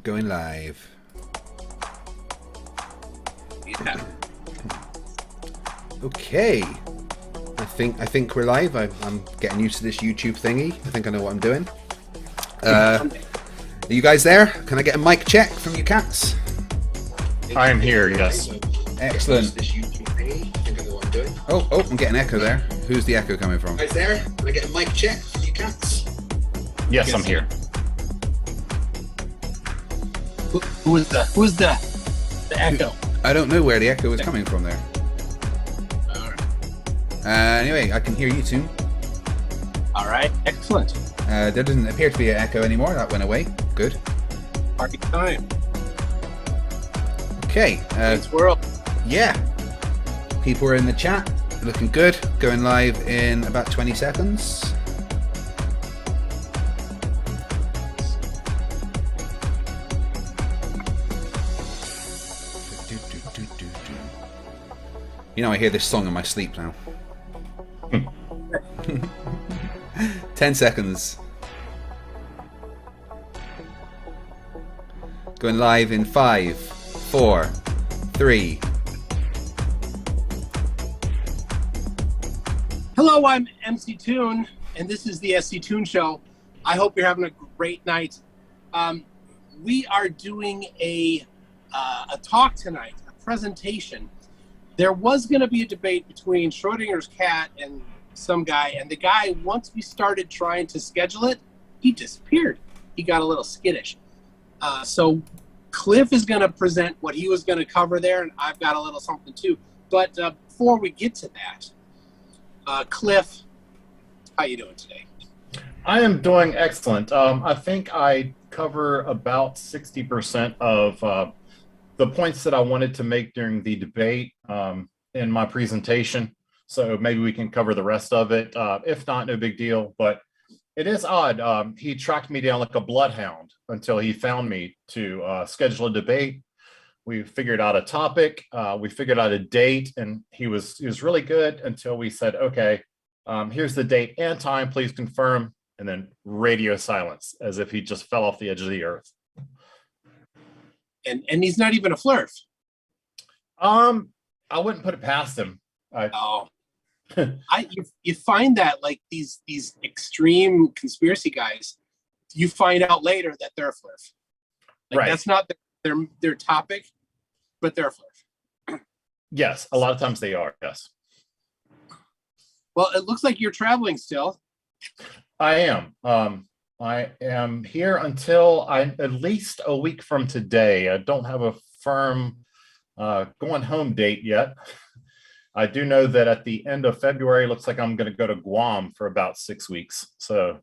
Going live. Yeah. Okay. I think we're live. I'm getting used to this YouTube thingy. I think I know what I'm doing. Are you guys there? Can I get a mic check from you cats? I am here, yes. Excellent. Oh, I'm getting echo there. Who's the echo coming from? Guys there? Can I get a mic check from you cats? Yes, I'm here. Who's the echo? I don't know where the echo is coming from there. Alright. Anyway, I can hear you too. Alright, excellent. There doesn't appear to be an echo anymore. That went away. Good. Party time. Okay. Thanks, world. Yeah. People are in the chat. Looking good. Going live in about 20 seconds. You know, I hear this song in my sleep now. 10 seconds. Going live in 5, 4, 3. Hello, I'm MC Toon, and this is the SC Toon Show. I hope you're having a great night. We are doing a talk tonight, a presentation. There was going to be a debate between Schrodinger's cat and some guy, and the guy, once we started trying to schedule it, he disappeared. He got a little skittish. So Cliff is going to present what he was going to cover there, and I've got a little something too. But before we get to that, Cliff, how you doing today? I am doing excellent. I think I cover about 60% of the points that I wanted to make during the debate in my presentation. So maybe we can cover the rest of it. If not, no big deal. But it is odd. He tracked me down like a bloodhound until he found me to schedule a debate. We figured out a topic. We figured out a date, and he was really good until we said, okay, here's the date and time. Please confirm. And then radio silence, as if he just fell off the edge of the earth. And he's not even a flirt. I wouldn't put it past him. You find that like these extreme conspiracy guys, you find out later that they're a flirt. Like, right. That's not their topic, but they're a flirt. Yes, a lot of times they are. Yes. Well, it looks like you're traveling still. I am. I am here until at least a week from today. I don't have a firm going home date yet. I do know that at the end of February, it looks like I'm going to go to Guam for about 6 weeks. So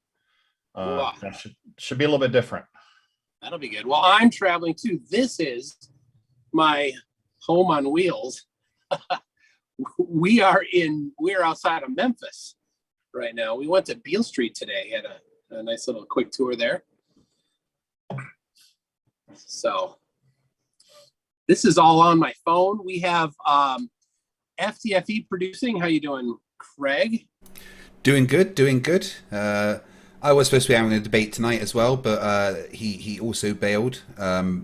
that should be a little bit different. That'll be good. Well, I'm traveling too. This is my home on wheels. We're outside of Memphis right now. We went to Beale Street today. Had a nice little quick tour there. So this is all on my phone. We have FTFE producing. How you doing, Craig? Doing good. I was supposed to be having a debate tonight as well, but he also bailed.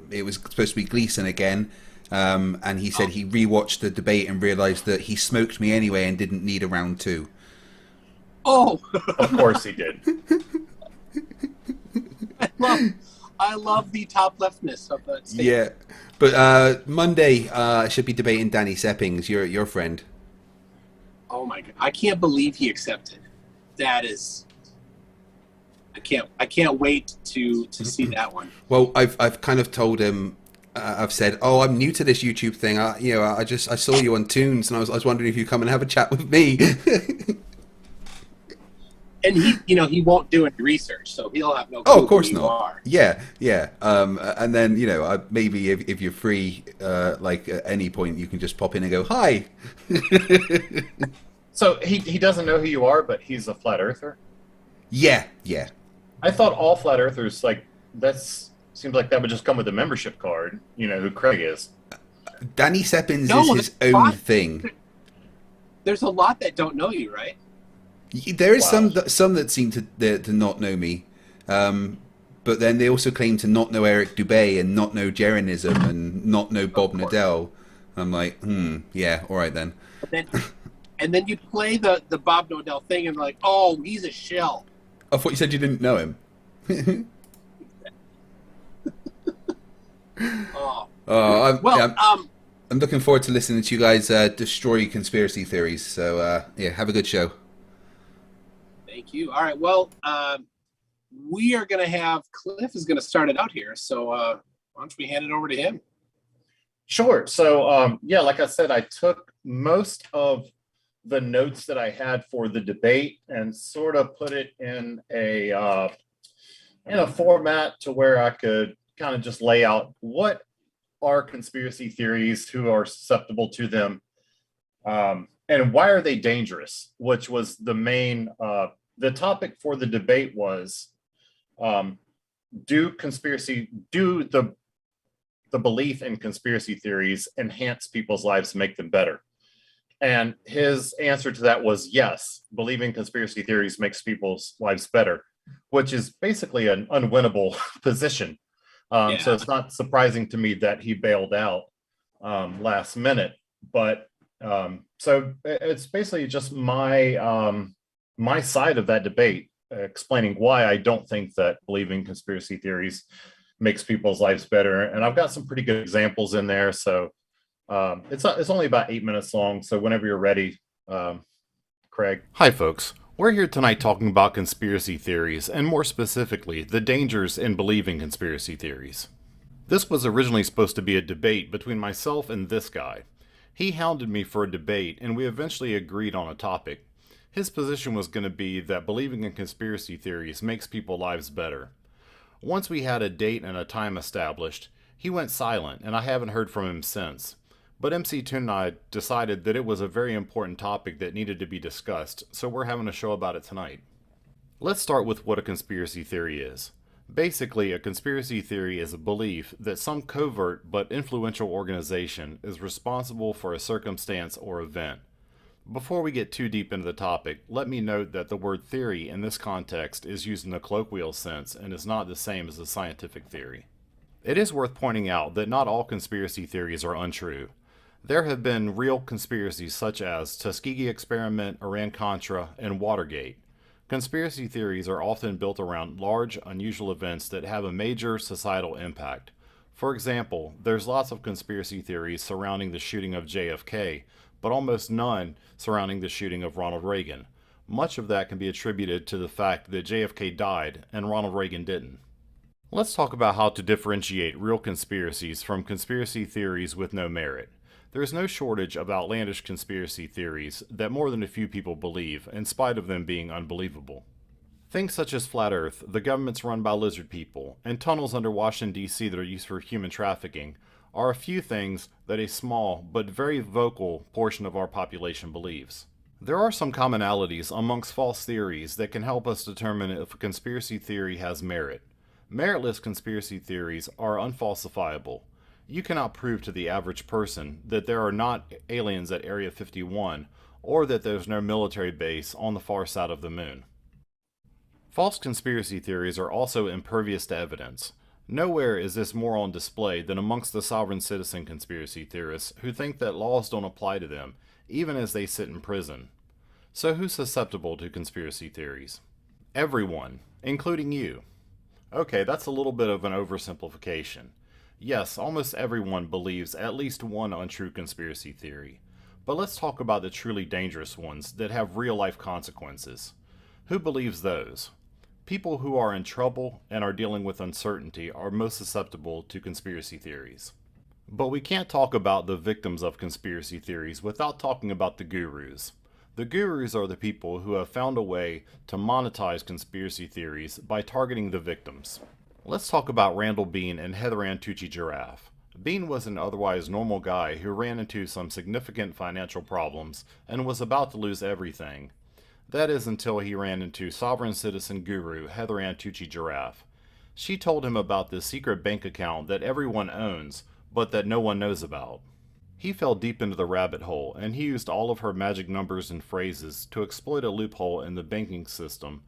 It was supposed to be Gleason again, and he said he rewatched the debate and realised that he smoked me anyway and didn't need a round two. Oh, of course he did. I love the top leftness of that statement. Yeah, but Monday I should be debating Danny Seppings, your friend. Oh my god, I can't believe he accepted. That is, I can't wait to see that one. Well, I've kind of told him. I've said, "Oh, I'm new to this YouTube thing. I saw you on Toons, and I was wondering if you come and have a chat with me." And he won't do any research, so he'll have no clue. Oh, of course who you not. are. Yeah. And then maybe if you're free, like at any point, you can just pop in and go hi. So he doesn't know who you are, but he's a flat earther. Yeah. I thought all flat earthers seems like that would just come with a membership card. You know who Craig is. Danny Seppings is his own thing. There's a lot that don't know you, right? There is some that seem to not know me, but but then they also claim to not know Eric Dubay and not know Jeranism and not know Bob Nadell. I'm like, yeah, all right then. And then you play the Bob Nadell thing and like, oh, he's a shill. I thought you said you didn't know him. I'm looking forward to listening to you guys destroy conspiracy theories. So yeah, have a good show. Thank you. All right. Well, we are going to have Cliff is going to start it out here. So why don't we hand it over to him? Sure. So yeah, like I said, I took most of the notes that I had for the debate and sort of put it in a format to where I could kind of just lay out what are conspiracy theories, who are susceptible to them, and why are they dangerous, which was the main, the topic for the debate was, do the belief in conspiracy theories enhance people's lives, make them better? And his answer to that was yes, believing conspiracy theories makes people's lives better, which is basically an unwinnable position. So it's not surprising to me that he bailed out last minute. But so it's basically just my my side of that debate, explaining why I don't think that believing conspiracy theories makes people's lives better. And I've got some pretty good examples in there. So it's only about 8 minutes long. So whenever you're ready, Craig. Hi, folks. We're here tonight talking about conspiracy theories, and more specifically, the dangers in believing conspiracy theories. This was originally supposed to be a debate between myself and this guy. He hounded me for a debate, and we eventually agreed on a topic. His position was going to be that believing in conspiracy theories makes people's lives better. Once we had a date and a time established, he went silent, and I haven't heard from him since. But MC Toon and I decided that it was a very important topic that needed to be discussed, so we're having a show about it tonight. Let's start with what a conspiracy theory is. Basically, a conspiracy theory is a belief that some covert but influential organization is responsible for a circumstance or event. Before we get too deep into the topic, let me note that the word theory in this context is used in a colloquial sense and is not the same as a scientific theory. It is worth pointing out that not all conspiracy theories are untrue. There have been real conspiracies such as Tuskegee experiment, Iran-Contra, and Watergate. Conspiracy theories are often built around large, unusual events that have a major societal impact. For example, there's lots of conspiracy theories surrounding the shooting of JFK, but almost none surrounding the shooting of Ronald Reagan. Much of that can be attributed to the fact that JFK died and Ronald Reagan didn't. Let's talk about how to differentiate real conspiracies from conspiracy theories with no merit. There is no shortage of outlandish conspiracy theories that more than a few people believe, in spite of them being unbelievable. Things such as Flat Earth, the government's run by lizard people, and tunnels under Washington, D.C. that are used for human trafficking are a few things that a small but very vocal portion of our population believes. There are some commonalities amongst false theories that can help us determine if a conspiracy theory has merit. Meritless conspiracy theories are unfalsifiable. You cannot prove to the average person that there are not aliens at Area 51 or that there's no military base on the far side of the moon. False conspiracy theories are also impervious to evidence. Nowhere is this more on display than amongst the sovereign citizen conspiracy theorists who think that laws don't apply to them, even as they sit in prison. So who's susceptible to conspiracy theories? Everyone, including you. Okay, that's a little bit of an oversimplification. Yes, almost everyone believes at least one untrue conspiracy theory. But let's talk about the truly dangerous ones that have real-life consequences. Who believes those? People who are in trouble and are dealing with uncertainty are most susceptible to conspiracy theories. But we can't talk about the victims of conspiracy theories without talking about the gurus. The gurus are the people who have found a way to monetize conspiracy theories by targeting the victims. Let's talk about Randall Bean and Heather Ann Tucci-Giraffe. Bean was an otherwise normal guy who ran into some significant financial problems and was about to lose everything. That is until he ran into sovereign citizen guru Heather Ann Tucci-Giraffe. She told him about this secret bank account that everyone owns, but that no one knows about. He fell deep into the rabbit hole, and he used all of her magic numbers and phrases to exploit a loophole in the banking system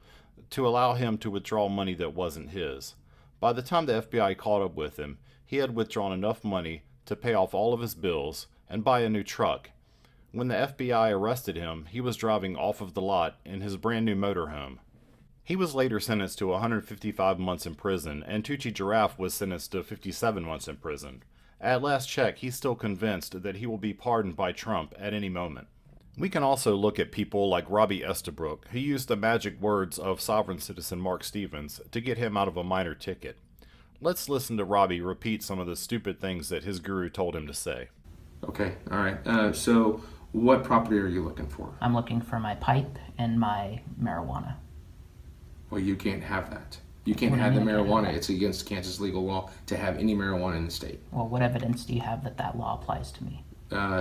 to allow him to withdraw money that wasn't his. By the time the FBI caught up with him, he had withdrawn enough money to pay off all of his bills and buy a new truck. When the FBI arrested him, he was driving off of the lot in his brand new motorhome. He was later sentenced to 155 months in prison, and Tucci Giraffe was sentenced to 57 months in prison. At last check, he's still convinced that he will be pardoned by Trump at any moment. We can also look at people like Robbie Estabrook, who used the magic words of sovereign citizen Mark Stevens to get him out of a minor ticket. Let's listen to Robbie repeat some of the stupid things that his guru told him to say. Okay, all right. So what property are you looking for? I'm looking for my pipe and my marijuana. Well, you can't have that. You can't What do have you the mean I can't have marijuana. that? It's against Kansas legal law to have any marijuana in the state. Well, what evidence do you have that that law applies to me?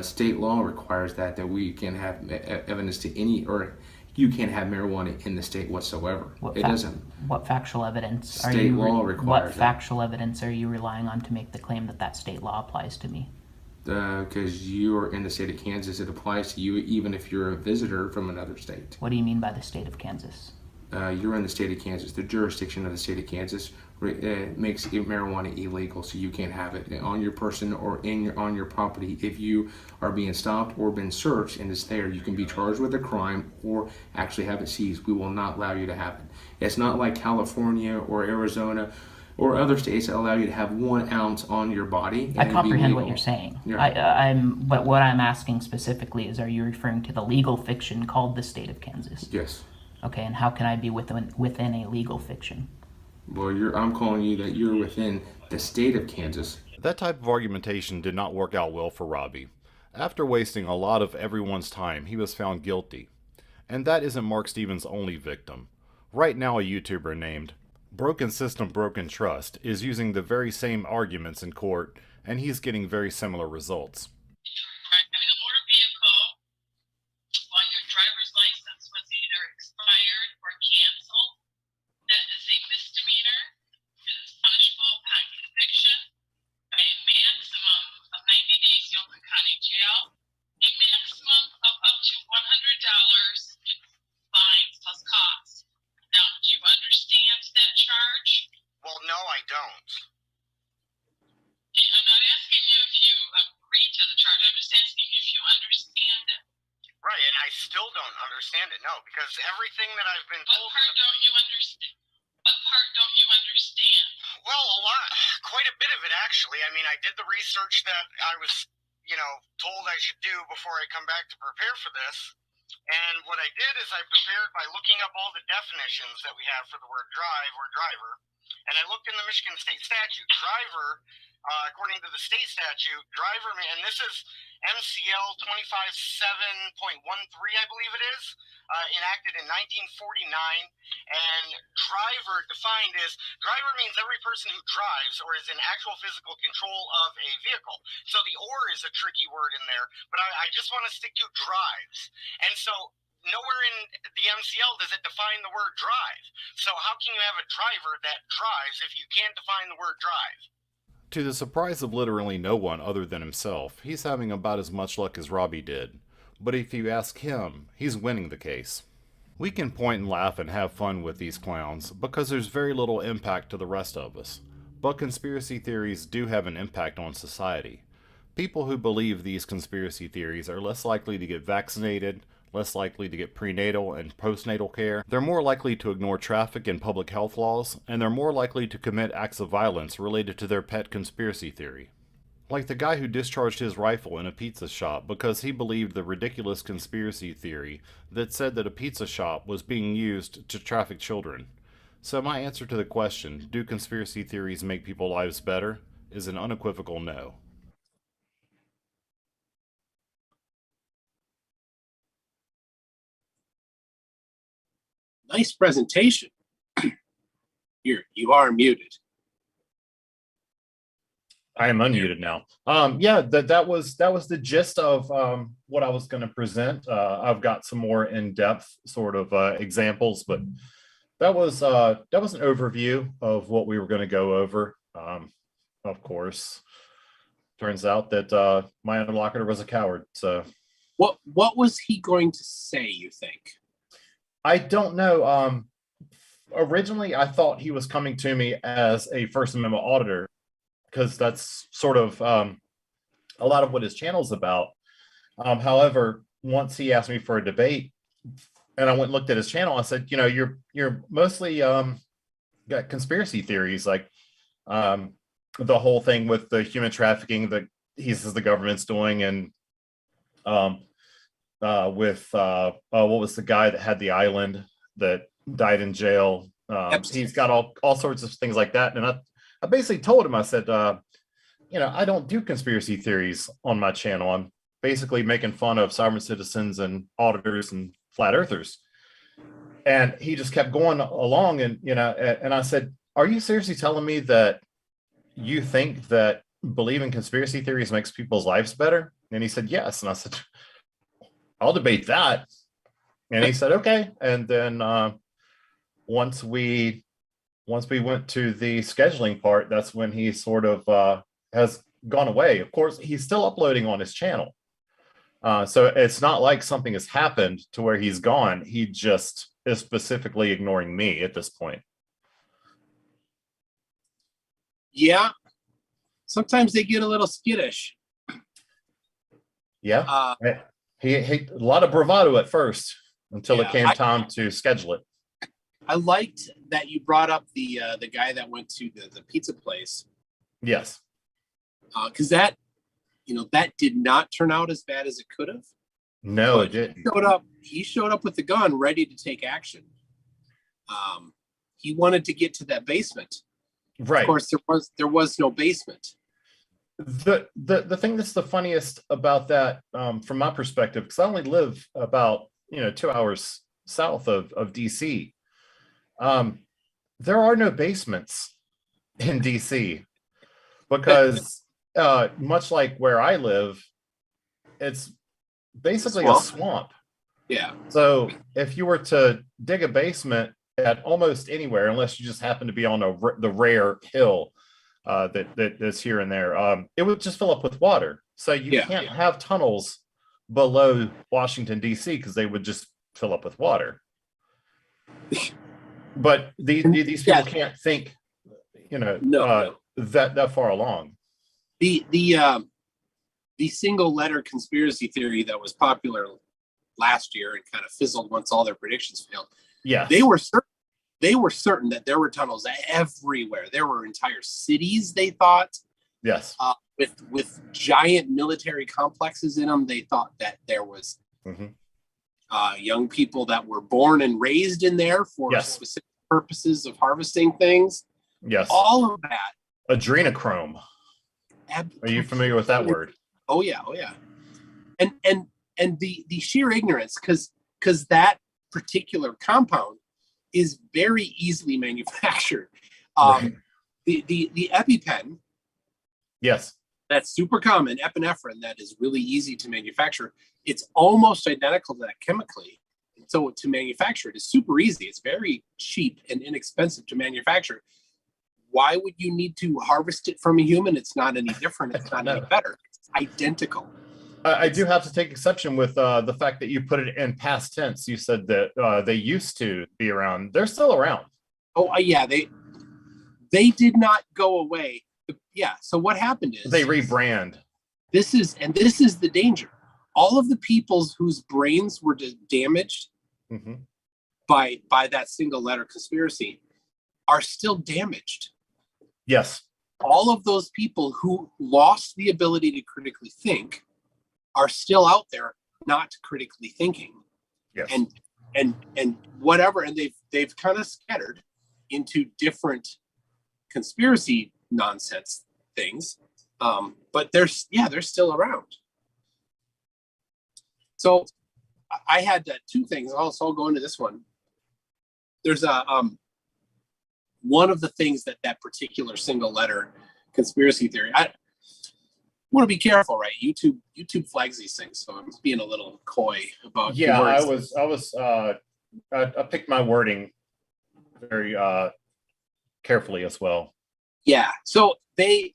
State law requires that we can have evidence to any, or you can't have marijuana in the state whatsoever. It doesn't. What factual evidence are State you? law requires What factual evidence are you relying on to make the claim that that state law applies to me? Because you are in the state of Kansas, it applies to you even if you're a visitor from another state. What do you mean by the state of Kansas? You're in the state of Kansas. The jurisdiction of the state of Kansas makes marijuana illegal, so you can't have it on your person or on your property. If you are being stopped or been searched and it's there, you can be charged with a crime or actually have it seized. We will not allow you to have it. It's not like California or Arizona or other states that allow you to have 1 ounce on your body. I comprehend what you're saying. Yeah. But what I'm asking specifically is, are you referring to the legal fiction called the state of Kansas? Yes. Okay, and how can I be within a legal fiction? Well, I'm calling you that you're within the state of Kansas. That type of argumentation did not work out well for Robbie. After wasting a lot of everyone's time, he was found guilty. And that isn't Mark Stevens' only victim. Right now, a YouTuber named Broken System Broken Trust is using the very same arguments in court, and he's getting very similar results. Driving a motor vehicle while your driver's license was either expired or canceled, that is a misdemeanor. It is punishable upon conviction by a maximum of 90 days Yoakum County Jail, a maximum of up to $100 in fines plus costs. Now, do you understand that charge? Well, no, I don't. I'm not asking you if you agree to the charge. I'm just asking you if you understand it. Right, and I still don't understand it, no, because everything that I've been What told... part don't you understand? What part don't you understand? Well, a lot, quite a bit of it, actually. I mean, I did the research that I was, told I should do before I come back to prepare for this. And what I did is I prepared by looking up all the definitions that we have for the word drive or driver. And I looked in the Michigan state statute. Driver, according to the state statute, driver, and this is MCL 257.13, I believe it is, enacted in 1949. And driver defined as, driver means every person who drives or is in actual physical control of a vehicle. So the or is a tricky word in there, but I just want to stick to drives. And so nowhere in the MCL does it define the word drive. So how can you have a driver that drives if you can't define the word drive? To the surprise of literally no one other than himself, he's having about as much luck as Robbie did. But if you ask him, he's winning the case. We can point and laugh and have fun with these clowns because there's very little impact to the rest of us. But conspiracy theories do have an impact on society. People who believe these conspiracy theories are less likely to get vaccinated, less likely to get prenatal and postnatal care, they're more likely to ignore traffic and public health laws, and they're more likely to commit acts of violence related to their pet conspiracy theory. Like the guy who discharged his rifle in a pizza shop because he believed the ridiculous conspiracy theory that said that a pizza shop was being used to traffic children. So my answer to the question, do conspiracy theories make people's lives better, is an unequivocal no. Nice presentation. You are muted. I am unmuted now. Yeah, that was the gist of what I was going to present. I've got some more in-depth sort of examples, but that was an overview of what we were going to go over. Of course, turns out that my interlocutor was a coward. So, What was he going to say, you think? I don't know. originally I thought he was coming to me as a First Amendment auditor, because that's sort of a lot of what his channel's about. However, once he asked me for a debate, and I went and looked at his channel, I said, you're mostly got conspiracy theories, like the whole thing with the human trafficking that he says the government's doing, and with what was the guy that had the island that died in jail? He's got all sorts of things like that. And I basically told him, I said, I don't do conspiracy theories on my channel. I'm basically making fun of sovereign citizens and auditors and flat earthers. And he just kept going along, and and I said, are you seriously telling me that you think that believing conspiracy theories makes people's lives better? And he said, yes. And I said, I'll debate that. And he said, okay. And then once we went to the scheduling part, that's when he sort of has gone away. Of course, he's still uploading on his channel. So it's not like something has happened to where he's gone. He just is specifically ignoring me at this point. Yeah. Sometimes they get a little skittish. Yeah. He a lot of bravado at first until it came time to schedule it. I liked that you brought up the guy that went to the pizza place. Yes. Because that did not turn out as bad as it could have. No, it didn't. He showed up with the gun ready to take action. He wanted to get to that basement. Right. Of course, there was no basement. The thing that's the funniest about that, from my perspective, because I only live about 2 hours south of DC, there are no basements in DC, because much like where I live, it's basically a swamp. Yeah. So if you were to dig a basement at almost anywhere, unless you just happen to be on the rare hill that's here and there, it would just fill up with water. So you can't have tunnels below Washington, D.C., because they would just fill up with water. But these people can't think, that far along. The single letter conspiracy theory that was popular last year and kind of fizzled once all their predictions failed. Yeah, they were certain that there were tunnels everywhere. There were entire cities, they thought. Yes. With giant military complexes in them. They thought that there was young people that were born and raised in there for specific purposes of harvesting things. Yes. All of that. Adrenochrome. Are you familiar with that word? Oh yeah. And the sheer ignorance, because that particular compound is very easily manufactured. The EpiPen, yes, that's super common, epinephrine, that is really easy to manufacture. It's almost identical to that chemically. So to manufacture it is super easy. It's very cheap and inexpensive to manufacture. Why would you need to harvest it from a human? It's not any different. It's not any better. It's identical. I do have to take exception with the fact that you put it in past tense. You said that they used to be around. They're still around. Oh, yeah. They did not go away. Yeah. So what happened is they rebrand. This is the danger. All of the peoples whose brains were damaged by that single letter conspiracy are still damaged. Yes. All of those people who lost the ability to critically think are still out there not critically thinking. Yes. And whatever, and they've kind of scattered into different conspiracy nonsense things. But they're still around. So I had two things. I'll go into this one. There's one of the things that particular single letter conspiracy theory. I want to be careful, right? YouTube flags these things, so I'm being a little coy about. Yeah, I picked my wording very carefully as well. Yeah, so they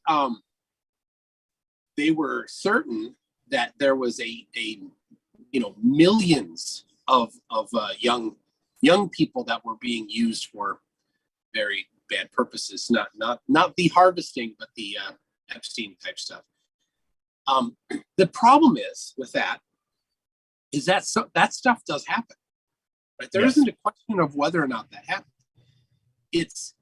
were certain that there was a millions of young people that were being used for very bad purposes. Not the harvesting, but the Epstein type stuff. The problem is with that is that that stuff does happen. Right? There Yes. isn't a question of whether or not that happened. It's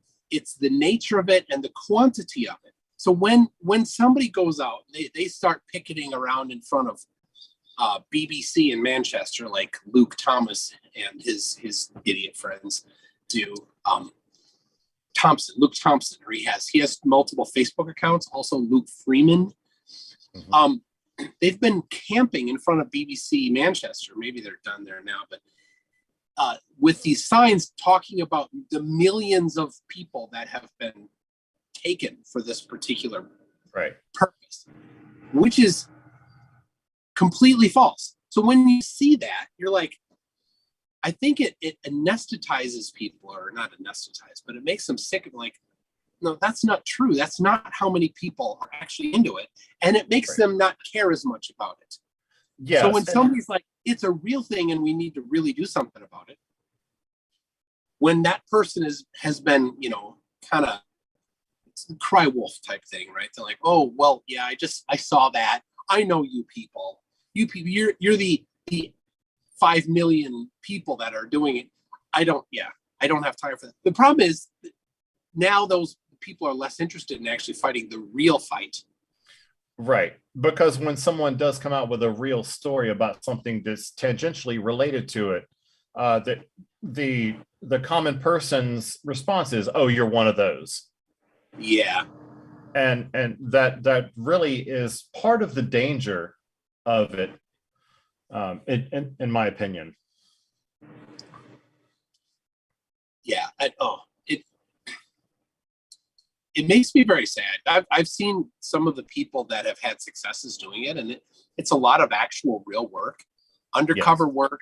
the nature of it and the quantity of it. So when somebody goes out, they start picketing around in front of BBC in Manchester, like Luke Thomas and his idiot friends do. Luke Thompson, or he has multiple Facebook accounts. Also, Luke Freeman. Mhm. They've been camping in front of BBC Manchester. Maybe they're done there now, but with these signs talking about the millions of people that have been taken for this particular Right. purpose, which is completely false. So when you see that, you're like, I think it anesthetizes people, or not anesthetize, but it makes them sick. Like, no, that's not true. That's not how many people are actually into it. And it makes Right. them not care as much about it. Yes. So when somebody's like, it's a real thing and we need to really do something about it, when that person has been, kind of cry wolf type thing, right? They're like, oh, well, yeah, I saw that. I know you people. You're the 5 million people that are doing it. I don't have time for that. The problem is now those people are less interested in actually fighting the real fight. Right. Because when someone does come out with a real story about something that's tangentially related to it, the common person's response is, oh, you're one of those. Yeah. And that really is part of the danger of it, in my opinion. Yeah. It makes me very sad. I've seen some of the people that have had successes doing it, and it's a lot of actual real work, undercover work,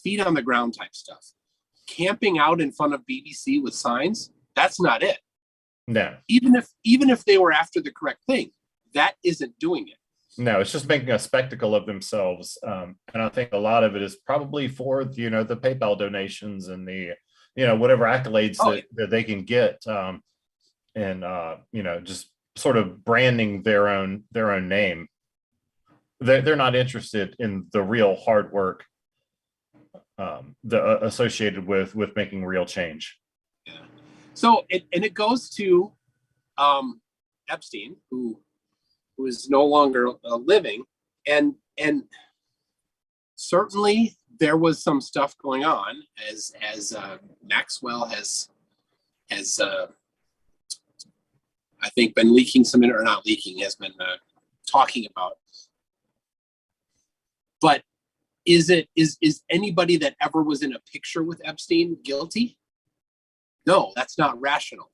feet on the ground type stuff. Camping out in front of BBC with signs, that's not it. No. Even if they were after the correct thing, that isn't doing it. No, it's just making a spectacle of themselves. And I think a lot of it is probably for, the PayPal donations and the, whatever accolades that they can get. Just sort of branding their own name. They're not interested in the real hard work associated with making real change. Yeah. So it goes to Epstein, who is no longer living, and certainly there was some stuff going on as Maxwell has I think been leaking some, or not leaking, has been talking about. But is anybody that ever was in a picture with Epstein guilty? No, that's not rational.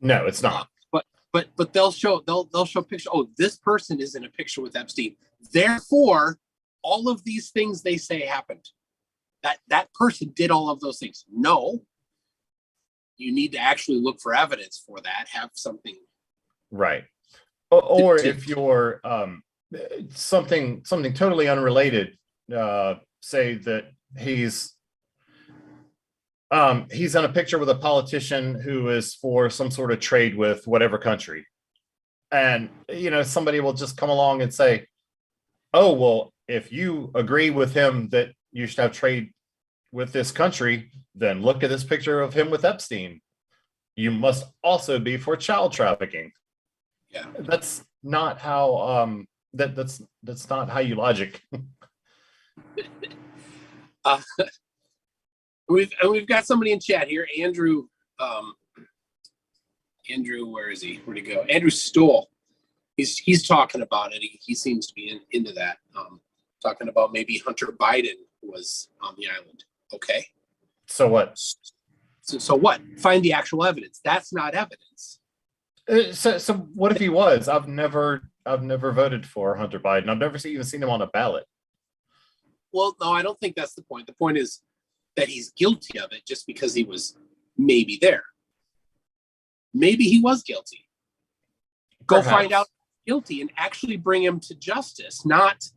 No, it's not. But they'll show picture. Oh, this person is in a picture with Epstein. Therefore, all of these things they say happened. That person did all of those things. No, you need to actually look for evidence for that. Have something. Right. Or if you're something totally unrelated, say that he's in a picture with a politician who is for some sort of trade with whatever country. And, somebody will just come along and say, oh, well, if you agree with him that you should have trade with this country, then look at this picture of him with Epstein. You must also be for child trafficking. Yeah. That's not how, that's not how you logic. We've got somebody in chat here, Andrew. Andrew, where is he? Where'd he go? Andrew Stoll. He's talking about it. He seems to be into that. Talking about maybe Hunter Biden was on the island. Okay. So what? So what? Find the actual evidence. That's not evidence. So what if he was? I've never voted for Hunter Biden. I've never even seen him on a ballot. Well, no, I don't think that's the point. The point is that he's guilty of it just because he was maybe there. Maybe he was guilty. Go Perhaps. find out guilty and actually bring him to justice. Not,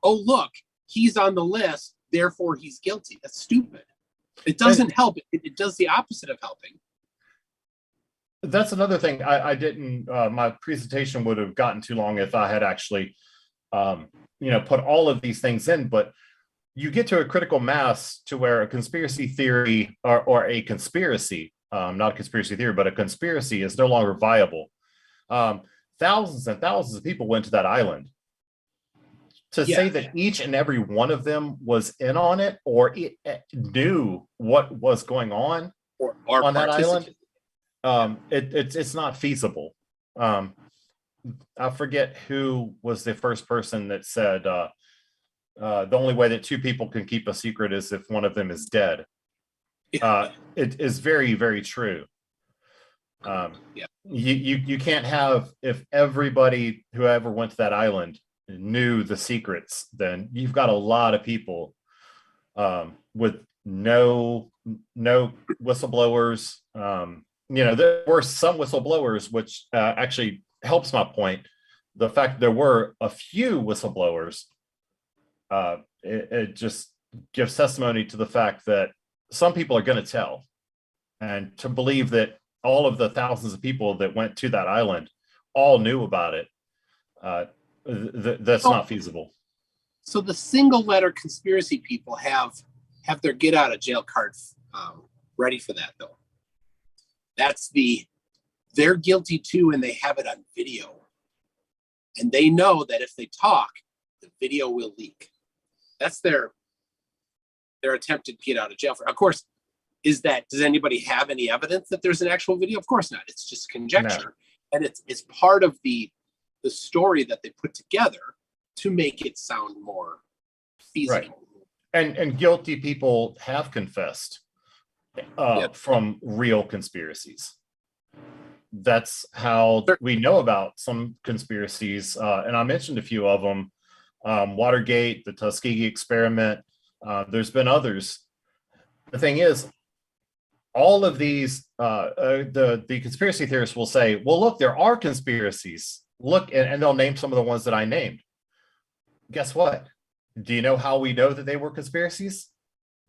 oh, look, he's on the list, therefore he's guilty. That's stupid. It doesn't help. It does the opposite of helping. That's another thing. I didn't, my presentation would have gotten too long if I had actually, put all of these things in, but you get to a critical mass to where a conspiracy theory or a conspiracy, not a conspiracy theory, but a conspiracy is no longer viable. Thousands and thousands of people went to that island. To say that each and every one of them was in on it or knew what was going on on that island, it's not feasible. I forget who was the first person that said the only way that two people can keep a secret is if one of them is dead. It is very, very true. You can't have, if everybody who ever went to that island knew the secrets, then you've got a lot of people with no whistleblowers. There were some whistleblowers, which actually helps my point. The fact there were a few whistleblowers, it just gives testimony to the fact that some people are going to tell, and to believe that all of the thousands of people that went to that island all knew about it, that's not feasible. So the single letter conspiracy people have their get out of jail card ready for that, though. They're guilty too, and they have it on video. And they know that if they talk, the video will leak. That's their attempted get out of jail for. Of course, does anybody have any evidence that there's an actual video? Of course not. It's just conjecture. No. And it's part of the story that they put together to make it sound more feasible. Right. And guilty people have confessed from real conspiracies. That's how we know about some conspiracies. And I mentioned a few of them. Watergate, the Tuskegee experiment. There's been others. The thing is, all of these, the conspiracy theorists will say, well, look, there are conspiracies. Look, and they'll name some of the ones that I named. Guess what? Do you know how we know that they were conspiracies?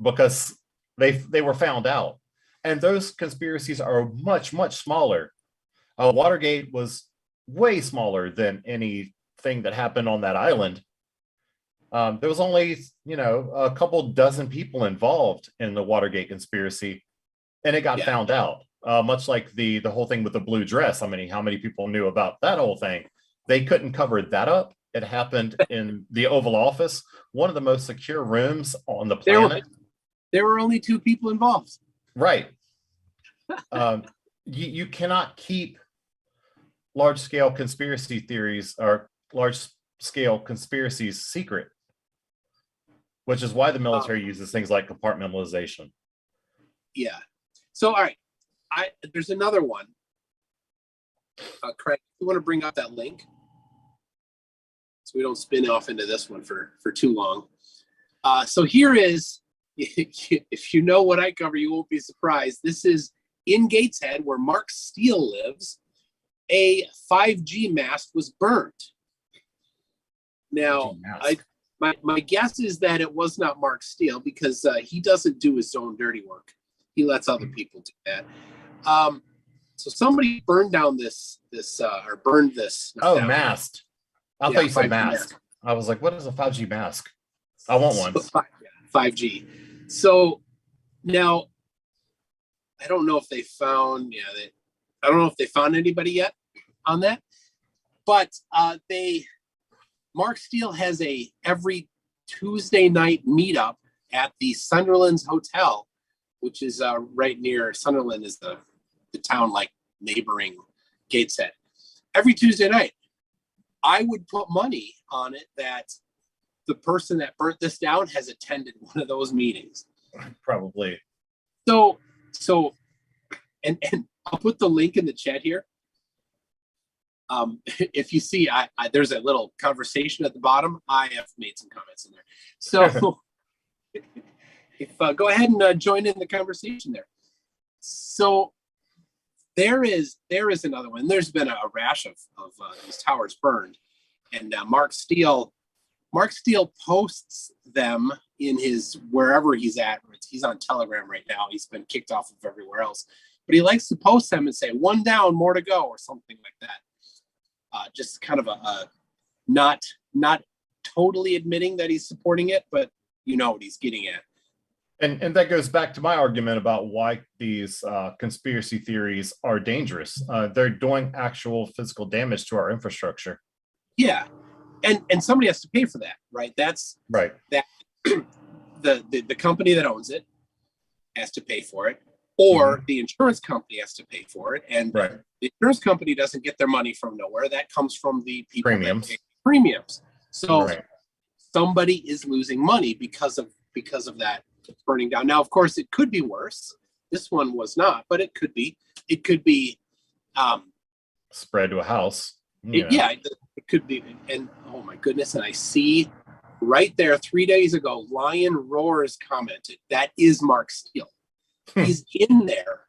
Because they were found out. And those conspiracies are much, much smaller. Watergate was way smaller than anything that happened on that island. There was only, a couple dozen people involved in the Watergate conspiracy, and it got found out. Much like the whole thing with the blue dress. I mean, how many people knew about that whole thing? They couldn't cover that up. It happened in the Oval Office, one of the most secure rooms on the planet. There were only two people involved. Right. You cannot keep large-scale conspiracy theories or large-scale conspiracies secret, which is why the military uses things like compartmentalization. Yeah. So, all right. There's another one. Craig, you want to bring up that link so we don't spin off into this one for too long. So here is, if you know what I cover, you won't be surprised. This is in Gateshead, where Mark Steele lives. A 5G mast was burnt. Now, my guess is that it was not Mark Steele, because he doesn't do his own dirty work. He lets other people do that. So somebody burned down this or burned this. Mast. I thought you said mask. I was like, what is a 5G mask? I want one. 5G. So now, I don't know if they found. I don't know if they found anybody yet on that. But Mark Steele has every Tuesday night meetup at the Sunderland's Hotel, which is right near Sunderland, is the town like neighboring Gateshead. Every Tuesday night, I would put money on it that the person that burnt this down has attended one of those meetings. Probably. So, and I'll put the link in the chat here. If you see, there's a little conversation at the bottom. I have made some comments in there. So go ahead and join in the conversation there. So there is another one. There's been a rash of these towers burned, and Mark Steele Mark Steele posts them in his wherever he's at. He's on Telegram right now. He's been kicked off of everywhere else, but he likes to post them and say one down, more to go, or something like that. Just kind of a not totally admitting that he's supporting it, but you know what he's getting at. And that goes back to my argument about why these conspiracy theories are dangerous. They're doing actual physical damage to our infrastructure. Yeah, and somebody has to pay for that, right? That's right. That the company that owns it has to pay for it, or the insurance company has to pay for it, and the insurance company doesn't get their money from nowhere. That comes from the people that pay premiums. So somebody is losing money because of that burning down. Now, of course, it could be worse. This one was not, but it could be. It could be spread to a house. It could be. And oh my goodness! And I see right there 3 days ago, Lion Roars commented. That is Mark Steele. He's in there.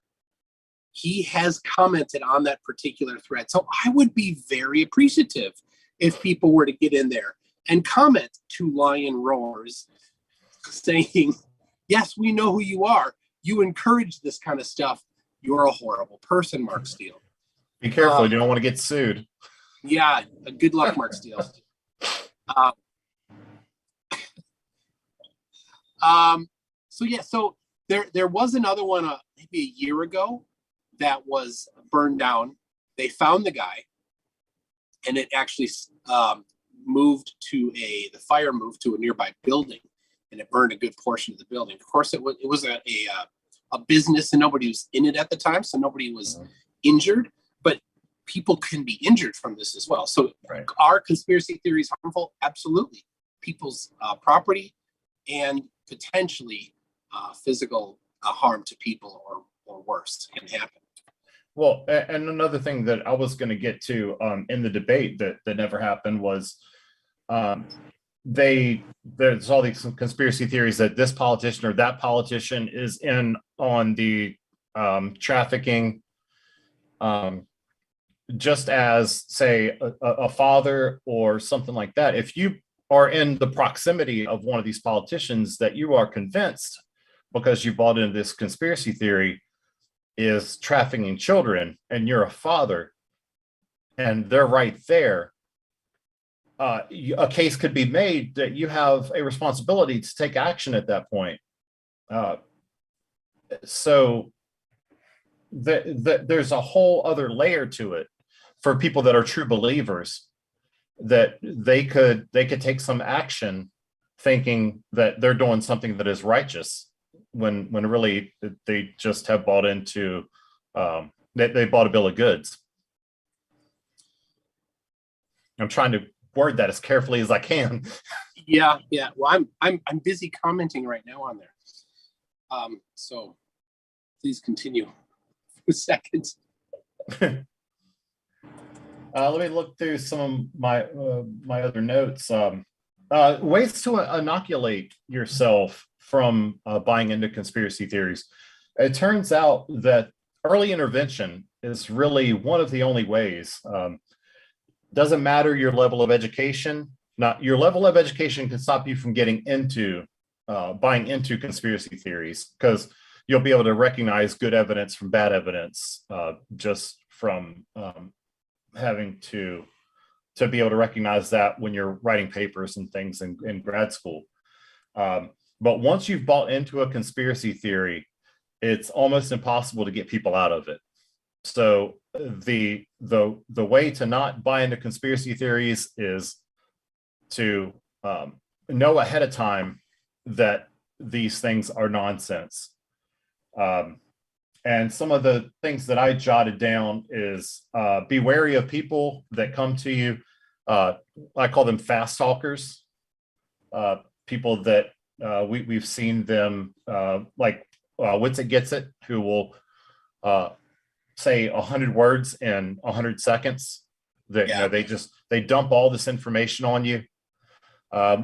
He has commented on that particular thread. So I would be very appreciative if people were to get in there and comment to Lion Roars saying, yes, we know who you are. You encourage this kind of stuff. You're a horrible person, Mark Steele. Be careful. You don't want to get sued. Yeah. Good luck, Mark Steele. So there was another one maybe a year ago that was burned down. They found the guy, and it actually the fire moved to a nearby building, and it burned a good portion of the building. Of course, it was a business, and nobody was in it at the time, so nobody was injured. But people can be injured from this as well. So are conspiracy theories harmful? Absolutely. People's property and potentially physical harm to people or worse can happen. Well, and another thing that I was going to get to in the debate that never happened was there's all these conspiracy theories that this politician or that politician is in on the trafficking, just as, say, a father or something like that. If you are in the proximity of one of these politicians that you are convinced, because you bought into this conspiracy theory, is trafficking children, and you're a father, and they're right there, a case could be made that you have a responsibility to take action at that point. So there's a whole other layer to it for people that are true believers, that they could take some action thinking that they're doing something that is righteous, when really they just have bought into they bought a bill of goods. I'm trying to word that as carefully as I can. Yeah. Well, I'm busy commenting right now on there. So please continue for a second. Let me look through some of my other notes. Ways to inoculate yourself from buying into conspiracy theories. It turns out that early intervention is really one of the only ways. Doesn't matter your level of education. Not your level of education can stop you from getting into buying into conspiracy theories, because you'll be able to recognize good evidence from bad evidence just from having to be able to recognize that when you're writing papers and things in grad school. But once you've bought into a conspiracy theory, it's almost impossible to get people out of it. So the way to not buy into conspiracy theories is to know ahead of time that these things are nonsense. And some of the things that I jotted down is be wary of people that come to you. I call them fast talkers. People that we've seen them like Wits It Gets It, who will say 100 words in 100 seconds. That they dump all this information on you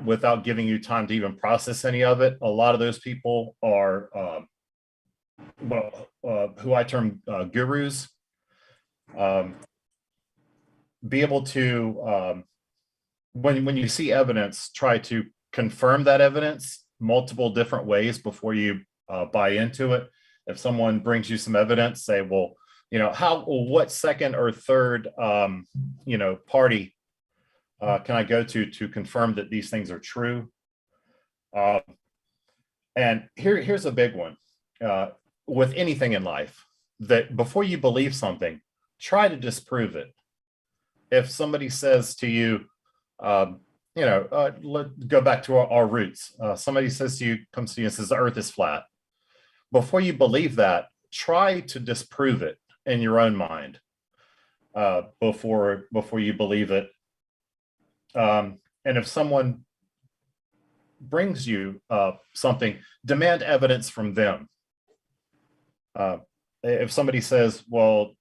without giving you time to even process any of it. A lot of those people are who I term gurus. Be able to when you see evidence, try to confirm that evidence multiple different ways before you buy into it. If someone brings you some evidence, say, well, what second or third, party can I go to confirm that these things are true? And here's a big one with anything in life, that before you believe something, try to disprove it. If somebody says to you, let's go back to our roots. Somebody comes to you and says the earth is flat. Before you believe that, try to disprove it in your own mind before you believe it. And if someone brings you something, demand evidence from them. If somebody says, well,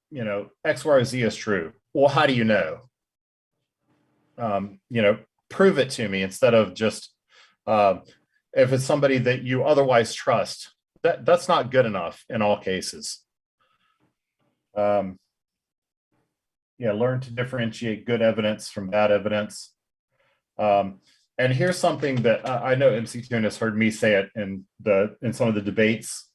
X, Y, or Z is true, well, how do you know? Prove it to me, instead of just if it's somebody that you otherwise trust. That's not good enough in all cases. Learn to differentiate good evidence from bad evidence. And here's something that I know MC Toon has heard me say it in some of the debates.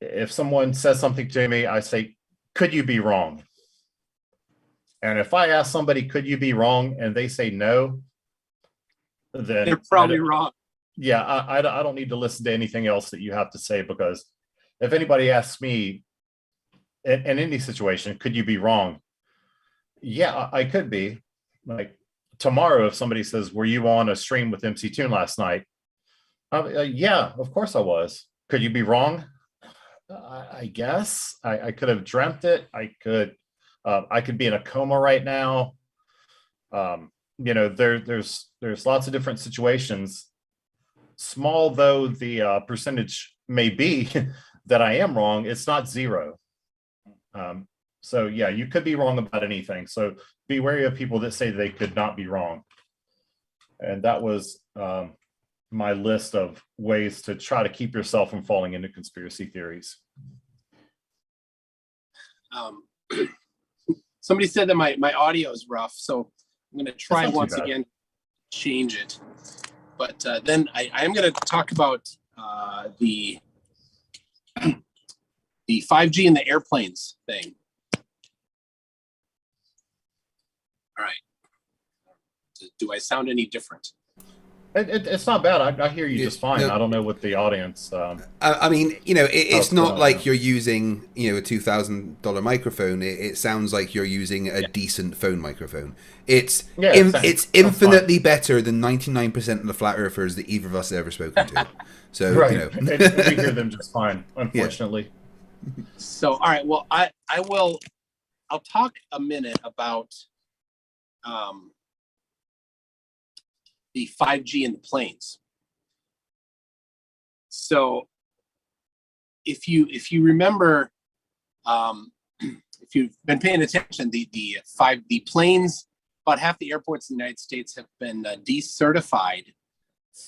If someone says something to me, I say, could you be wrong? And if I ask somebody, could you be wrong? And they say no, then they're probably wrong. Yeah, I don't need to listen to anything else that you have to say, because if anybody asks me in any situation, could you be wrong? Yeah, I could be. Like tomorrow, if somebody says, were you on a stream with MC Toon last night? Yeah, of course I was. Could you be wrong? I guess I could have dreamt it. I could be in a coma right now. There's lots of different situations. Small though the percentage may be that I am wrong, it's not zero. So yeah, you could be wrong about anything. So be wary of people that say they could not be wrong. And that was my list of ways to try to keep yourself from falling into conspiracy theories. Somebody said that my audio is rough, so I'm going to try once again change it. But then I am going to talk about the 5G and the airplanes thing. All right. Do I sound any different? It's not bad. I hear you just fine. No, I don't know what the audience. I mean, it's not like you're using, a $2,000 microphone. It sounds like you're using a decent phone microphone. It's infinitely better than 99% of the flat earthers that either of us have ever spoken to. So right. And we hear them just fine, unfortunately. Yeah. So all right. Well, I'll talk a minute about the 5G in the planes. So if you remember, if you've been paying attention, the planes, about half the airports in the United States have been decertified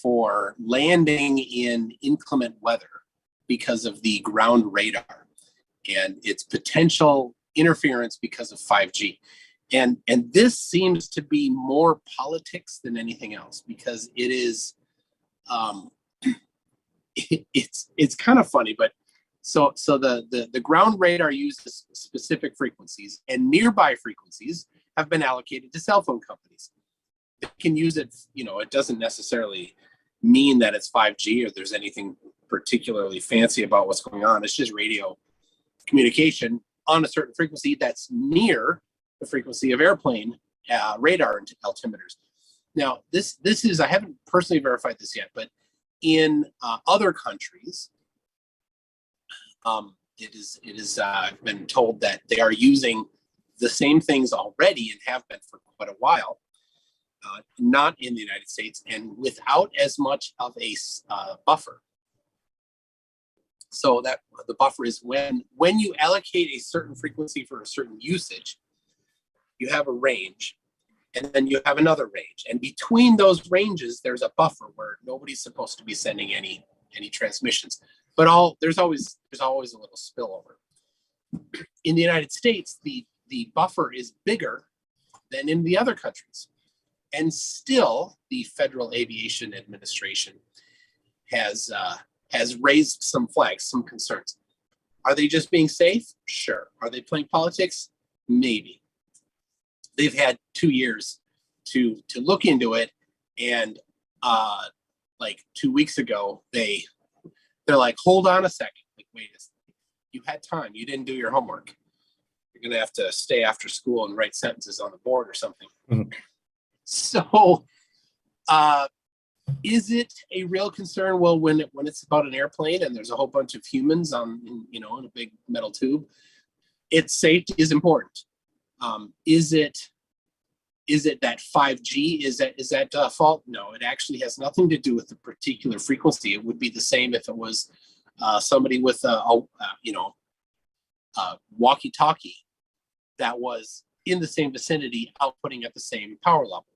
for landing in inclement weather because of the ground radar and its potential interference because of 5G. And this seems to be more politics than anything else, because it is it's kind of funny, but so the ground radar uses specific frequencies, and nearby frequencies have been allocated to cell phone companies. They can use it, it doesn't necessarily mean that it's 5G or there's anything particularly fancy about what's going on. It's just radio communication on a certain frequency that's near the frequency of airplane radar altimeters. Now, this is, I haven't personally verified this yet, but in other countries, it is been told that they are using the same things already and have been for quite a while, not in the United States and without as much of a buffer. So that the buffer is when you allocate a certain frequency for a certain usage, you have a range, and then you have another range. And between those ranges, there's a buffer where nobody's supposed to be sending any transmissions. But there's always a little spillover. In the United States, the buffer is bigger than in the other countries. And still, the Federal Aviation Administration has raised some flags, some concerns. Are they just being safe? Sure. Are they playing politics? Maybe. They've had 2 years to look into it, and like 2 weeks ago, they're like, hold on a second. Like, wait a second. You had time. You didn't do your homework. You're gonna have to stay after school and write sentences on the board or something. Mm-hmm. So, is it a real concern? Well, when it's about an airplane and there's a whole bunch of humans in a big metal tube, its safety is important. Is it that 5G is that fault? No, it actually has nothing to do with the particular frequency. It would be the same if it was somebody with a walkie-talkie that was in the same vicinity, outputting at the same power level.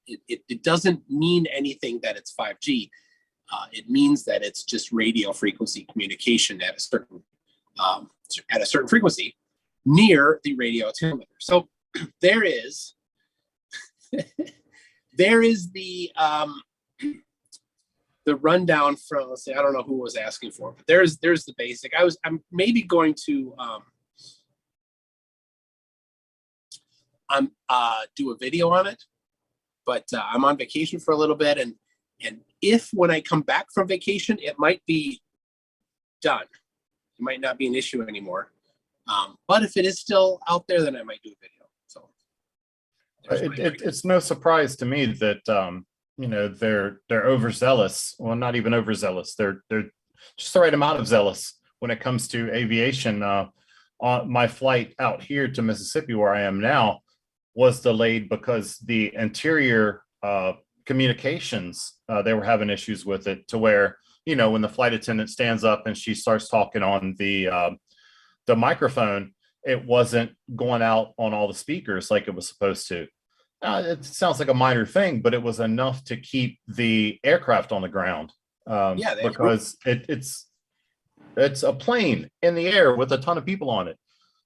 It doesn't mean anything that it's 5G. It means that it's just radio frequency communication at a certain frequency near the radio altimeter. So there is the rundown from, let's say, I don't know who was asking for it, but there's the basic. I'm maybe going to do a video on it, but I'm on vacation for a little bit, and if when I come back from vacation, it might be done. It might not be an issue anymore. But if it is still out there, then I might do a video. So it's no surprise to me that they're overzealous. Well, not even overzealous. They're just the right amount of zealous when it comes to aviation. On my flight out here to Mississippi, where I am now, was delayed because the interior communications, they were having issues with it, to where, when the flight attendant stands up and she starts talking on the microphone, it wasn't going out on all the speakers like it was supposed to. It sounds like a minor thing, but it was enough to keep the aircraft on the ground. Because it's a plane in the air with a ton of people on it.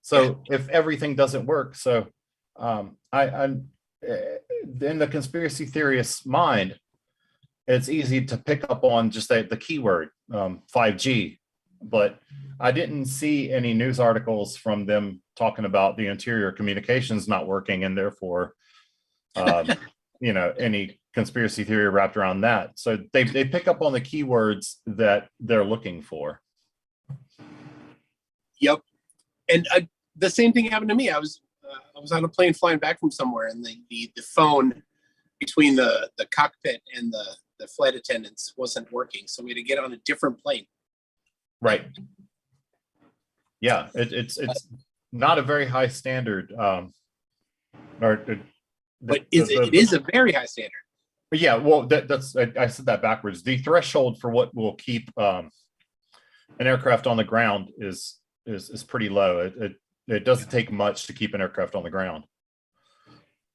So if everything doesn't work, I'm in the conspiracy theorist's mind, it's easy to pick up on just the keyword 5G, but I didn't see any news articles from them talking about the interior communications not working, and therefore, any conspiracy theory wrapped around that. So they pick up on the keywords that they're looking for. Yep, and the same thing happened to me. I was on a plane flying back from somewhere, and the phone between the cockpit and the flight attendants wasn't working, so we had to get on a different plane. Right. Yeah, it's not a very high standard, it is a very high standard. But yeah, well, that's I said that backwards. The threshold for what will keep an aircraft on the ground is pretty low. It doesn't take much to keep an aircraft on the ground.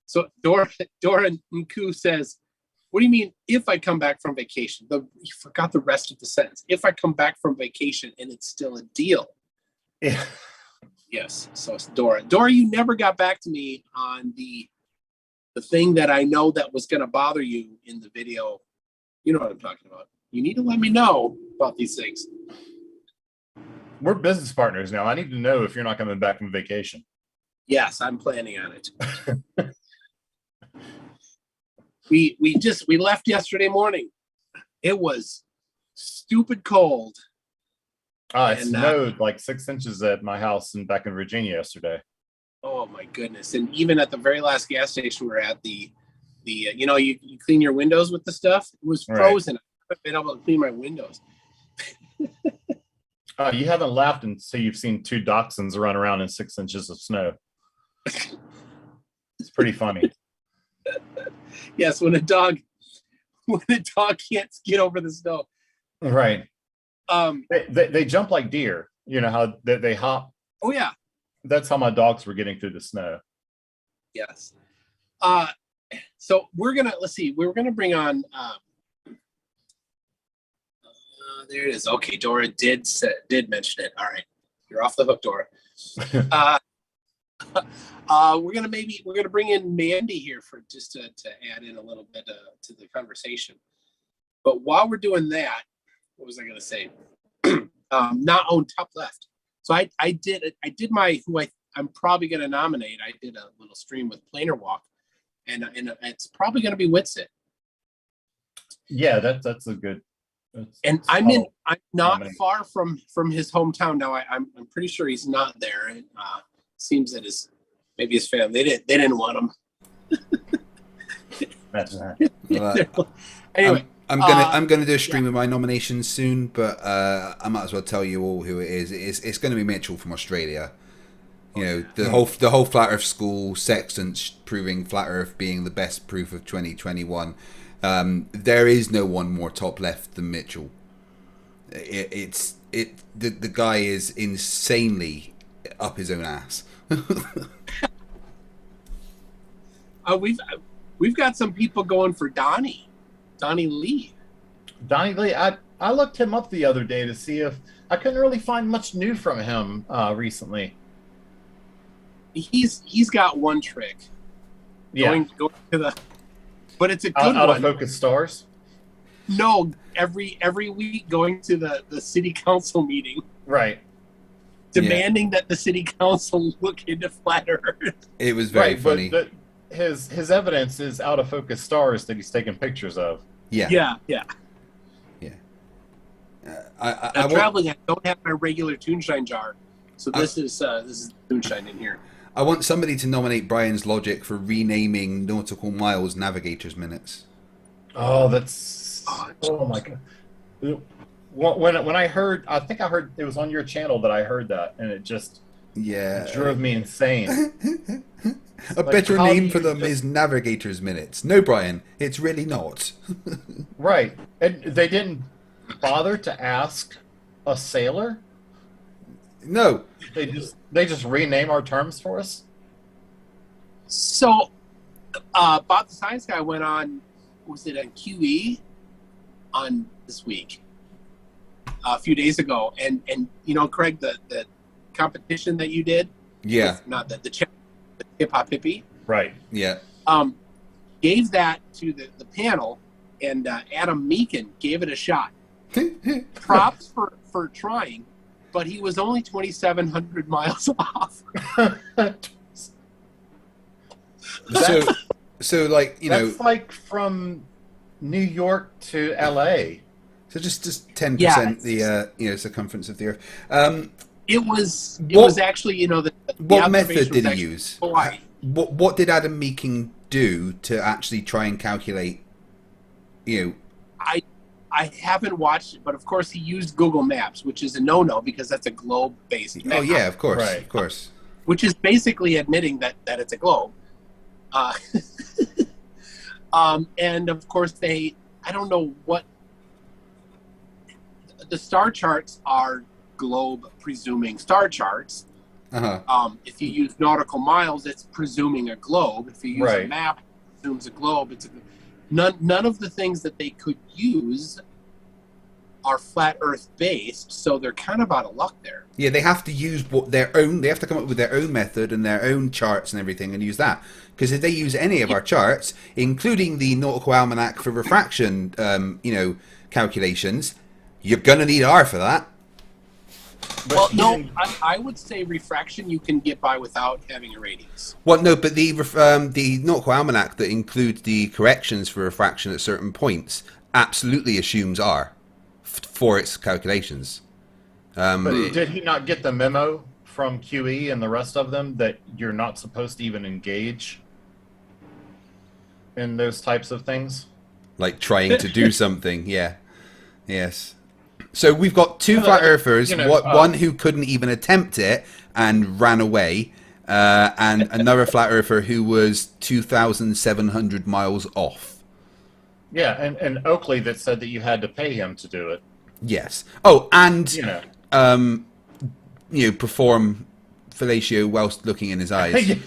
So Dora Nku says, what do you mean if I come back from vacation? You forgot the rest of the sentence. If I come back from vacation and it's still a deal. Yeah. Yes. So it's Dora. Dora, you never got back to me on the thing that I know that was going to bother you in the video. You know what I'm talking about. You need to let me know about these things. We're business partners now. I need to know if you're not coming back from vacation. Yes, I'm planning on it. We left yesterday morning. It was stupid cold. It snowed like 6 inches at my house and back in Virginia yesterday. Oh my goodness! And even at the very last gas station we're at, you clean your windows with the stuff. It was frozen. Right. I haven't been able to clean my windows. You haven't laughed until you've seen two dachshunds run around in 6 inches of snow. It's pretty funny. Yes, when a dog can't get over the snow. Right. They jump like deer. You know how they hop? Oh yeah. That's how my dogs were getting through the snow. Yes. So we're gonna bring on there it is. Okay, Dora did mention it. All right. You're off the hook, Dora. we're gonna bring in Mandy here for just to add in a little bit to the conversation. But while we're doing that, what was I gonna say? Not on top left. So I did my I'm probably gonna nominate. I did a little stream with Planar Walk, and it's probably gonna be Witsit. Yeah, that's a good. And I'm not far from his hometown now. I'm pretty sure he's not there. It seems that maybe his family they didn't want him. That's that. Anyway, I'm gonna do a stream of my nominations soon, but I might as well tell you all who it is. It's going to be Mitchell from Australia. You know, the whole flat Earth school, sextants proving flat Earth being the best proof of 2021. There is no one more top left than Mitchell. The guy is insanely up his own ass. We've got some people going for Donnie Lee. Donnie Lee, I looked him up the other day to see if I couldn't really find much new from him recently. He's got one trick. Going to the, but it's a good out one. Of focus stars. No, every week going to the city council meeting, right? Demanding that the city council look into flat Earth. It was very funny. But his evidence is out of focus stars that he's taking pictures of. Yeah. I'm traveling. I don't have my regular Toonshine jar, so this is Toonshine in here. I want somebody to nominate Brian's logic for renaming nautical miles navigators minutes. Oh, oh my god! When I heard, I think I heard it was on your channel that I heard that, and it just drove me insane. A better name for them is navigators minutes. No, Brian, it's really not. Right, and they didn't bother to ask a sailor. No, they just rename our terms for us. So, Bob the Science Guy went on. Was it on QE on this week? A few days ago, and you know, Craig, the competition that you did. Yeah. Not the hip hop hippie. Right. Yeah. Gave that to the panel, and Adam Meakin gave it a shot. Props for trying, but he was only 2,700 miles off. So like, you know, that's like from New York to LA. So just 10% the circumference of the Earth. It was actually, you know, what method did he use? Hawaii. What did Adam Meakin do to actually try and calculate? You know, I haven't watched it, but of course he used Google Maps, which is a no-no because that's a globe-based map. Oh yeah, of course, right. Of course. Which is basically admitting that it's a globe. And of course I don't know what the star charts are. Globe presuming star charts. If you use nautical miles, it's presuming a globe. If you use a map, it presumes a globe. None of the things that they could use are flat Earth based, so they're kind of out of luck there. Yeah, they have to use they have to come up with their own method and their own charts and everything and use that. Because if they use any of our charts, including the Nautical Almanac for refraction, calculations, you're gonna need R for that. Well, no, I would say refraction you can get by without having a radius. Well, no, but the Nautical Almanac that includes the corrections for refraction at certain points absolutely assumes R for its calculations. But did he not get the memo from QE and the rest of them that you're not supposed to even engage in those types of things? Like trying to do something, yeah. Yes. So we've got two flat earthers, one who couldn't even attempt it and ran away, and another flat earther who was 2,700 miles off. Yeah, and Oakley that said that you had to pay him to do it. Yes. Oh, and perform fellatio whilst looking in his eyes.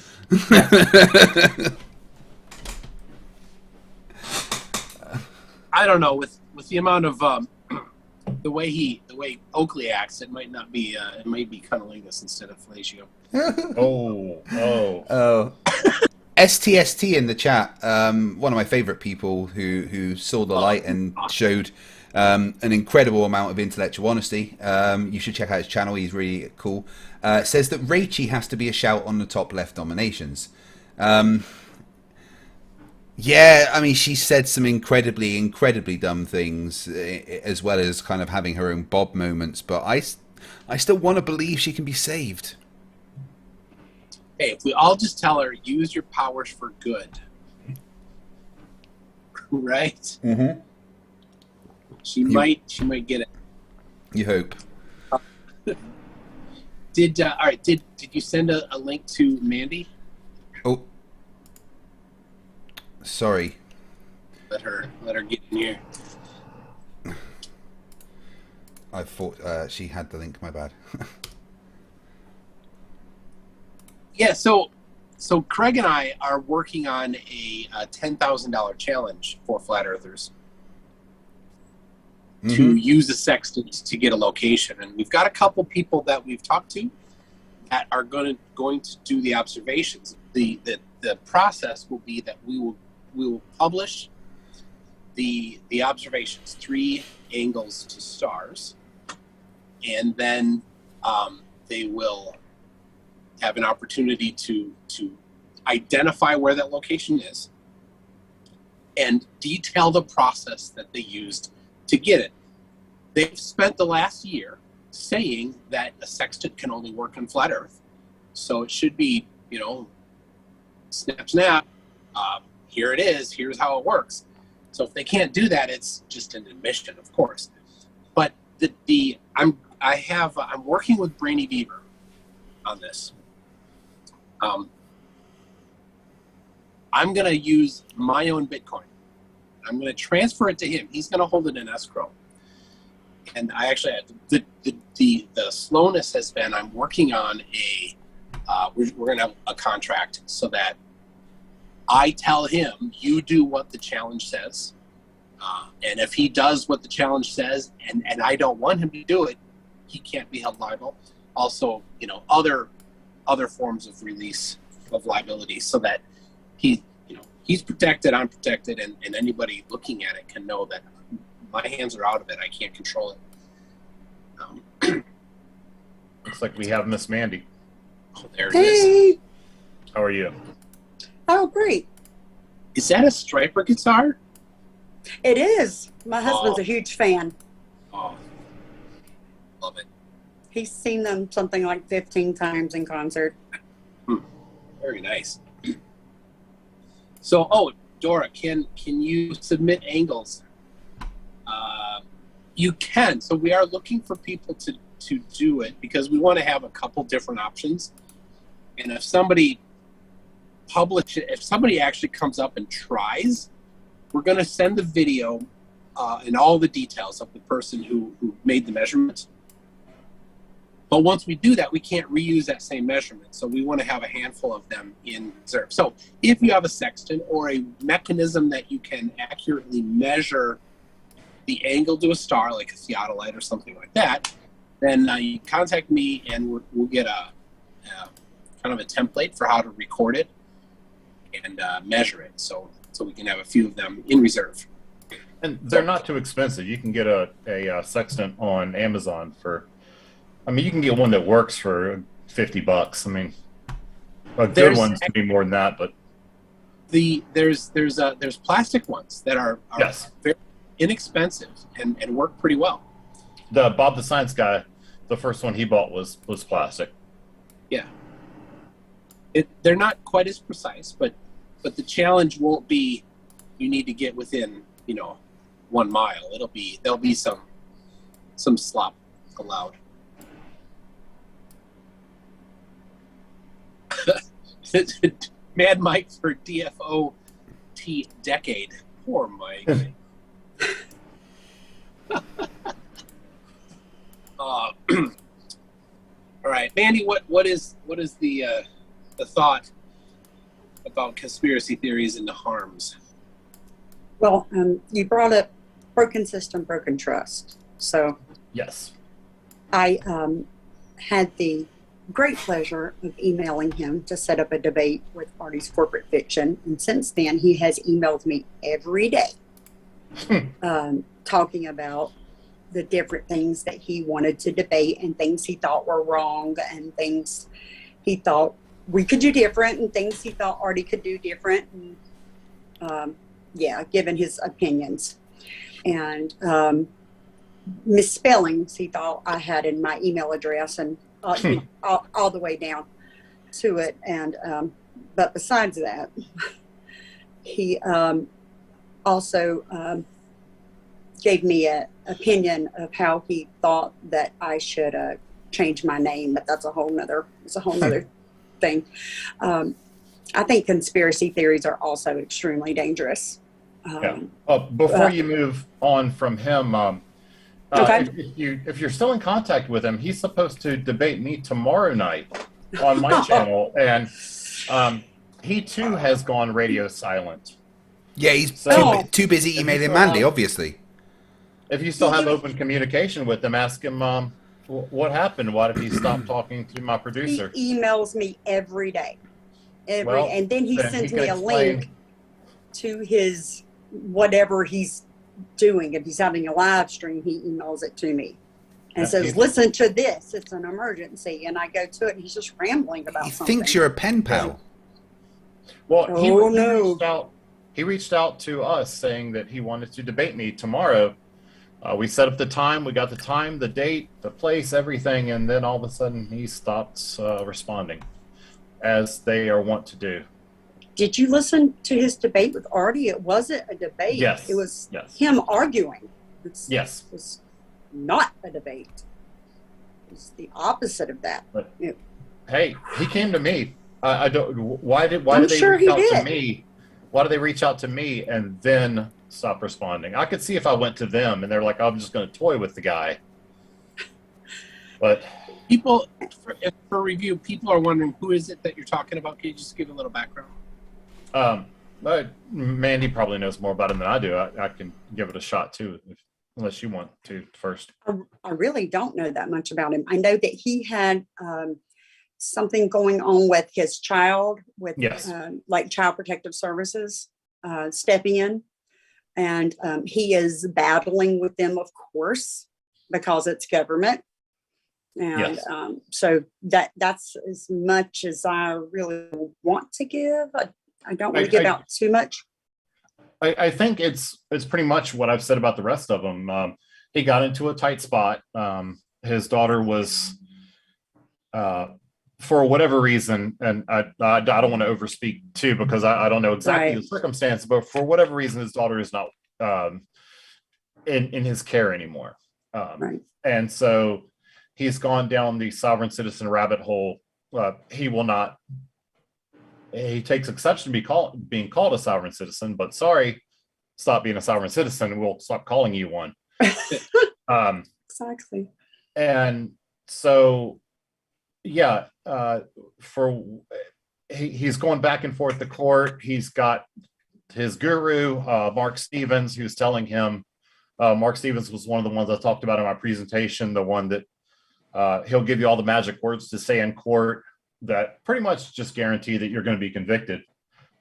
I don't know, with the amount of the way Oakley acts, it might not be it might be cunnilingus instead of fellatio. Oh. STST in the chat, one of my favorite people who saw the light and showed an incredible amount of intellectual honesty. You should check out his channel. He's really cool. Says that Raichi has to be a shout on the top left nominations. Yeah, I mean, she said some incredibly dumb things, as well as kind of having her own Bob moments. But I still want to believe she can be saved. Hey, if we all just tell her, use your powers for good. Right? Mm-hmm. She might get it. You hope. All right, did you send a link to Mandy? Oh. Sorry. Let her get in here. I thought she had the link, my bad. Yeah, so Craig and I are working on a $10,000 challenge for flat earthers to use a sextant to get a location, and we've got a couple people that we've talked to that are going to do the observations. The process will be that we will publish the observations, 3 angles to stars, and then they will have an opportunity to identify where that location is and detail the process that they used to get it. They've spent the last year saying that a sextant can only work on flat Earth. So it should be, snap, snap, here it is, here's how it works. So if they can't do that, it's just an admission, of course. But I'm working with Brainy Beaver on this. I'm going to use my own Bitcoin. I'm going to transfer it to him. He's going to hold it in escrow. And I actually, the slowness has been, I'm working on we're going to have a contract so that I tell him, you do what the challenge says. And if he does what the challenge says, and I don't want him to do it, he can't be held liable. Also, other forms of release of liability, so that he's protected, I'm protected, and anybody looking at it can know that my hands are out of it. I can't control it. Looks like we have Miss Mandy. Oh, there it is. How are you? Oh, great. Is that a Striper guitar? It is. My husband's a huge fan. Oh, love it. He's seen them something like 15 times in concert. Very nice. So, Dora, can you submit angles? You can. So we are looking for people to do it because we want to have a couple different options. And if somebody actually comes up and tries, we're going to send the video and all the details of the person who made the measurements. But once we do that, we can't reuse that same measurement. So we want to have a handful of them in reserve. So if you have a sextant or a mechanism that you can accurately measure the angle to a star, like a theodolite or something like that, then you contact me and we'll get a kind of a template for how to record it and measure it. So we can have a few of them in reserve. And they're not too expensive. You can get a sextant on Amazon you can get one that works for $50. I mean, a good one's can be more than that, but there's plastic ones that are yes, very inexpensive and work pretty well. The Bob the Science Guy, the first one he bought was plastic. Yeah, they're not quite as precise, but the challenge won't be you need to get within 1 mile. There'll be some slop allowed. Mad Mike for DFOT decade. Poor Mike. All right, Mandy. What is the thought about conspiracy theories and the harms? Well, you brought up broken system, broken trust. So yes, I had the great pleasure of emailing him to set up a debate with Artie's Corporate Fiction. And since then, he has emailed me every day talking about the different things that he wanted to debate and things he thought were wrong and things he thought we could do different and things he thought Artie could do different. And, given his opinions. And misspellings he thought I had in my email address and all the way down to it. And but besides that, he also gave me an opinion of how he thought that I should change my name, but that's a whole nother thing. I think conspiracy theories are also extremely dangerous. Before you move on from him, okay. if you're still in contact with him, he's supposed to debate me tomorrow night on my channel, and he too has gone radio silent. Yeah, he's too busy emailing Mandy, obviously. If you still have open communication with him, ask him what happened. Why did he stop talking to my producer? He emails me every day. And then he sends me a link to his whatever he's doing. If he's having a live stream, he emails it to me and says, listen to this, it's an emergency. And I go to it and he's just rambling about something. He thinks you're a pen pal. Well, he reached out to us saying that he wanted to debate me tomorrow. We set up the time, we got the time, the date, the place, everything, and then all of a sudden he stops responding, as they are wont to do. Did you listen to his debate with Artie? It wasn't a debate. Yes. It was him arguing. It was not a debate. It was the opposite of that. But, hey, he came to me. I don't. Why did they reach out to me? Why did they reach out to me and then stop responding? I could see if I went to them and they're like, I'm just going to toy with the guy. But people, for review, people are wondering, who is it that you're talking about? Can you just give a little background? Mandy probably knows more about him than I do. I can give it a shot too, unless you want to first. I really don't know that much about him. I know that he had something going on with his child, with like Child Protective Services stepping in, and he is battling with them, of course, because it's government. And so that's as much as I really want to give. I don't want to give out too much. I think it's pretty much what I've said about the rest of them. He got into a tight spot. His daughter was, for whatever reason, and I don't want to overspeak too, because I don't know exactly the circumstance, but for whatever reason, his daughter is not in his care anymore. And so he's gone down the sovereign citizen rabbit hole. He takes exception to being called a sovereign citizen, but sorry, stop being a sovereign citizen. We'll stop calling you one. Exactly. And so, he's going back and forth to court. He's got his guru, Mark Stevens, who's telling him, Mark Stevens was one of the ones I talked about in my presentation, the one that he'll give you all the magic words to say in court that pretty much just guarantee that you're going to be convicted.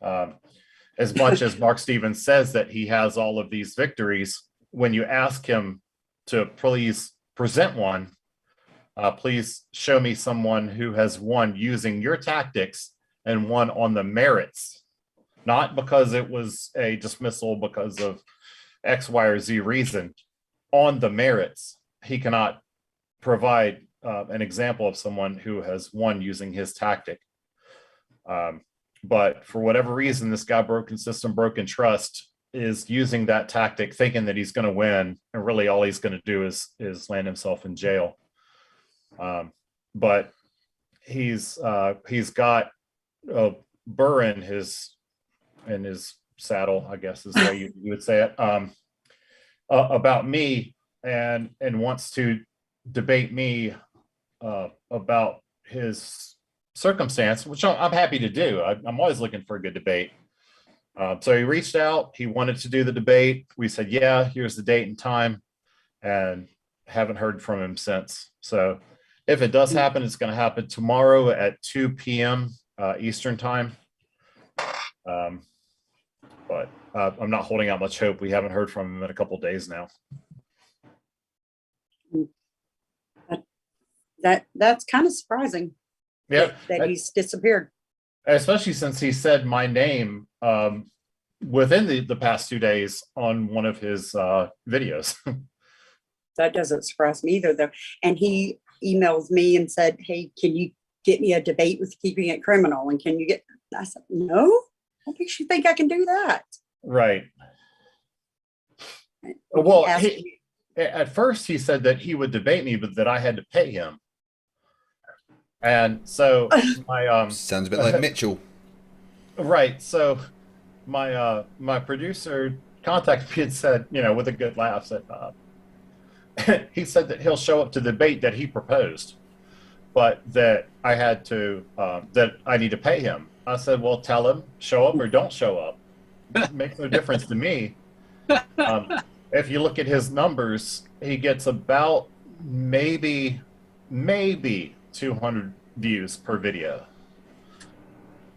As much as Mark Stevens says that he has all of these victories, when you ask him to please present one, please show me someone who has won using your tactics and won on the merits, not because it was a dismissal because of X, Y, or Z reason, on the merits. He cannot provide an example of someone who has won using his tactic. But for whatever reason, this guy broken system, broken trust, is using that tactic, thinking that he's going to win, and really all he's going to do is land himself in jail. But he's got a burr in his saddle, I guess is the way you would say it, about me, and wants to debate me about his circumstance, which I'm happy to do. I'm always looking for a good debate. So he reached out. He wanted to do the debate. We said, yeah, here's the date and time, and haven't heard from him since. So If it does happen, it's going to happen tomorrow at 2 p.m. Eastern time. But I'm not holding out much hope. We haven't heard from him in a couple of days now. That's kind of surprising. Yeah, that he's disappeared. Especially since he said my name within the past 2 days on one of his videos. That doesn't surprise me either, though. And he emailed me and said, "Hey, can you get me a debate with Keeping It Criminal? And can you get?" I said, "No, what makes you think I can do that?" Right. Well, at first he said that he would debate me, but that I had to pay him. And so my sounds a bit like Mitchell. Right. So my producer contacted me and said, with a good laugh, said he said that he'll show up to the debate that he proposed, but that I had to that I need to pay him. I said, well, tell him, show up or don't show up. It makes no difference to me. If you look at his numbers, he gets about maybe 200 views per video.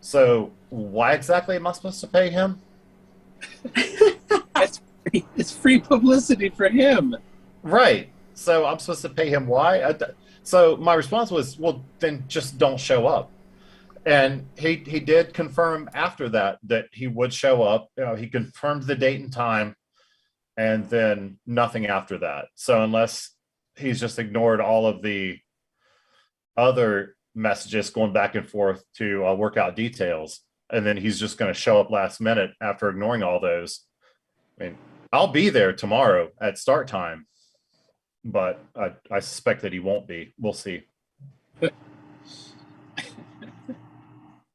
So why exactly am I supposed to pay him? It's free publicity for him. Right. So I'm supposed to pay him why? So my response was, well, then just don't show up. And he did confirm after that he would show up. He confirmed the date and time, and then nothing after that. So unless he's just ignored all of the other messages going back and forth to work out details, and then he's just going to show up last minute after ignoring all those. I mean, I'll be there tomorrow at start time, but I suspect that he won't be. We'll see.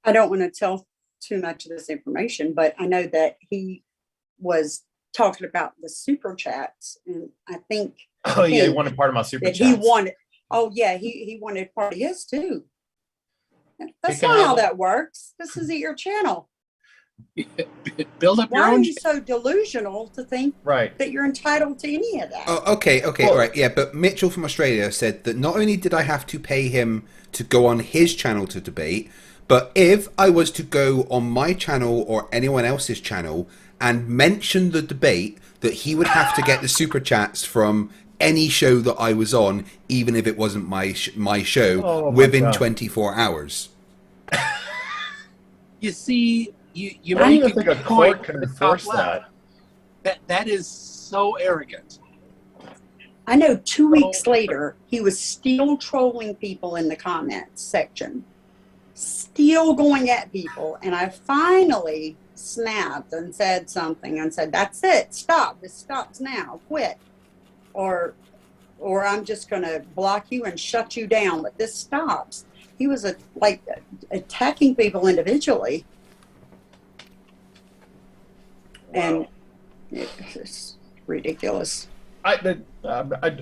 I don't want to tell too much of this information, but I know that he was talking about the super chats, and I think. Oh yeah, he wanted part of my super chats. He wanted. Oh yeah, he wanted part of his too. That's not how that works. This isn't your channel. Build up your Why own. are you so delusional to think that you're entitled to any of that? Oh, okay, all right, yeah. But Mitchell from Australia said that not only did I have to pay him to go on his channel to debate, but if I was to go on my channel or anyone else's channel and mention the debate, that he would have to get the super chats from any show that I was on, even if it wasn't my show, within 24 hours. You see, you I don't make even a think a good court point can at the enforce top left. That is so arrogant. I know 2 weeks later, he was still trolling people in the comments section, still going at people. And I finally snapped and said something and said, "That's it. Stop. This stops now. Quit. Or I'm just going to block you and shut you down. But this stops." He was attacking people individually. Wow. And it's ridiculous. I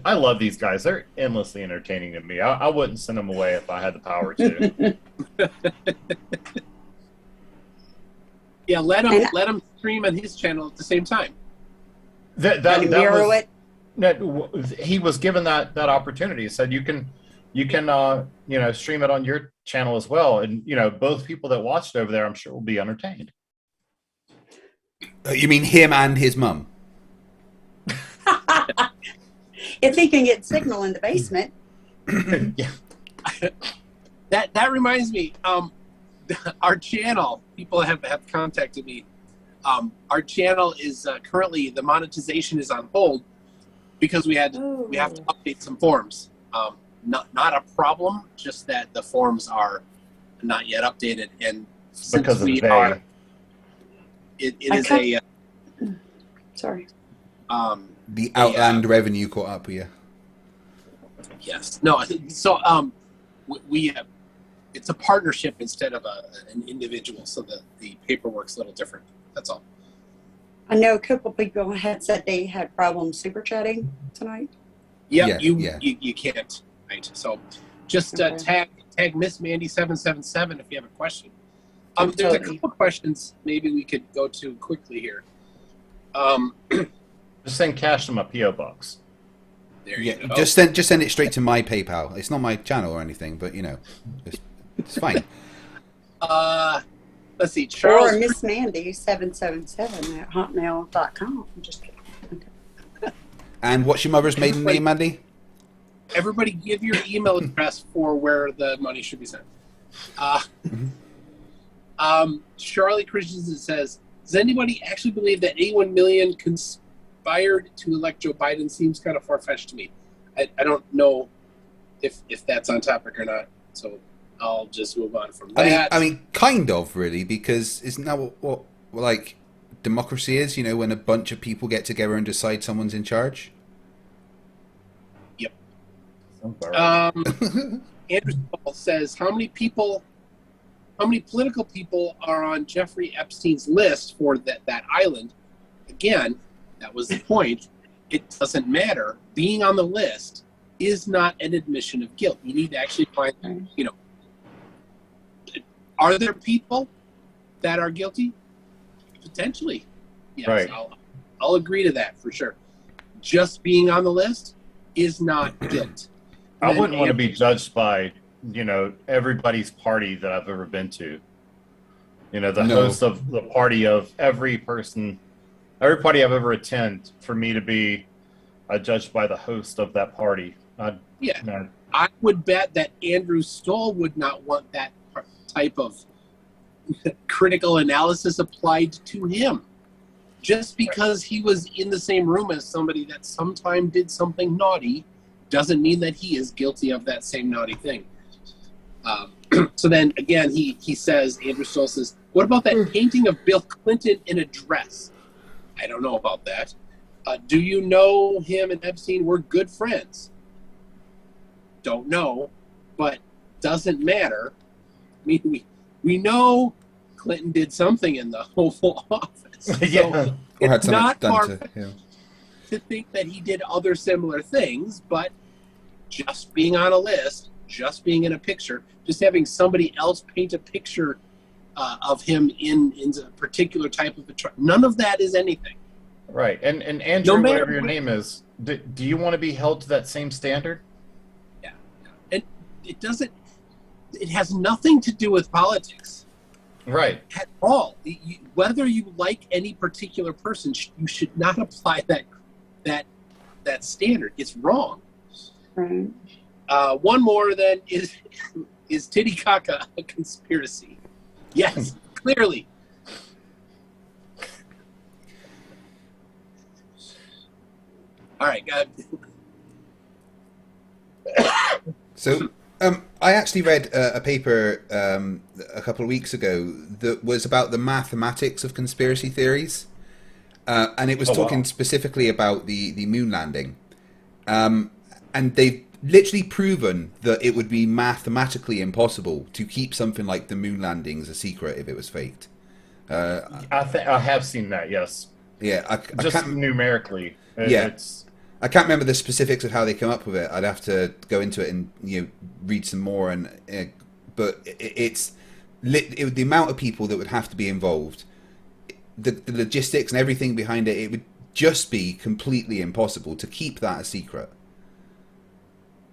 love these guys. They're endlessly entertaining to me. I wouldn't send them away if I had the power to. Yeah, let him stream on his channel at the same time. He was given that opportunity. He said you can stream it on your channel as well, and both people that watched over there, I'm sure, will be entertained. You mean him and his mum? If he can get signal in the basement. Yeah. That reminds me, our channel, people have contacted me. Our channel is currently, the monetization is on hold because we have to update some forms. Not a problem, just that the forms are not yet updated, and because we of are, it is a sorry. The Outland revenue caught up with you. Yes. No. So we it's a partnership instead of an individual, so the paperwork's a little different. That's all. I know a couple people had said they had problems super chatting tonight. Yeah. You can't. Right. So just tag Miss Mandy 777 if you have a question. There's a couple questions maybe we could go to quickly here. Just send cash to my P.O. box. There you go. just send it straight to my PayPal. It's not my channel or anything, but you know, it's fine. Let's see, Charles. Or Miss Mandy 777 at hotmail.com. Just kidding. And what's your mother's maiden name, Mandy? Everybody, give your email address for where the money should be sent. Charlie Christensen says, "Does anybody actually believe that 81 million conspired to elect Joe Biden? Seems kind of far-fetched to me. I don't know if that's on topic or not. So I'll just move on from that. I mean, kind of, really, because isn't that what like democracy is? You know, when a bunch of people get together and decide someone's in charge. Yep. Andrew Paul says, how many political people are on Jeffrey Epstein's list for that island? Again, that was the point. It doesn't matter. Being on the list is not an admission of guilt. You need to actually find, you know, are there people that are guilty? Potentially. Yes, right. I'll agree to that for sure. Just being on the list is not guilt. I wouldn't want to be judged by, you know, everybody's party that I've ever been to. You know, the host of the party of every party I've ever attended, for me to be judged by the host of that party. No. I would bet that Andrew Stoll would not want that type of critical analysis applied to him. Just because he was in the same room as somebody that sometime did something naughty doesn't mean that he is guilty of that same naughty thing. So then again, he says, Andrew Stoll says, what about that painting of Bill Clinton in a dress? I don't know about that. Do you know him and Epstein were good friends? Don't know, but doesn't matter. I mean, we know Clinton did something in the Oval Office. So it's not far to think that he did other similar things, but just being on a list, just being in a picture, just having somebody else paint a picture of him in a particular type of a truck, none of that is anything. Right. And Andrew, whatever your name is, do you want to be held to that same standard? Yeah. And it has nothing to do with politics. Right. At all. Whether you like any particular person, you should not apply that standard. It's wrong. Right. One more then is Titicaca a conspiracy? Yes, clearly. All right, God. So, I actually read a paper a couple of weeks ago that was about the mathematics of conspiracy theories, and it was talking specifically about the moon landing, and they've literally proven that it would be mathematically impossible to keep something like the moon landings a secret if it was faked. I have seen that. Yes. Yeah. I just numerically. I can't remember the specifics of how they come up with it. I'd have to go into it and read some more. But it's the amount of people that would have to be involved, the logistics and everything behind it. It would just be completely impossible to keep that a secret.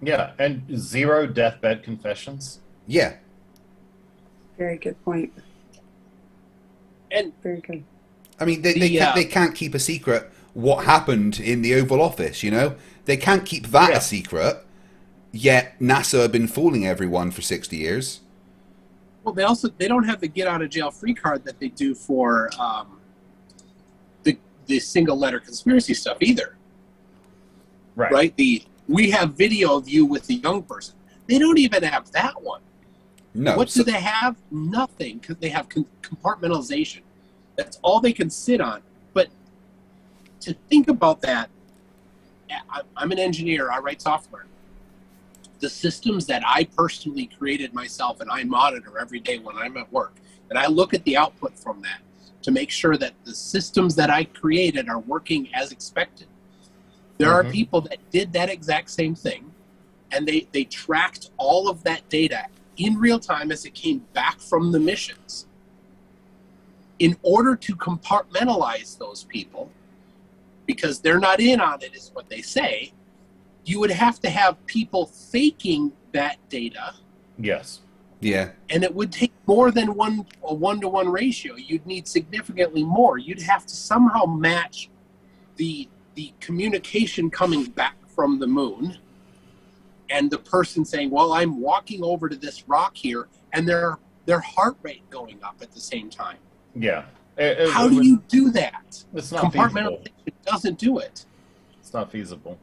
Yeah, and 0 deathbed confessions. Yeah. Very good point. And very good. I mean, they can't keep a secret what happened in the Oval Office, you know? They can't keep that a secret, yet NASA have been fooling everyone for 60 years. Well, they don't have the get out of jail free card that they do for the single letter conspiracy stuff either. Right? We have video of you with the young person. They don't even have that one. No. What do they have? Nothing, because they have compartmentalization. That's all they can sit on. But to think about that, I'm an engineer. I write software. The systems that I personally created myself and I monitor every day when I'm at work, and I look at the output from that to make sure that the systems that I created are working as expected. There are people that did that exact same thing, and they tracked all of that data in real time as it came back from the missions. In order to compartmentalize those people, because they're not in on it, is what they say, you would have to have people faking that data. Yes. Yeah. And it would take more than a 1-to-1 ratio. You'd need significantly more. You'd have to somehow match the communication coming back from the moon and the person saying, well, I'm walking over to this rock here, and their heart rate going up at the same time. Yeah. How do you do that? It's not feasible. Compartmentalization doesn't do it. It's not feasible.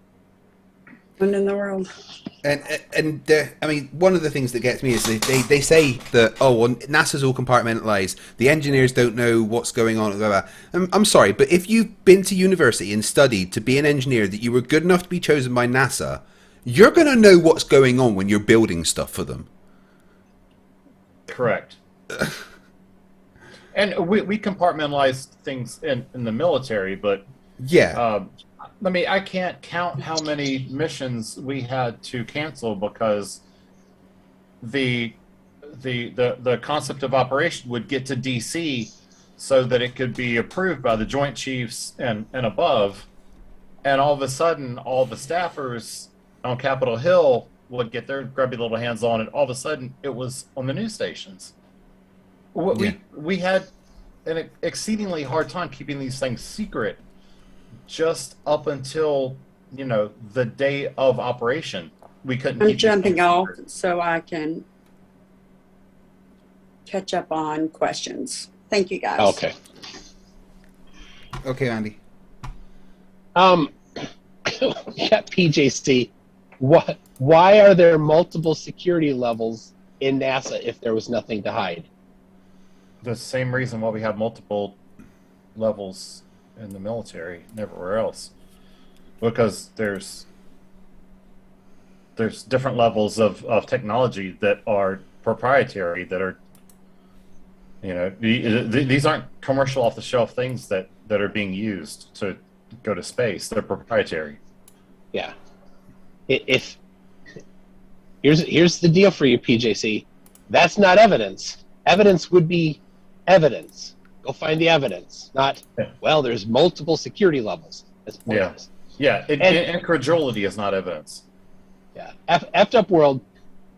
And in the world. And I mean, one of the things that gets me is they say that, oh, well, NASA's all compartmentalized. The engineers don't know what's going on. Blah, blah. I'm sorry, but if you've been to university and studied to be an engineer, that you were good enough to be chosen by NASA, you're going to know what's going on when you're building stuff for them. Correct. And we compartmentalize things in the military, but yeah. I can't count how many missions we had to cancel because the concept of operation would get to DC so that it could be approved by the Joint Chiefs and above, and all of a sudden all the staffers on Capitol Hill would get their grubby little hands on it. All of a sudden it was on the news stations. We had an exceedingly hard time keeping these things secret just up until, the day of operation. We couldn't. I'm jumping off so I can catch up on questions. Thank you, guys. Okay. Okay, Andy. Yeah, PJC. Why are there multiple security levels in NASA if there was nothing to hide? The same reason why we have multiple levels in the military and everywhere else, because there's different levels of technology that are proprietary, that are, these aren't commercial off-the-shelf things that are being used to go to space. They're proprietary. Yeah. If here's the deal for you, PJC, that's not evidence. Evidence would be evidence. Go find the evidence. Not, well, there's multiple security levels. That's pointless. Yeah. Incredulity is not evidence. Yeah. Effed up world.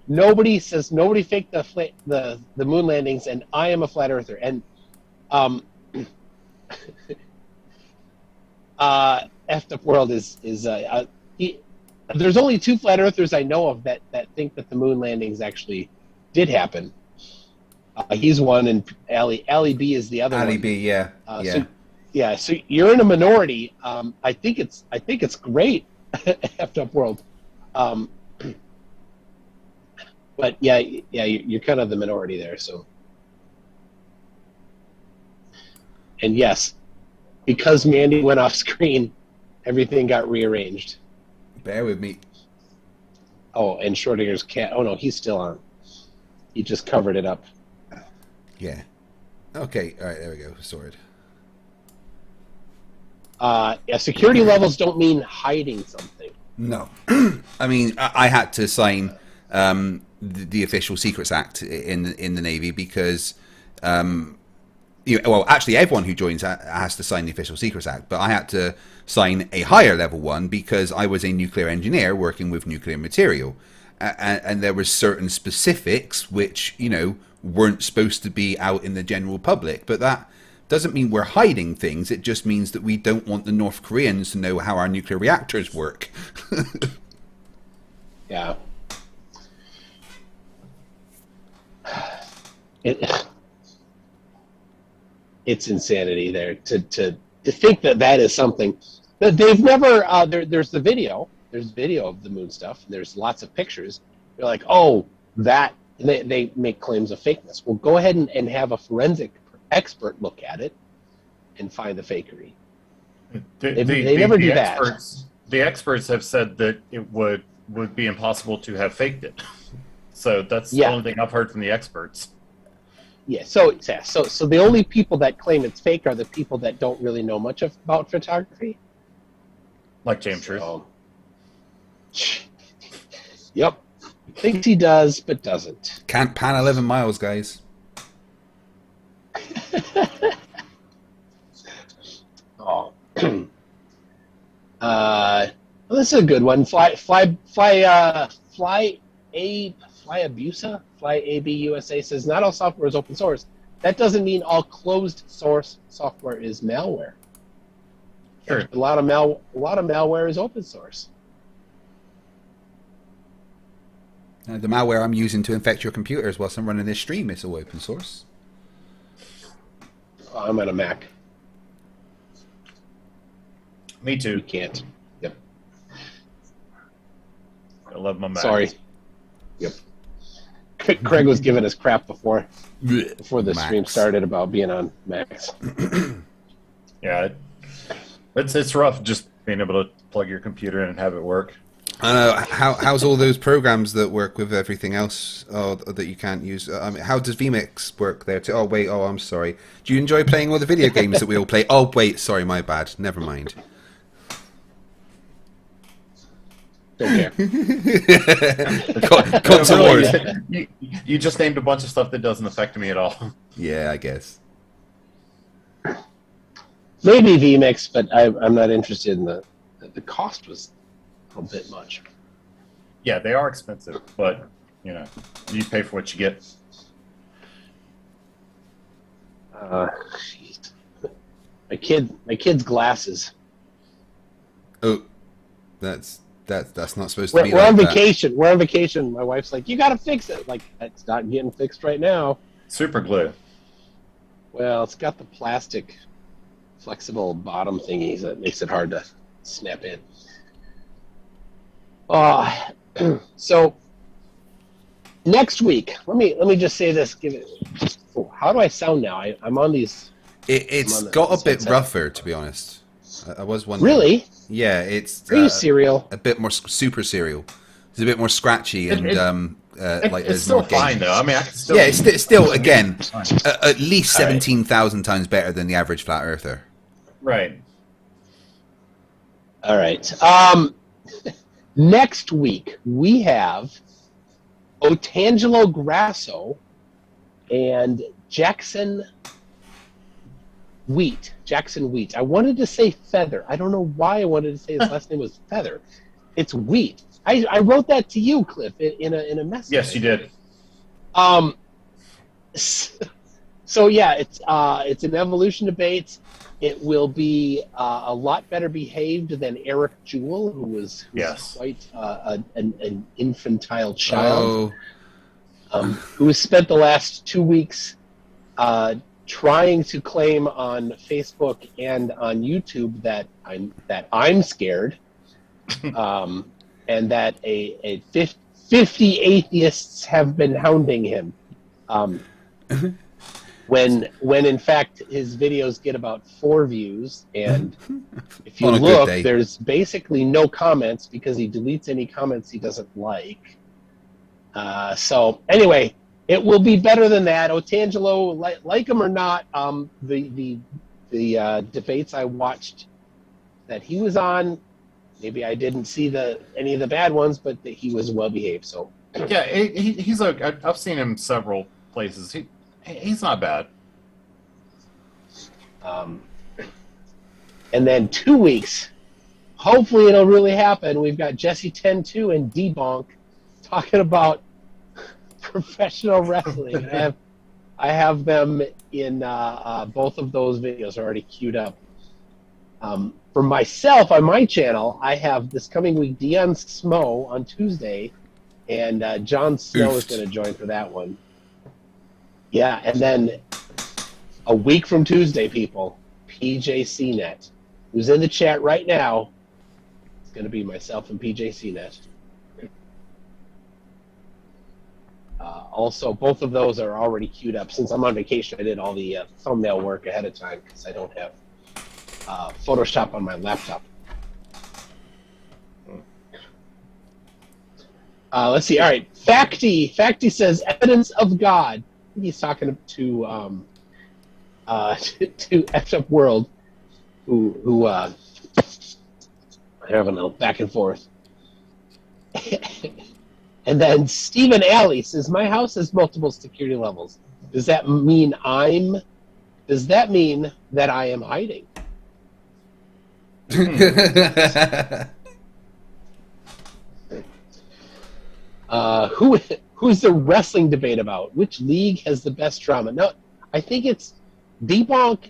Nobody faked the moon landings, and I am a flat earther. And effed up world is there's only 2 flat earthers I know of that think that the moon landings actually did happen. He's one, and Ali B is the other one. Ali B, yeah. So you're in a minority. I think it's great, effed up world. But you're kind of the minority there. So, and yes, because Mandy went off screen, everything got rearranged. Bear with me. Oh, and Schrodinger's cat. Oh no, he's still on. He just covered it up. Yeah. Okay. All right. There we go. Sorted. Security levels don't mean hiding something. No. I mean, I had to sign the Official Secrets Act in the Navy because, actually everyone who joins has to sign the Official Secrets Act, but I had to sign a higher level one because I was a nuclear engineer working with nuclear material, and there were certain specifics which weren't supposed to be out in the general public, but that doesn't mean we're hiding things. It just means that we don't want the North Koreans to know how our nuclear reactors work. Yeah. It's insanity there to think that is something that they've never. There's the video. There's video of the moon stuff. There's lots of pictures. They're like, oh, that. They make claims of fakeness. Well, go ahead and have a forensic expert look at it and find the fakery. They never do that. The experts have said that it would be impossible to have faked it. So that's the only thing I've heard from the experts. Yeah. So the only people that claim it's fake are the people that don't really know much about photography. Like James Truth. Yep. Thinks he does, but doesn't. Can't pan 11 miles, guys. Oh. Let's this is a good one. FlyAbusa says not all software is open source. That doesn't mean all closed source software is malware. Sure. A lot of malware is open source. The malware I'm using to infect your computers whilst I'm running this stream is all open source. I'm on a Mac. Me too. You can't. Yep. I love my Mac. Sorry. Yep. Craig was giving us crap before the stream started about being on Macs. Yeah, it's rough just being able to plug your computer in and have it work. How's all those programs that work with everything else that you can't use? I mean, how does vMix work there too? Oh wait, I'm sorry. Do you enjoy playing all the video games that we all play? Oh wait, sorry, my bad. Never mind. Don't care. You just named a bunch of stuff that doesn't affect me at all. Yeah, I guess. Maybe vMix, but I'm not interested in the cost was a bit much. Yeah, they are expensive, but you know, you pay for what you get. Jeez. My kid's glasses. Oh, that's not supposed to be. We're like on that. vacation. We're on vacation. My wife's like, "You got to fix it." Like, it's not getting fixed right now. Super glue. Well, it's got the plastic, flexible bottom thingies that makes it hard to snap in. So next week, let me just say this. How do I sound now? I'm on these. It's got a bit rougher, to be honest. I was wondering. Really? Yeah, it's. Are you serial? A bit more super serial. It's a bit more scratchy and like it's still fine though. I mean, I can still. Yeah, it's still again at least 17,000 times better than the average flat earther. Right. All right. Next week we have Otangelo Grasso and Jackson Wheat. I wanted to say Feather. I don't know why I wanted to say his last name was Feather. It's Wheat. I wrote that to you, Cliff, in a message. Yes, you did. So yeah, it's an evolution debate. It will be a lot better behaved than Eric Jewell, who was quite an infantile child, who has spent the last 2 weeks trying to claim on Facebook and on YouTube that I'm scared, and that a 50 atheists have been hounding him. When in fact his videos get about 4 views, and if you look, there's basically no comments because he deletes any comments he doesn't like. So anyway, it will be better than that. Otangelo, like him or not, the debates I watched that he was on, maybe I didn't see any of the bad ones, but he was well behaved. So yeah, he's I've seen him several places. He's not bad. And then 2 weeks, hopefully it'll really happen. We've got Jesse 10-2 and Debunk talking about professional wrestling. I have them in both of those videos already queued up. For myself, on my channel, I have this coming week Dion Smo on Tuesday, and Jon Snow is going to join for that one. Yeah, and then a week from Tuesday, people, PJ CNET, who's in the chat right now. It's going to be myself and PJ CNET. Also, both of those are already queued up. Since I'm on vacation, I did all the thumbnail work ahead of time because I don't have Photoshop on my laptop. Let's see. All right, Facty says evidence of God. He's talking to F Up World, who having a back and forth. And then Stephen Alley says, "My house has multiple security levels. Does that mean that I am hiding?" Who's the wrestling debate about? Which league has the best drama? No, I think it's Debunk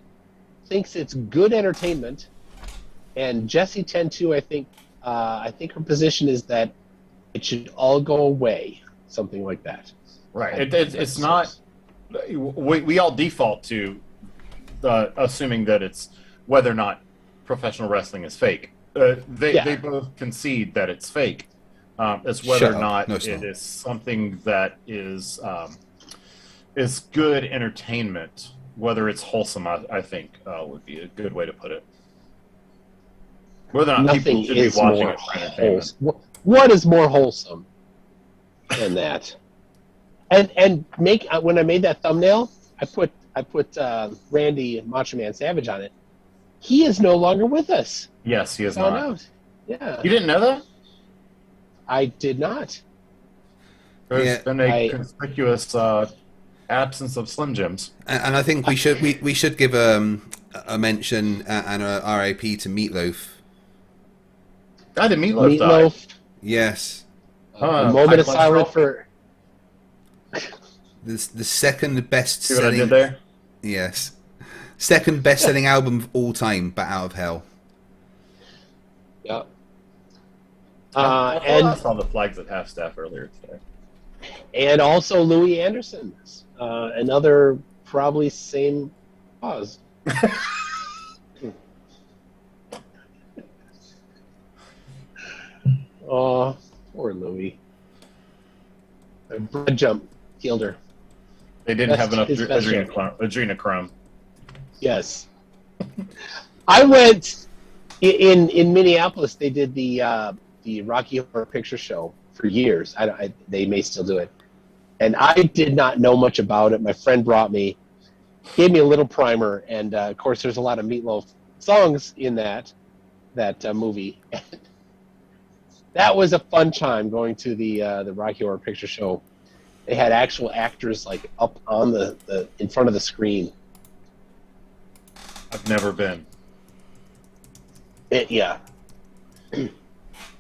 thinks it's good entertainment, and Jessie 10-2, I think her position is that it should all go away, something like that. Right. It's not. We all default to assuming that it's whether or not professional wrestling is fake. They both concede that it's fake. It's whether or not it is something that is good entertainment. Whether it's wholesome, I think would be a good way to put it. Whether or not people should be watching it for entertainment. What is more wholesome than that? And when I made that thumbnail, I put Randy Macho Man Savage on it. He is no longer with us. Yes, he is not. Out. Yeah. You didn't know that? I did not. There's been a conspicuous absence of Slim Jims. And I think we should give a mention and a RIP to Meatloaf. I did Meatloaf die. Yes. A moment of silence for the second best See what I selling. did there? Yes. Second best selling album of all time, Bat Out of Hell. Yeah. And I saw the Flags at Half Staff earlier today. And also Louis Anderson, another probably same cause. Oh, poor Louis. A bread jump killed her. They didn't have enough adrenochrome. Yes. I went in Minneapolis. They did the Rocky Horror Picture Show for years. They may still do it, and I did not know much about it. My friend brought me, gave me a little primer, and of course, there's a lot of Meatloaf songs in that movie. That was a fun time going to the Rocky Horror Picture Show. They had actual actors like up on the in front of the screen. I've never been. Yeah.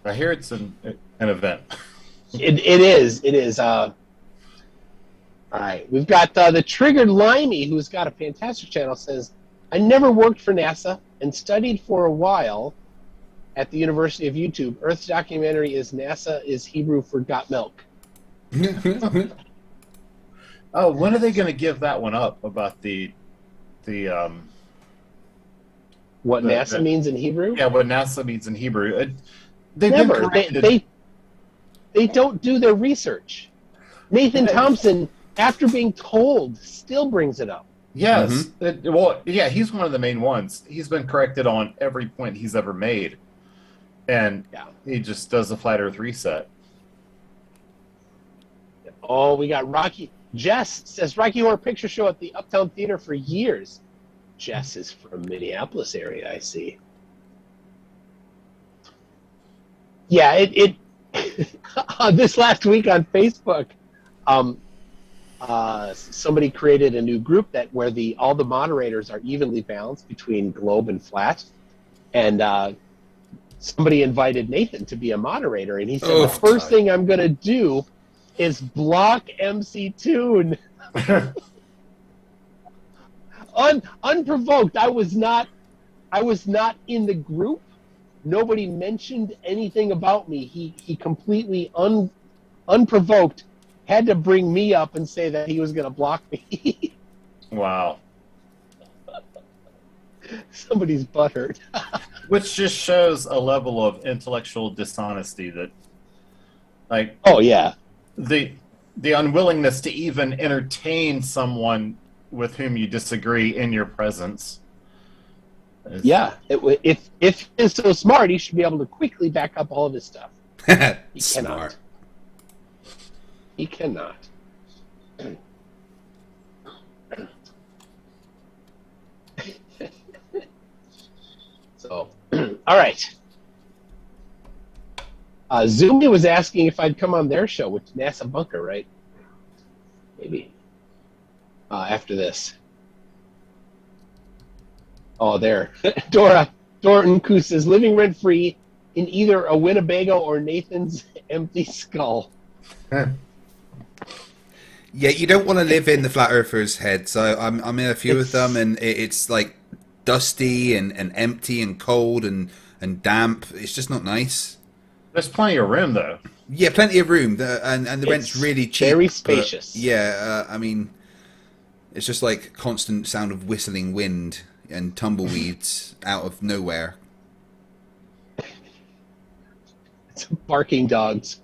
I hear it's an event. It is. All right, we've got the Triggered Limey, who's got a fantastic channel. Says, I never worked for NASA and studied for a while at the University of YouTube. Earth's documentary is NASA is Hebrew for got milk. Oh, when are they going to give that one up about what NASA means in Hebrew? Yeah, what NASA means in Hebrew. Never. They don't do their research. Nathan Thompson, after being told, still brings it up. Yes. Mm-hmm. He's one of the main ones. He's been corrected on every point he's ever made. And he just does a flat Earth reset. Oh, we got Rocky. Jess says Rocky Horror Picture Show at the Uptown Theater for years. Jess is from Minneapolis area, I see. Yeah, this last week on Facebook, somebody created a new group where all the moderators are evenly balanced between globe and flat, and somebody invited Nathan to be a moderator, and he said the first thing I'm going to do is block MC Toon. Unprovoked. I was not in the group. Nobody mentioned anything about me. He completely unprovoked had to bring me up and say that he was going to block me. Wow. Somebody's butthurt. Which just shows a level of intellectual dishonesty that, like, oh yeah, the unwillingness to even entertain someone with whom you disagree in your presence. Yeah, if he's so smart, he should be able to quickly back up all of his stuff. He Smart. He cannot. So, all right. Zoomy was asking if I'd come on their show with NASA Bunker, right? Maybe. After this. Oh, there. Dorton Koo says, living rent-free in either a Winnebago or Nathan's empty skull. Yeah, you don't want to live in the flat earthers' heads. So I'm in a few of them, and it's like dusty and empty and cold and damp. It's just not nice. There's plenty of room, though. Yeah, plenty of room, and the rent's really cheap. Very but, spacious. yeah, I mean, it's just like constant sound of whistling wind and tumbleweeds out of nowhere. It's barking dogs.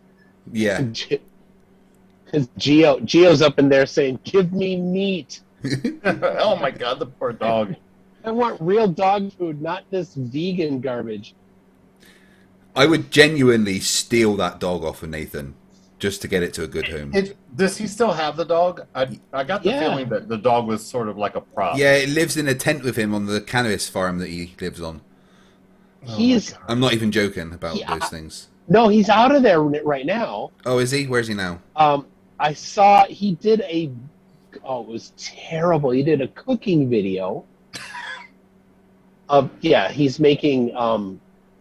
Yeah. Geo's up in there saying, "Give me meat." Oh my God, the poor dog. I want real dog food, not this vegan garbage. I would genuinely steal that dog off of Nathan just to get it to a good home. Does he still have the dog? I got the feeling that the dog was sort of like a prop. Yeah, it lives in a tent with him on the cannabis farm that he lives on. I'm not even joking about those things. No, he's out of there right now. Oh, is he? Where's he now? I saw he did it was terrible. He did a cooking video. He's making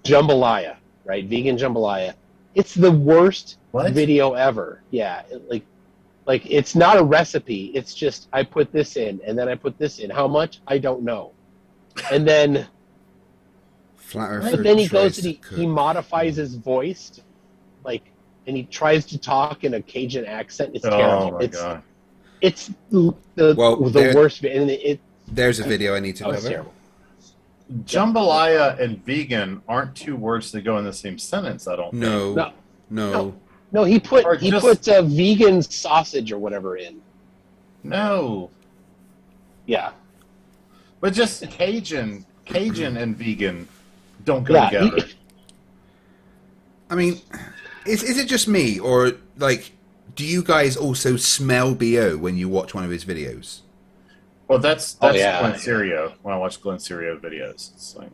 jambalaya, right? Vegan jambalaya. It's the worst video ever. Yeah, like it's not a recipe. It's just I put this in and then I put this in. How much? I don't know. And then he goes and he modifies his voice, and he tries to talk in a Cajun accent. It's terrible. Oh my God. It's the worst. And there's a video I need to cover. Terrible. Jambalaya and vegan aren't two words that go in the same sentence. I don't think. No. He put vegan sausage or whatever in. No. Yeah. But just Cajun and vegan don't go together. I mean, is it just me, or do you guys also smell BO when you watch one of his videos? Well, that's Glenn Serio. When I watch Glenn Serio videos, it's like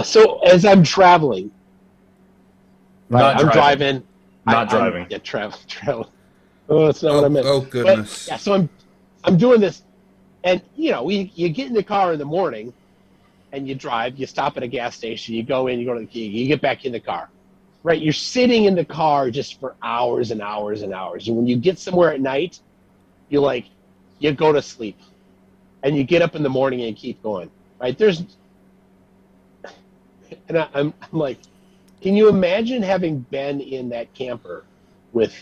so as I'm traveling, I'm driving. Not driving. Yeah, travel. Oh, that's not what I meant. Oh goodness. But, so I'm doing this, and you get in the car in the morning, and you drive. You stop at a gas station. You go in. You go to the key. You get back in the car. Right, you're sitting in the car just for hours and hours and hours, and when you get somewhere at night, you go to sleep, and you get up in the morning and keep going. Right, I'm like, can you imagine having been in that camper with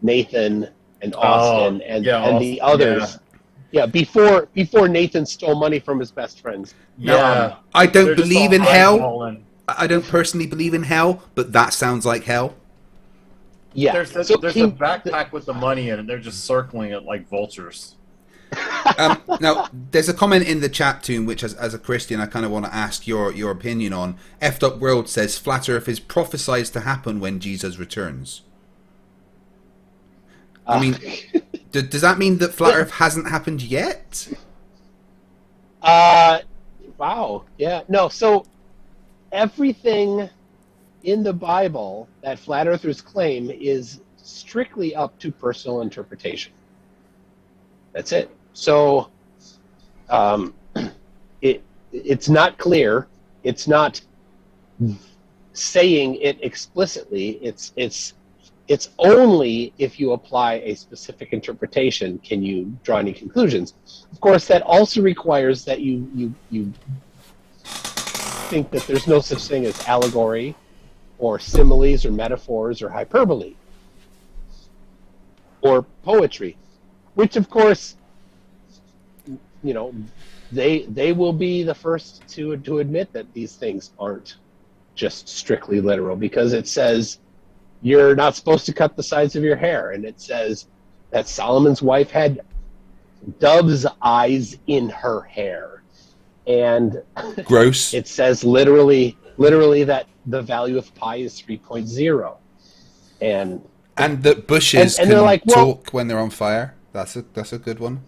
Nathan and Austin and the others? Yeah, before Nathan stole money from his best friends. Yeah, I don't believe in hell. I don't personally believe in hell, but that sounds like hell. Yeah. There's a backpack with the money in it, and they're just circling it like vultures. Now, there's a comment in the chat, Toon, which as a Christian, I kind of want to ask your opinion on. Effed Up World says, Flat Earth is prophesied to happen when Jesus returns. I mean, does that mean that Flat Earth hasn't happened yet? Wow. Yeah. No, so everything in the Bible that flat earthers claim is strictly up to personal interpretation. That's it. So it's not clear. It's not saying it explicitly. It's only if you apply a specific interpretation can you draw any conclusions. Of course, that also requires that you think that there's no such thing as allegory or similes or metaphors or hyperbole or poetry, which of course, they will be the first to admit that these things aren't just strictly literal, because it says you're not supposed to cut the sides of your hair, and it says that Solomon's wife had dove's eyes in her hair. And gross. It says literally that the value of pi is 3.0, and that bushes and can they're like, talk when they're on fire. That's a good one.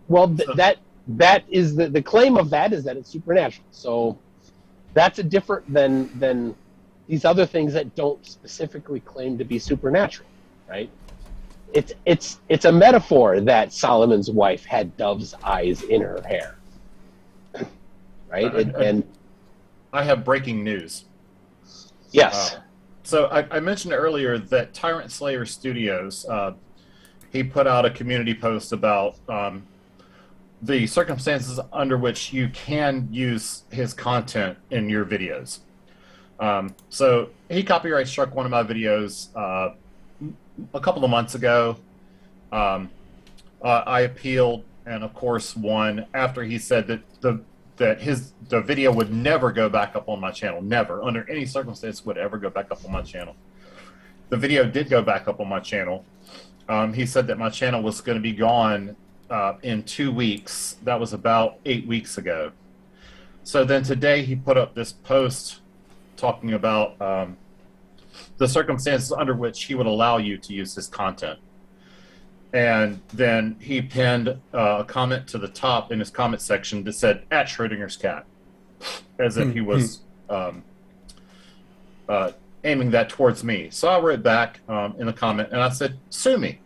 Well, that is the claim of that is that it's supernatural. So that's a different than these other things that don't specifically claim to be supernatural, right? It's a metaphor that Solomon's wife had dove's eyes in her hair. right? And I have breaking news. yes. So I mentioned earlier that Tyrant Slayer Studios, he put out a community post about the circumstances under which you can use his content in your videos. So he copyright struck one of my videos a couple of months ago. I appealed and, of course, won after he said that the video would never go back up on my channel. Never, under any circumstance, would ever go back up on my channel. The video did go back up on my channel. He said that my channel was going to be gone in 2 weeks. That was about 8 weeks ago. So then today he put up this post talking about the circumstances under which he would allow you to use his content. And then he pinned a comment to the top in his comment section that said, "at Schrodinger's cat," as if he was aiming that towards me. So I wrote back in the comment and I said, "Sue me."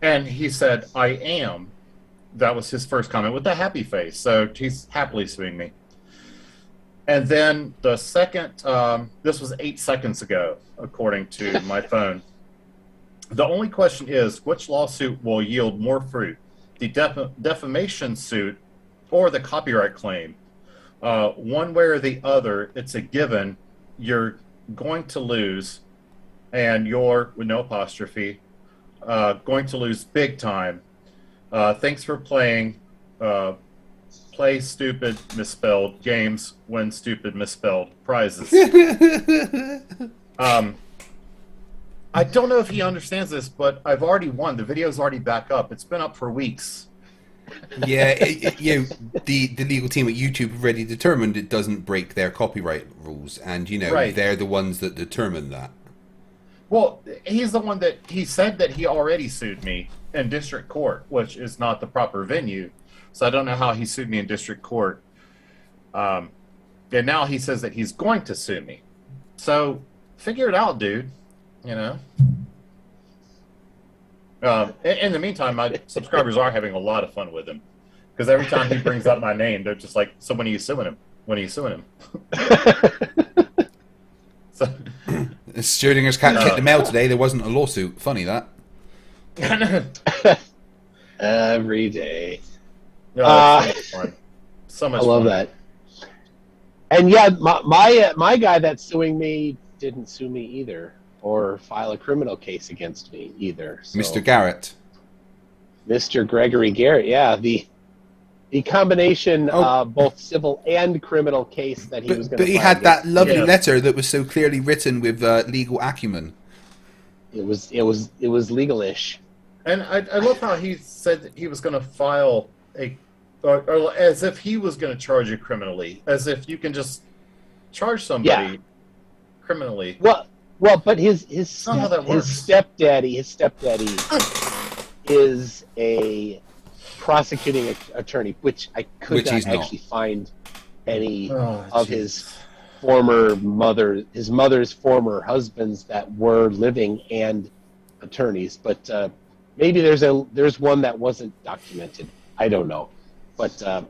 And he said, "I am." That was his first comment with a happy face. So he's happily suing me. And then the second, this was 8 seconds ago, according to my phone. The only question is, which lawsuit will yield more fruit, the defamation suit or the copyright claim? One way or the other, it's a given. You're going to lose, and you're, with no apostrophe, going to lose big time. Thanks for playing. Play stupid misspelled games, win stupid misspelled prizes. I don't know if he understands this, but I've already won. The video's already back up. It's been up for weeks. Yeah, the legal team at YouTube have already determined it doesn't break their copyright rules, and Right. they're the ones that determine that. Well, he's the one that he said that he already sued me in district court, which is not the proper venue. So I don't know how he sued me in district court. And now he says that he's going to sue me. So figure it out, dude. In the meantime, my subscribers are having a lot of fun with him, because every time he brings up my name, they're just like, "So when are you suing him? When are you suing him?" So, Schrodinger's cat hit the mail today. There wasn't a lawsuit. Funny that. Every day. so much fun. So much I love fun. that. And yeah, my guy that's suing me didn't sue me either, or file a criminal case against me either. So, Mr. Garrett. Mr. Gregory Garrett, yeah, the combination both civil and criminal case that he was going to. But he had that lovely letter that was so clearly written with legal acumen. It was legal-ish. And I love how he said that he was going to file or as if he was going to charge you criminally, as if you can just charge somebody criminally. Well, but his not how that works. stepdaddy is a prosecuting attorney, which I could not actually find any of his mother's former husbands that were living and attorneys. But maybe there's one that wasn't documented. I don't know. But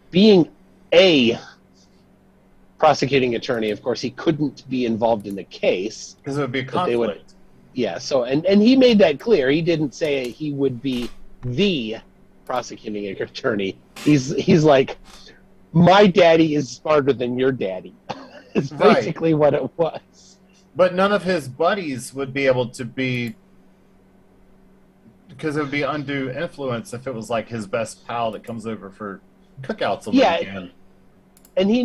being a prosecuting attorney, of course, he couldn't be involved in the case because it would be a conflict. So and he made that clear. He didn't say he would be the prosecuting attorney. He's like, my daddy is smarter than your daddy. It's basically what it was. But none of his buddies would be able to be, because it would be undue influence if it was like his best pal that comes over for cookouts a little again. And he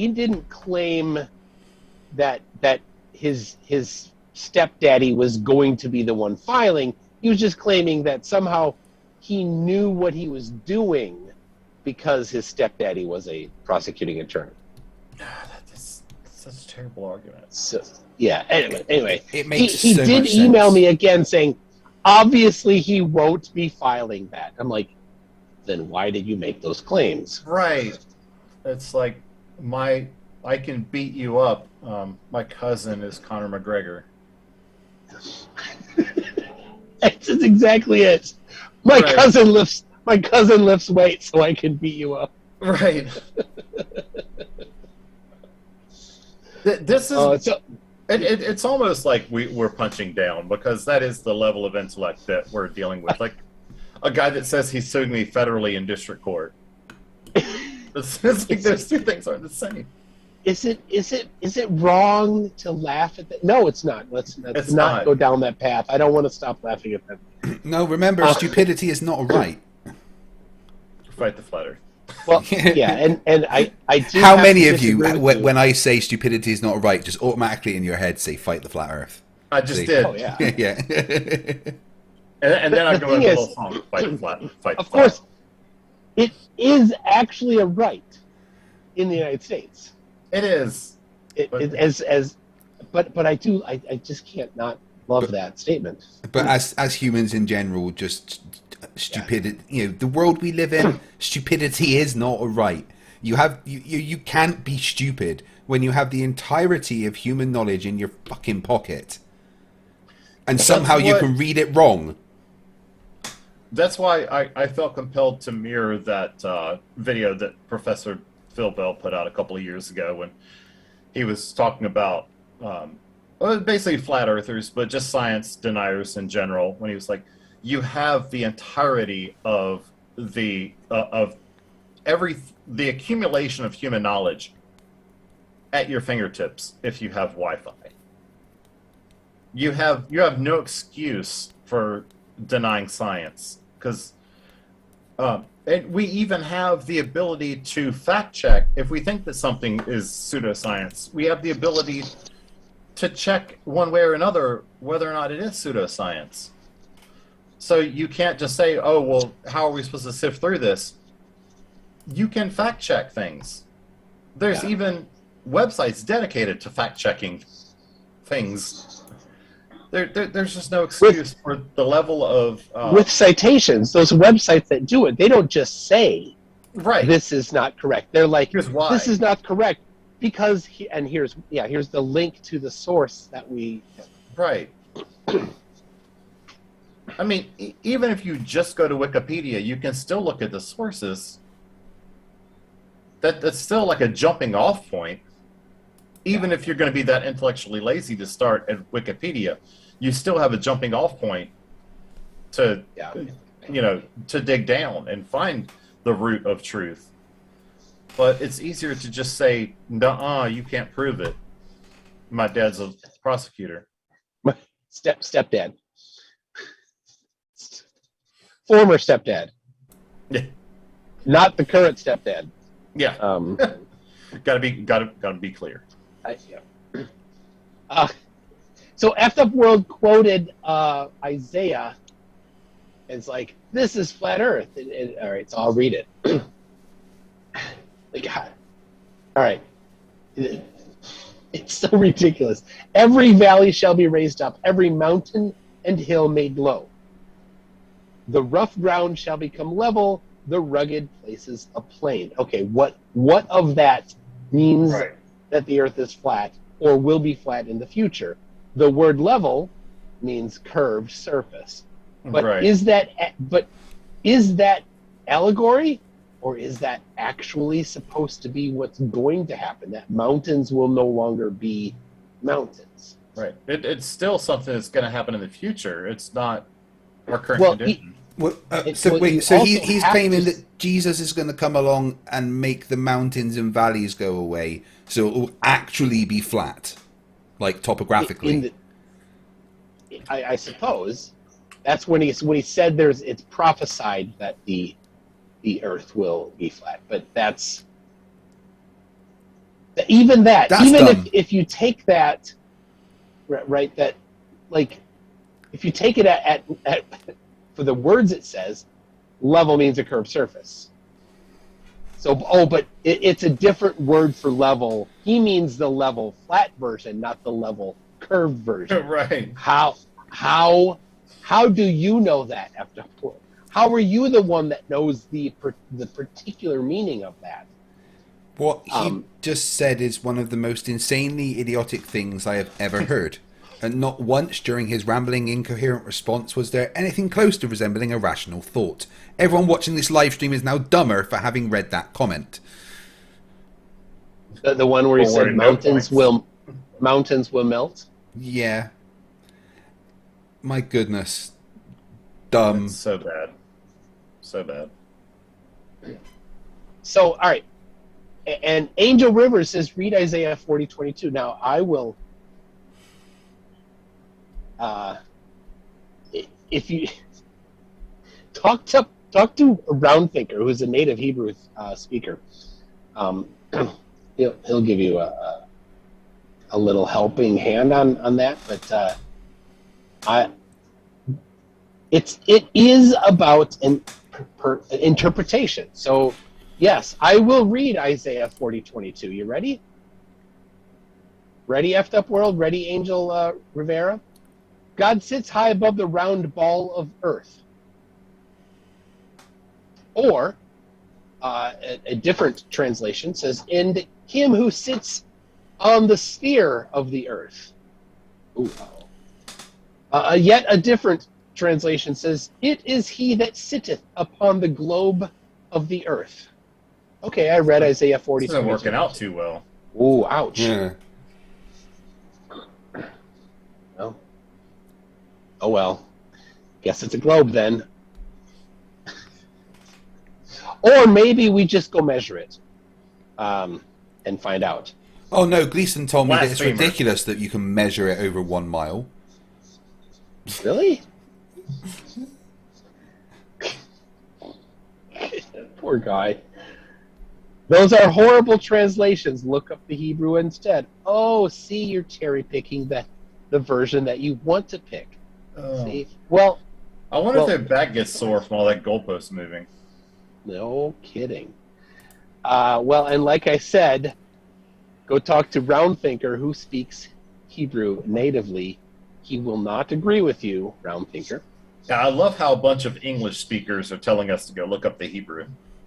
didn't claim that his stepdaddy was going to be the one filing. He was just claiming that somehow he knew what he was doing because his stepdaddy was a prosecuting attorney. That's such a terrible argument. So, anyway, it makes he so did much email sense. me again saying, obviously he won't be filing that. I'm like, then why did you make those claims? Right. It's like I can beat you up. My cousin is Conor McGregor. That's exactly it. My cousin lifts My cousin lifts weights so I can beat you up. Right. This is it's almost like we're punching down, because that is the level of intellect that we're dealing with. Like a guy that says he's suing me federally in district court. It's like those two things aren't the same. Is it wrong to laugh at that? No, it's not. Let's not go down that path. I don't want to stop laughing at that. No, remember, stupidity is not a right. Fight the flat earth. Well, yeah, and I do. How many of you, when I say stupidity is not a right, just automatically in your head say fight the flat earth? I just did. Oh, yeah. Yeah. And then I go into a little song, fight the flat. Of course, it is actually a right in the United States. It is. But I just can't not love that statement. But as humans in general, just stupidity. You know, the world we live in, stupidity is not a right. You can't be stupid when you have the entirety of human knowledge in your fucking pocket, and somehow you can read it wrong. That's why I felt compelled to mirror that video that Professor Phil Bell put out a couple of years ago when he was talking about basically flat earthers, but just science deniers in general. When he was like, you have the entirety of the accumulation of human knowledge at your fingertips if you have Wi-Fi. You have no excuse for denying science, because and we even have the ability to fact check if we think that something is pseudoscience. We have the ability to check one way or another whether or not it is pseudoscience. So you can't just say, oh, well, how are we supposed to sift through this? You can fact check things. There's even websites dedicated to fact checking things. There's just no excuse for the level of... with citations, those websites that do it, they don't just say, this is not correct. They're like, here's why. This is not correct because, here's the link to the source that we... Right. I mean, even if you just go to Wikipedia, you can still look at the sources. That's still like a jumping off point. Even if you're going to be that intellectually lazy to start at Wikipedia, you still have a jumping off point to, to dig down and find the root of truth. But it's easier to just say, nuh-uh, you can't prove it. My dad's a prosecutor. Stepdad. Former stepdad. Yeah. Not the current stepdad. Yeah. Gotta be clear. So Effed Up World quoted Isaiah. It's like, this is flat Earth. All right, so I'll read it. God. All right. It's so ridiculous. Every valley shall be raised up, every mountain and hill made low. The rough ground shall become level, the rugged places a plain. Okay, what of that means that the Earth is flat or will be flat in the future? The word level means curved surface. But is that allegory, or is that actually supposed to be what's going to happen? That mountains will no longer be mountains. Right. It's still something that's going to happen in the future. It's not our current condition. He's claiming that Jesus is going to come along and make the mountains and valleys go away, so it will actually be flat, like topographically. I suppose that's when he said it's prophesied that the Earth will be flat, but that's dumb. If you take that right, that like if you take it at for the words it says, level means a curved surface. So, but it's a different word for level. He means the level flat version, not the level curved version. Right. How do you know that, after all? How are you the one that knows the particular meaning of that? What he just said is one of the most insanely idiotic things I have ever heard. And not once during his rambling, incoherent response was there anything close to resembling a rational thought. Everyone watching this live stream is now dumber for having read that comment. The one where he said mountains will melt. Yeah. My goodness. Dumb. It's so bad. So bad. So, all right. And Angel Rivers says, read Isaiah 40:22. Now, I will... if you... Talk to a round thinker who's a native Hebrew speaker. He'll give you a little helping hand on that, but it is about an interpretation. So yes, I will read Isaiah 40:22. You ready? Ready, effed up world? Ready, Angel Rivera? God sits high above the round ball of earth. Or a different translation says, and him who sits on the sphere of the earth. Ooh. Yet a different translation says, it is he that sitteth upon the globe of the earth. Okay, I read Isaiah 40. This isn't working out too well. Ooh, ouch. Yeah. Well. Oh well. Guess it's a globe then. Or maybe we just go measure it and find out. Oh no, Gleason told me that it's Blasphemer. ridiculous that you can measure it over 1 mile. Really? Poor guy. Those are horrible translations. Look up the Hebrew instead. Oh, see, you're cherry picking the version that you want to pick. See? Well, I wonder if their back gets sore from all that goalpost moving. no kidding. Well, and like I said, go talk to Round Thinker who speaks Hebrew natively. He will not agree with you, Round Thinker. Yeah, I love how a bunch of English speakers are telling us to go look up the Hebrew.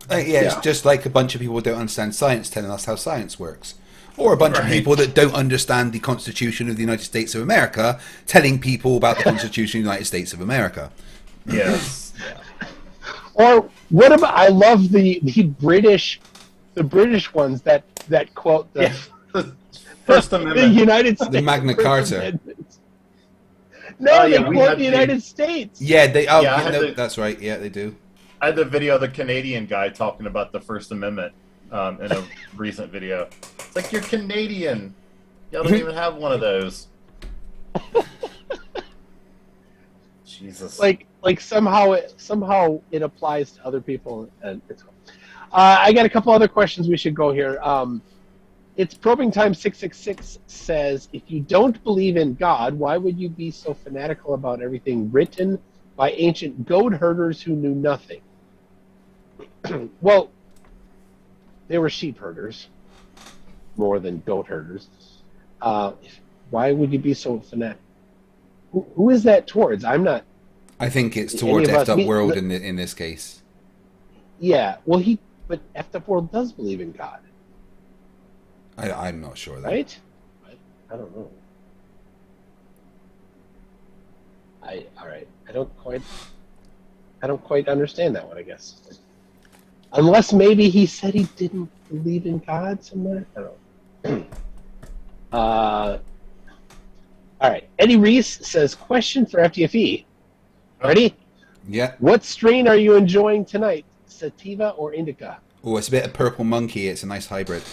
It's just like a bunch of people who don't understand science telling us how science works. Or a bunch of people that don't understand the Constitution of the United States of America telling people about the Constitution of the United States of America. Yes. Or what about? I love the British ones that quote the First the Amendment. United States, The Magna First Carta. Amendment. No, yeah, they we quote had the United States. Yeah, they. Oh, Yeah, I yeah, had no, to- that's right. Yeah, they do. I had the video of the Canadian guy talking about the First Amendment in a recent video. It's like, you're Canadian. Y'all don't even have one of those. Jesus. Like somehow it applies to other people. And I got a couple other questions we should go here. It's Probing Time 666 says, if you don't believe in God, why would you be so fanatical about everything written by ancient goat herders who knew nothing? Well, they were sheep herders more than goat herders. Why would you be so fanatical? Who is that towards? I'm not. I think it's Any towards of us- effed up me- world in this case. Yeah, well, but effed up world does believe in God, I'm not sure though. right? I don't know. All right. I don't quite understand that one, I guess. Unless maybe he said he didn't believe in God somewhere. I don't know. All right. Eddie Reese says, question for FTFE. Ready? Yeah. What strain are you enjoying tonight? Sativa or indica? Oh, it's a bit of purple monkey. It's a nice hybrid.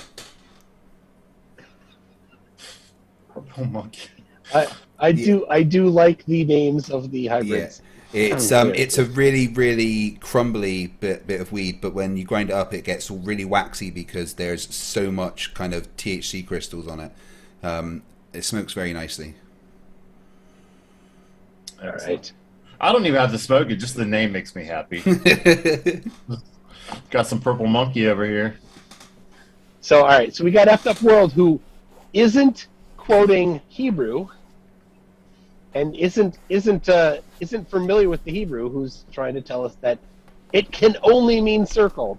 Purple monkey. I do like the names of the hybrids. Yeah. It's a really, really crumbly bit of weed, but when you grind it up, it gets really waxy because there's so much kind of THC crystals on it. It smokes very nicely. All right. I don't even have to smoke it. Just the name makes me happy. Got some purple monkey over here. So, all right. So we got effed up world who isn't quoting Hebrew and isn't familiar with the Hebrew, who's trying to tell us that it can only mean circle.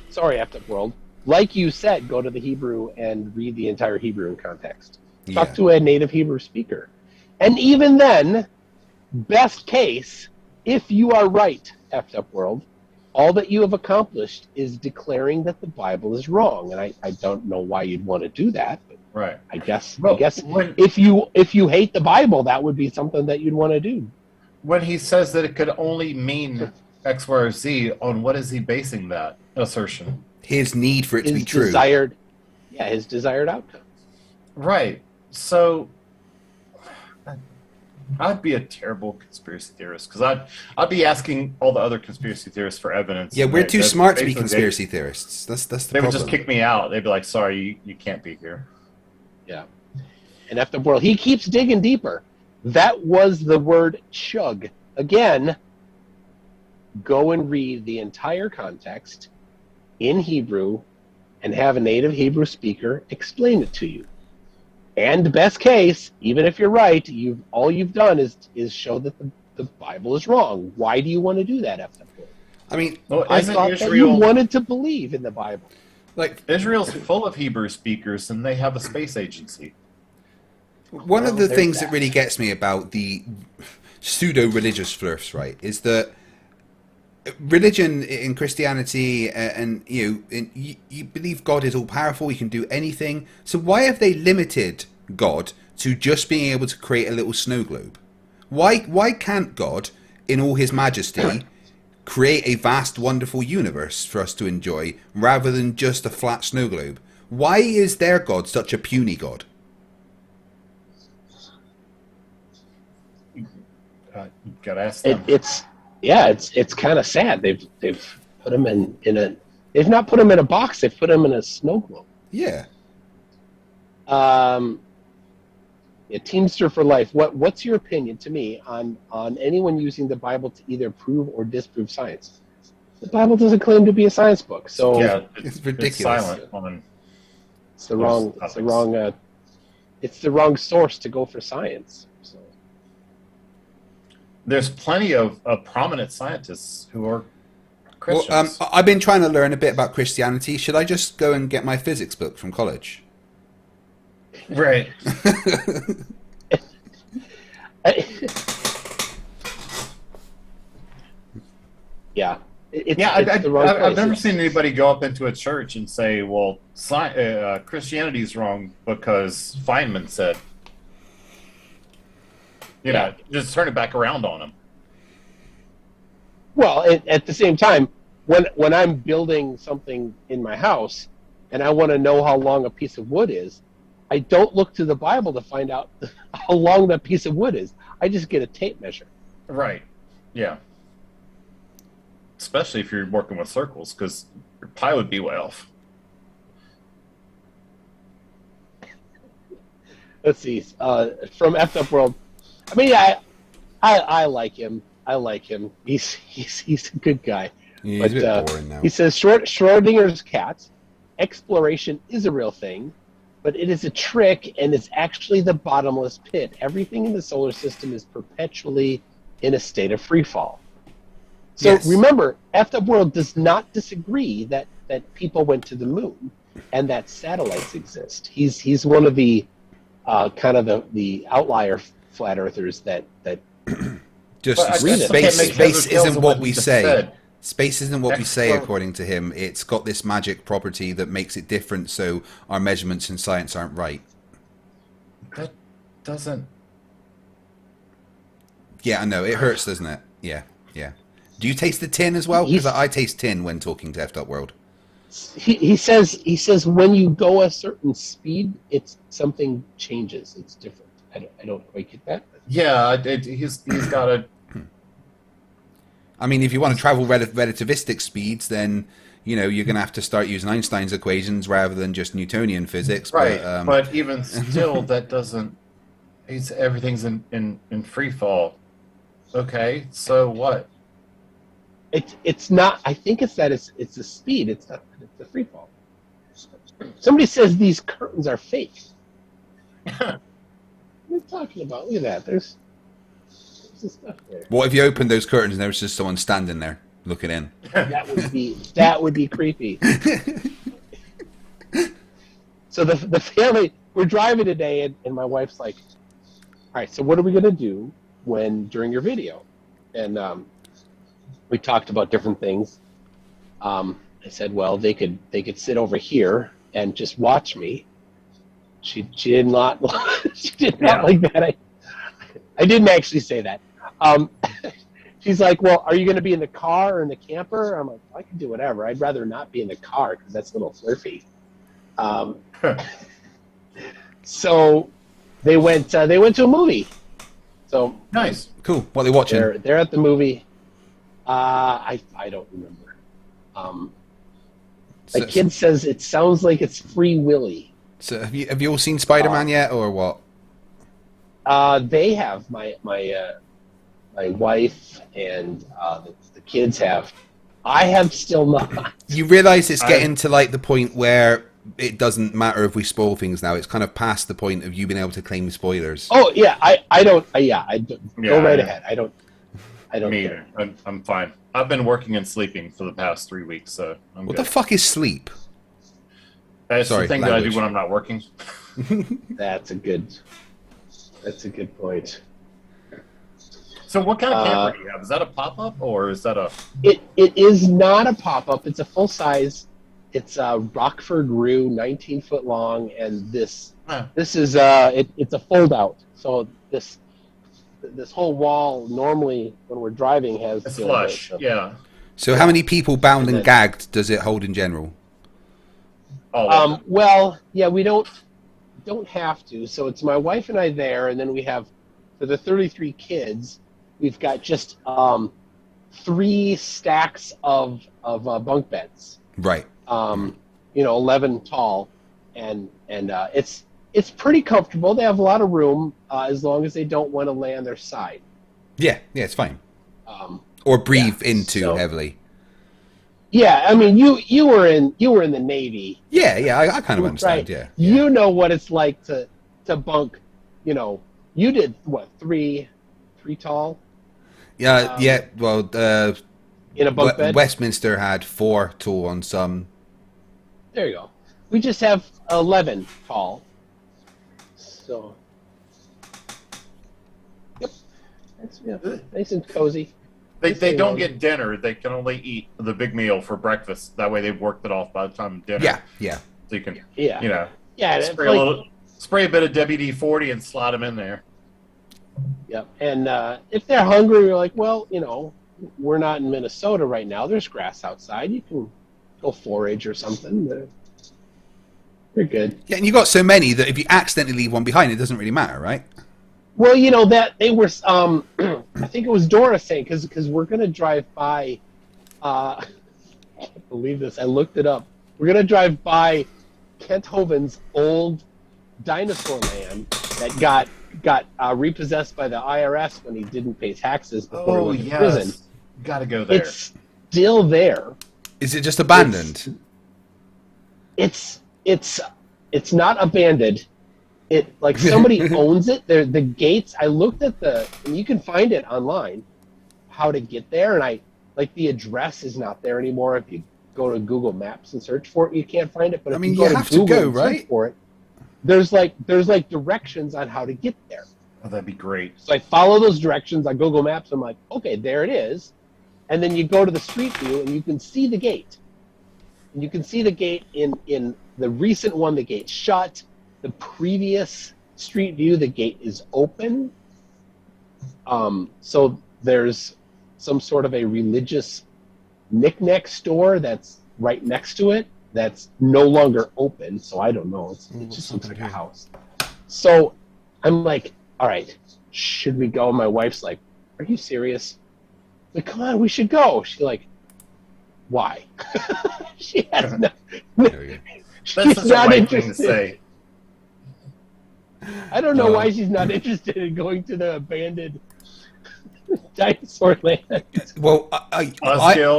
Sorry, effed up world. Like you said, go to the Hebrew and read the entire Hebrew in context. Talk to a native Hebrew speaker. And even then, best case, if you are right, effed up world, all that you have accomplished is declaring that the Bible is wrong. And I don't know why you'd want to do that. But Right. I guess When if you hate the Bible, that would be something that you'd want to do. when he says that it could only mean X, Y, or Z, on what is he basing that assertion? His need for it to be true. His desired outcome. Right. So I'd be a terrible conspiracy theorist because I'd be asking all the other conspiracy theorists for evidence. Yeah, we're too smart to be basically conspiracy theorists. That's the They problem. would just kick me out. They'd be like, "Sorry, you can't be here." Yeah. And after the world, he keeps digging deeper. That was the word chug. Again, go and read the entire context in Hebrew and have a native Hebrew speaker explain it to you. And best case, even if you're right, all you've done is show that the Bible is wrong. Why do you want to do that, FW? I mean, I thought that you wanted to believe in the Bible. Like Israel's full of Hebrew speakers, and they have a space agency. one of the there's things that. that really gets me about the pseudo-religious fluffs, right, is that religion in Christianity and you believe God is all powerful, he can do anything. So why have they limited God to just being able to create a little snow globe? Why can't God, in all his majesty, create a vast, wonderful universe for us to enjoy rather than just a flat snow globe? Why is their God such a puny God? You gotta ask them. It's kind of sad. They've put him in a. They've not put him in a box. They've put him in a snow globe. Yeah. Teamster for life. What's your opinion to me on anyone using the Bible to either prove or disprove science? The Bible doesn't claim to be a science book, so Yeah, It's it's ridiculous. silent on it's the wrong. It's the wrong. It's the wrong source to go for science. So. There's plenty of prominent scientists who are Well, Christians. I've been trying to learn a bit about Christianity. Should I just go and get my physics book from college? Right. Yeah. I've never seen anybody go up into a church and say, "Well, Christianity's wrong because Feynman said." You know, just turn it back around on them. Well, at the same time, when I'm building something in my house and I want to know how long a piece of wood is, I don't look to the Bible to find out how long that piece of wood is. I just get a tape measure. Right. Yeah. Especially if you're working with circles, because your pi would be way off. Let's see. From Effed Up World. I mean, I like him. I like him. He's a good guy. Yeah, he's a bit boring now. He says Schrodinger's cat. Exploration is a real thing, but it is a trick, and it's actually the bottomless pit. Everything in the solar system is perpetually in a state of free fall. So Yes. remember, Effed Up World does not disagree that people went to the moon and that satellites exist. He's one of the kind of the outlier flat earthers that Just But I guess space, can't make space heads or tails isn't of what what we you just say. said. Space isn't what we say, Excellent. according to him. It's got this magic property that makes it different, so our measurements in science aren't right. That doesn't. Yeah, I know. It hurts, doesn't it? Yeah, yeah. Do you taste the tin as well? Because I taste tin when talking to Effed Up World. he says when you go a certain speed, it's something changes. It's different. I don't quite get that. Yeah, he's got a. I mean, if you want to travel relativistic speeds, then you're going to have to start using Einstein's equations rather than just Newtonian physics. Right, But, but even still, that doesn't. Everything's in free fall. Okay, so what? It's not. I think it's that it's the speed. It's not. It's the free fall. Somebody says these curtains are fake. What are you talking about? Look at that. There's some stuff there. what if you opened those curtains and there was just someone standing there looking in? That would be creepy. So the we're driving today, and my wife's like, all right, so what are we going to do during your video? And we talked about different things. I said, well, they could sit over here and just watch me. She did not she did not like that. I didn't actually say that. She's like, well, are you going to be in the car or in the camper? I'm like, I can do whatever. I'd rather not be in the car because that's a little flirty. So they went to a movie. So nice, cool. What are they watching? They're at the movie. I don't remember. The kid says it sounds like it's Free Willy. So have you all seen Spider-Man yet, or what? They have. My wife and the kids have. I have still not. You realize it's getting to like the point where it doesn't matter if we spoil things now. It's kind of past the point of you being able to claim spoilers. Oh yeah, I don't. Go right ahead. I don't. Me either. I'm fine. I've been working and sleeping for the past 3 weeks, so I'm what good. the fuck is sleep? That's Sorry, the thing language. that I do when I'm not working. That's a good point. So what kind of camper do you have? Is that a pop-up or is that a... It is not a pop-up. It's a full-size. It's a Rockford Roo, 19 foot long, and this is it's a fold-out. So this whole wall normally when we're driving has it's flush. Yeah. So how many people bound and gagged does it hold in general? Well, yeah, we don't have to. So it's my wife and I there, and then we have for the 33 kids, we've got just 3 stacks of bunk beds. Right. 11 tall, and it's pretty comfortable. They have a lot of room as long as they don't want to lay on their side. Yeah, it's fine. Or breathe in too heavily. Yeah, I mean, you were in the Navy. Yeah, I kind of understand. Right? Yeah, you know what it's like to bunk. You did what 3 tall? Yeah. Well, in a bunk bed. Westminster had 4 tall on some. There you go. We just have 11 tall. So, yep, that's nice and cozy. They don't get dinner. They can only eat the big meal for breakfast. That way they've worked it off by the time of dinner. Yeah. So you can, spray a bit of WD-40 and slot them in there. Yep. And if they're hungry, you're like, well, we're not in Minnesota right now. There's grass outside. You can go forage or something. You're good. Yeah, and you got so many that if you accidentally leave one behind, it doesn't really matter, right? Well, that they were. I think it was Dora saying because we're gonna drive by. I can't believe this. I looked it up. We're gonna drive by Kent Hovind's old dinosaur land that got repossessed by the IRS when he didn't pay taxes before he went to prison. Got to go there. It's still there. Is it just abandoned? It's not abandoned. It like somebody owns it. The gates. I looked at and you can find it online, how to get there, and the address is not there anymore. If you go to Google Maps and search for it, you can't find it. But if you go to Google and search for it, there's directions on how to get there. Oh, that'd be great. So I follow those directions on Google Maps. I'm like, okay, there it is, and then you go to the street view and you can see the gate. And you can see the gate in the recent one. The gate's shut. The previous street view, the gate is open. So there's some sort of a religious knick-knack store that's right next to it that's no longer open. So I don't know. It just looks like a house. So I'm like, all right, should we go? My wife's like, are you serious? I'm like, come on, we should go. She's like, why? She has no. That's such a right thing to say. I don't know why she's not interested in going to the abandoned dinosaur land. Well,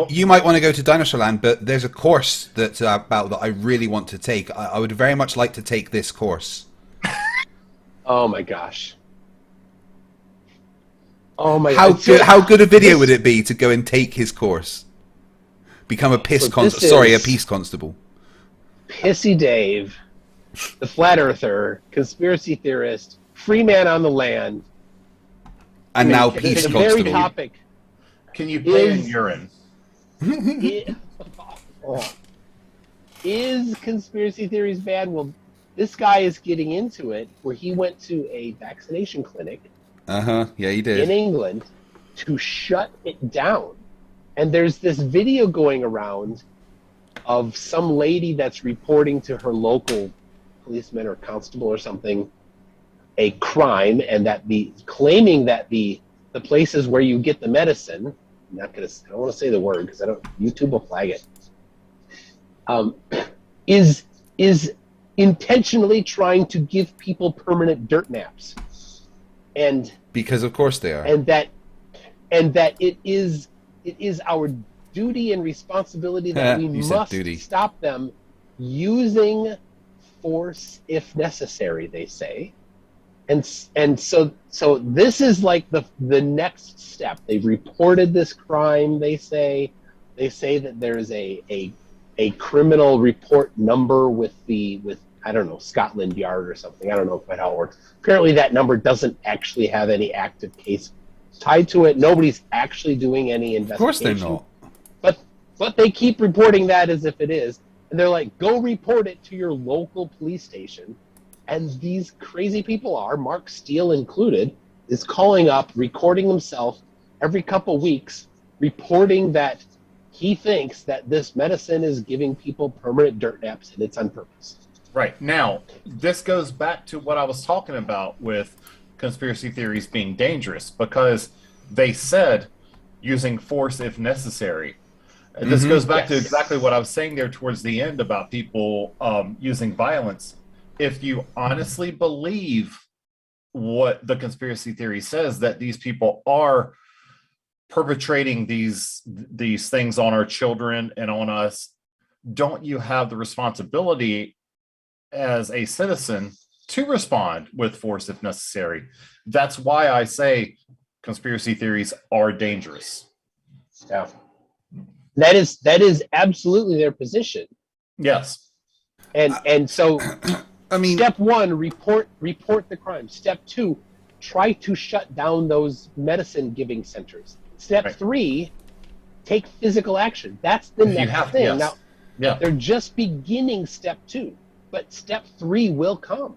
you might want to go to Dinosaur Land, but there's a course that's about that I really want to take. I would very much like to take this course. Oh my gosh. Oh my How God. good? How good a video would it be to go and take his course? Become a peace constable. Pissy Dave the flat earther, conspiracy theorist, free man on the land. And now peace the very constable. topic. Can you pay in urine? Is conspiracy theories bad? Well, this guy is getting into it where he went to a vaccination clinic Yeah, he did. in England to shut it down. And there's this video going around of some lady that's reporting to her local policeman or constable or something a crime, and that claiming that the places where you get the medicine, I don't want to say the word because YouTube will flag it, is intentionally trying to give people permanent dirt naps. And because of course they are. And that it is our duty and responsibility that we must stop them using force if necessary, they say. And so this is like the next step. They've reported this crime, they say. They say that there's a criminal report number with I don't know, Scotland Yard or something. I don't know quite how it works. Apparently that number doesn't actually have any active case tied to it. Nobody's actually doing any investigation. Of course they're not. But they keep reporting that as if it is. And they're like, go report it to your local police station. And these crazy people Mark Steele included, is calling up, recording himself every couple weeks, reporting that he thinks that this medicine is giving people permanent dirt naps and it's on purpose. Right. Now, this goes back to what I was talking about with conspiracy theories being dangerous, because they said using force if necessary. And this goes back to exactly what I was saying there towards the end about people using violence. If you honestly believe what the conspiracy theory says, that these people are perpetrating these things on our children and on us, don't you have the responsibility as a citizen to respond with force if necessary? That's why I say conspiracy theories are dangerous. Yeah. That is absolutely their position. Yes. And so I mean, step one, report the crime. Step two, try to shut down those medicine giving centers. Step three, take physical action. That's the next thing. Yes. Now, they're just beginning step two, but step three will come.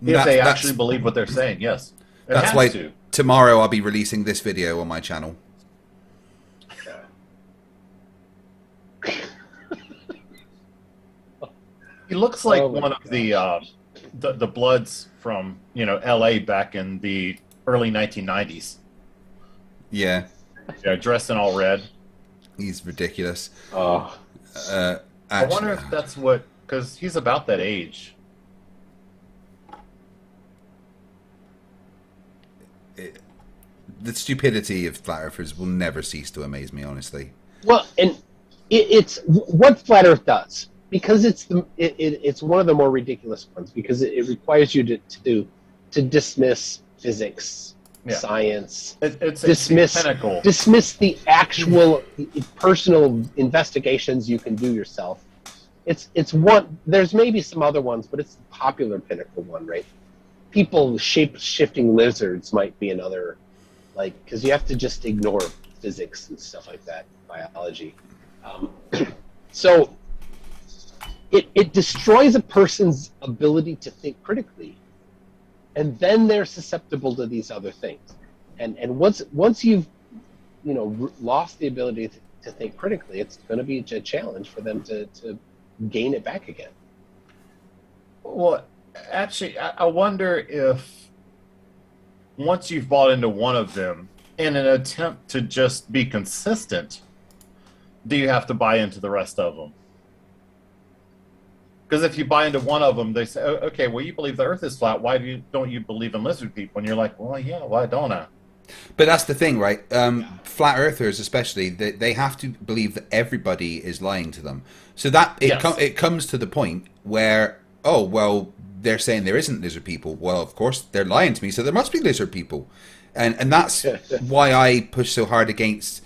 If they actually believe what they're saying, yes. That's why tomorrow I'll be releasing this video on my channel. He looks like one of the Bloods from LA back in the early 1990s. Yeah. Yeah, dressed in all red. He's ridiculous. I wonder if that's because he's about that age. The stupidity of flat earthers will never cease to amaze me, honestly. Well, and it's what flat Earth does, because it's one of the more ridiculous ones, because it requires you to dismiss physics, science, dismiss the actual personal investigations you can do yourself. It's one. There's maybe some other ones, but it's the popular pinnacle one, right? People shape-shifting lizards might be another, because you have to just ignore physics and stuff like that, biology. So it destroys a person's ability to think critically, and then they're susceptible to these other things. And once you've lost the ability to think critically, it's going to be a challenge for them to gain it back again. Well, actually, I wonder if once you've bought into one of them, in an attempt to just be consistent, do you have to buy into the rest of them? Because if you buy into one of them, they say, okay, well, you believe the Earth is flat. Why don't you believe in lizard people? And you're like, well, yeah, why don't I? But that's the thing, right? Flat earthers, especially, they have to believe that everybody is lying to them. So that it comes to the point where, oh, well, they're saying there isn't lizard people. Well, of course, they're lying to me, so there must be lizard people. And that's why I push so hard against,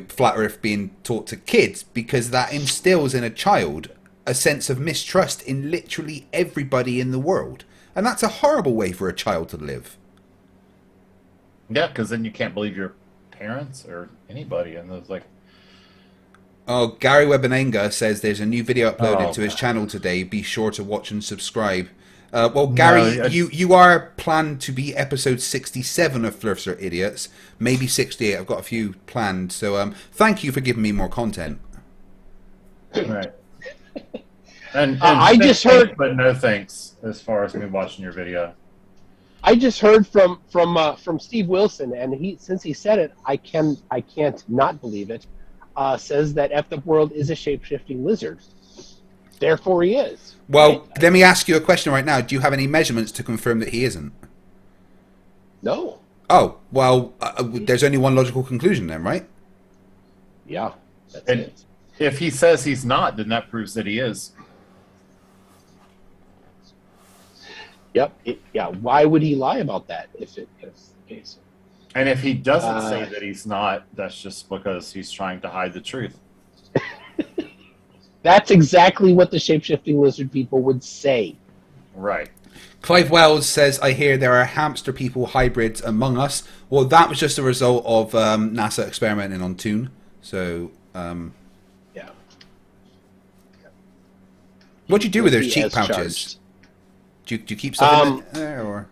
flat Earth being taught to kids, because that instills in a child a sense of mistrust in literally everybody in the world. And that's a horrible way for a child to live. Yeah, because then you can't believe your parents or anybody. And it's like, oh, Gary Webenenga says there's a new video uploaded to his God. channel today. Be sure to watch and subscribe. Well, Gary, No, you are planned to be episode 67 of Flirts Are Idiots, maybe 68. I've got a few planned. So thank you for giving me more content. right. And I just thanks, heard, but no thanks, as far as me watching your video. I just heard from Steve Wilson, and since he said it, I can't not believe it. Says that F the World is a shape-shifting lizard. Therefore, he is. Well, right? let me ask you a question right now. Do you have any measurements to confirm that he isn't? No. Oh, well, there's only one logical conclusion then, right? Yeah. That's And it. if he says he's not, then that proves that he is. Yep. Yeah. Why would he lie about that if it's the case? And if he doesn't say that he's not, that's just because he's trying to hide the truth. That's exactly what the shape-shifting lizard people would say. Right. Clive Wells says, I hear there are hamster people hybrids among us. Well, that was just a result of NASA experimenting on Toon. So, Yeah. what do you do with those He cheek has pouches? charged. Do you keep stuff in there? Or?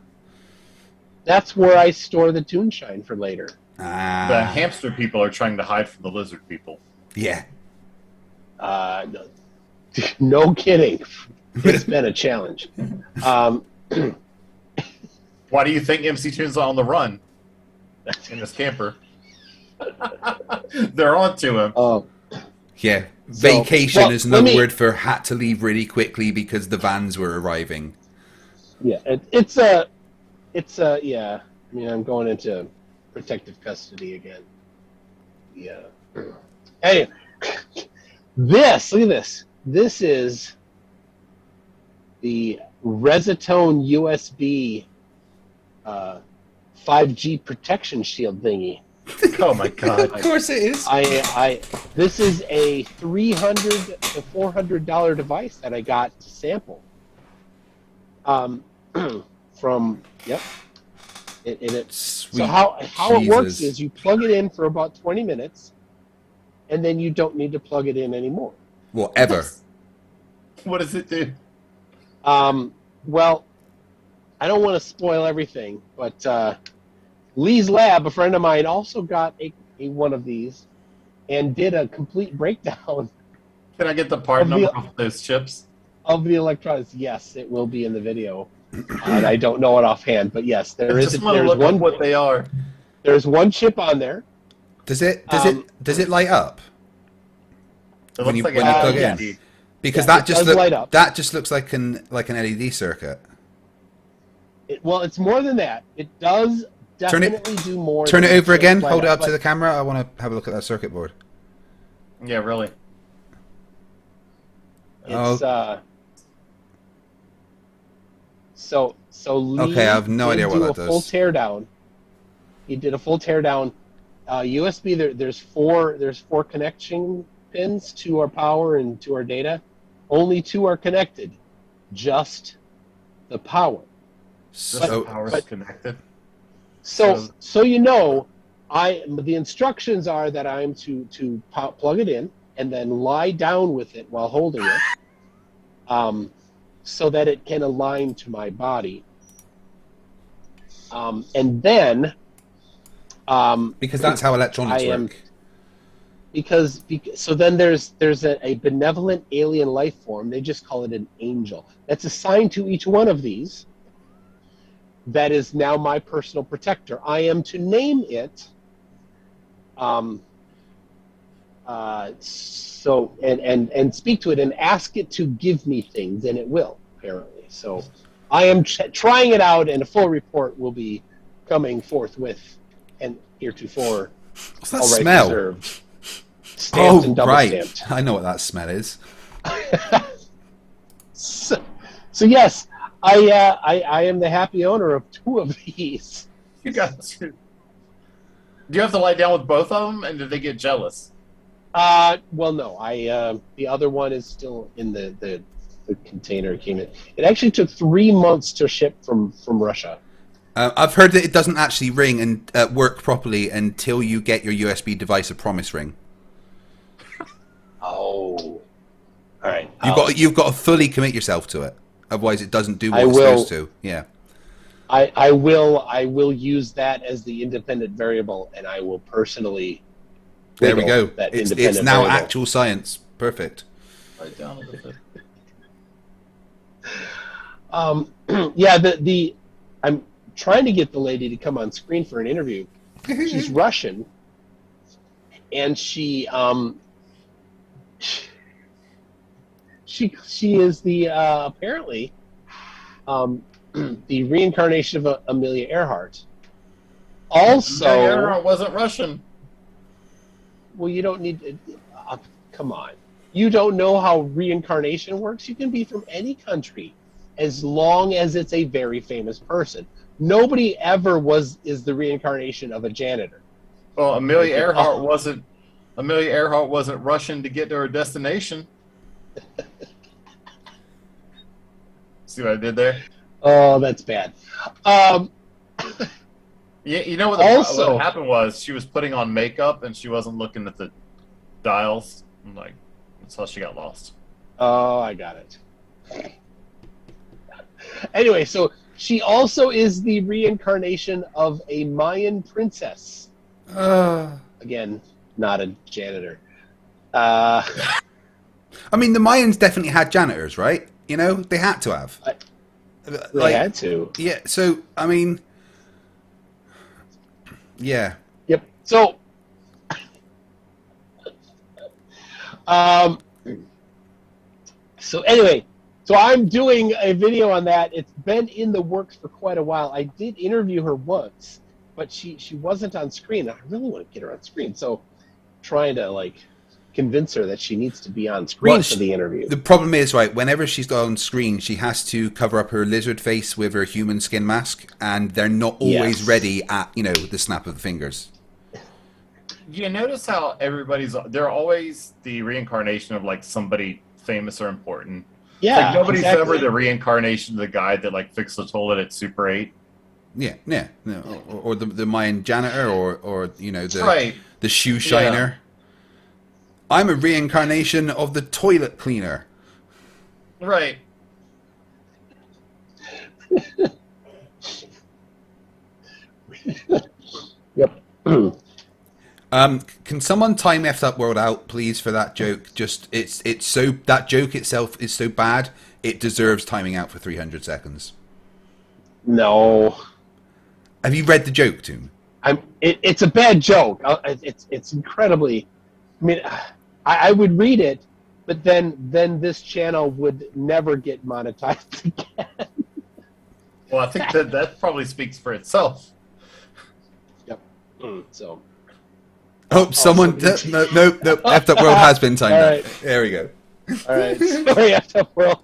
That's where I store the Toon shine for later. The Ah, hamster people are trying to hide from the lizard people. yeah. No, no kidding. It's been a challenge. Why do you think MC Toon's on the run in this camper? They're on to him. Yeah. So, Vacation well, is another let me- word for had to leave really quickly because the vans were arriving. Yeah, yeah. I mean, I'm going into protective custody again. Yeah. Hey, look at this. This is the Resitone USB 5G protection shield thingy. Oh my god. Of course it is. This is a $300 to $400 device that I got to sample. From Sweet so how it works Jesus. is you plug it in for about 20 minutes, and then you don't need to plug it in anymore. Whatever. What does it do? Well, I don't want to spoil everything, but Lee's Lab, a friend of mine, also got a one of these and did a complete breakdown Can I get the part Of the- number of those chips? of the electronics. Yes, it will be in the video. And I don't know it offhand, but yes, I there is. just want to There's look one. up what they are. There's one chip on there. Does it light up? It When looks you like plug it an in. LED. Because Yeah, that it just does light up. that just looks like an LED circuit. Well, it's more than that. It does Turn it- definitely do more. Turn it than over just again. light Hold it up to but- the camera. I want to have a look at that circuit board. Yeah, really. It's so Lee Okay, I have no did idea what do that a full does. teardown. He did a full teardown. USB. There's four connection pins to our power and to our data. Only two are connected. Just the power. Just So the power's but- connected. So you know, the instructions are that I'm to plug it in and then lie down with it while holding it, so that it can align to my body, and then because that's how electronics I am- work. because so then there's a benevolent alien life form. They just call it an angel that's assigned to each one of these. That is now my personal protector. I am to name it. So and speak to it and ask it to give me things, and it will apparently. So I am trying it out, and a full report will be coming forthwith. And heretofore, What's that all rights smell? reserved. Stamped and double right. stamped. I know what that smell is. So yes, I am the happy owner of two of these. You got to. Do you have to lie down with both of them, and did they get jealous? Well, no. The other one is still in the container. It actually took 3 months to ship from Russia. I've heard that it doesn't actually ring and work properly until you get your USB device a promise ring. Oh, all right. You've got to fully commit yourself to it. Otherwise, it doesn't do what it's supposed to. Yeah. I will use that as the independent variable, and I will personally. There we go. It's now variable. actual science. Perfect. Write down a little bit. Yeah. I'm trying to get the lady to come on screen for an interview. She's Russian, and she is the apparently the reincarnation of Amelia Earhart. Also, Amelia Earhart wasn't Russian. Well, you don't need to, come on. You don't know how reincarnation works? You can be from any country as long as it's a very famous person. Nobody ever is the reincarnation of a janitor. Well, Amelia Earhart wasn't Russian to get to her destination. See what I did there? Oh, that's bad. Yeah, you know what what happened was she was putting on makeup and she wasn't looking at the dials. And that's how she got lost. Oh, I got it. Anyway, so she also is the reincarnation of a Mayan princess. Again, not a janitor. I mean, the Mayans definitely had janitors, right? You know, they had to have. They had to. Yeah, so, I mean... Yeah. Yep. So, anyway, so I'm doing a video on that. It's been in the works for quite a while. I did interview her once, but she wasn't on screen. I really want to get her on screen, so trying to convince her that she needs to be on screen for the interview. The problem is, right, whenever she's on screen, she has to cover up her lizard face with her human skin mask, and they're not always ready at, the snap of the fingers. You notice how they're always the reincarnation of somebody famous or important. Yeah, nobody's ever the reincarnation of the guy that fixed the toilet at Super 8. Yeah. Or the Mayan janitor, or the shoe shiner. Yeah. I'm a reincarnation of the toilet cleaner. Right. Yep. Can someone time Effed Up World out, please, for that joke? Just that joke itself is so bad, it deserves timing out for 300 seconds. No. Have you read the joke, Toon? It's a bad joke. It's incredibly. I mean, I would read it, but then this channel would never get monetized again. Well, I think that probably speaks for itself. Yep. So. Oh, someone. No. Effed Up World has been timed out. There we go. All right. Sorry, Effed Up World.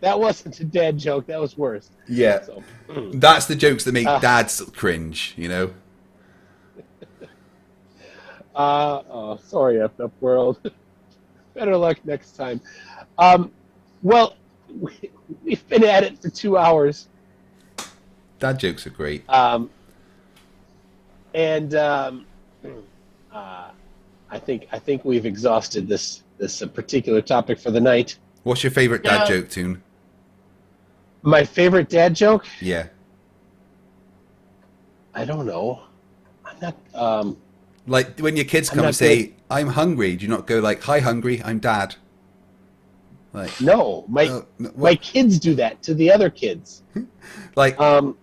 That wasn't a dad joke. That was worse. Yeah. So. That's the jokes that make dads cringe, Sorry, Effed Up World. Better luck next time. Well, we've been at it for 2 hours. Dad jokes are great. I think we've exhausted this particular topic for the night. What's your favorite dad joke, Toon? My favorite dad joke? Yeah. I don't know. I'm not. When your kids come and say, "I'm hungry," do you not go "Hi, hungry, I'm Dad"? No, my kids do that to the other kids. I doubt.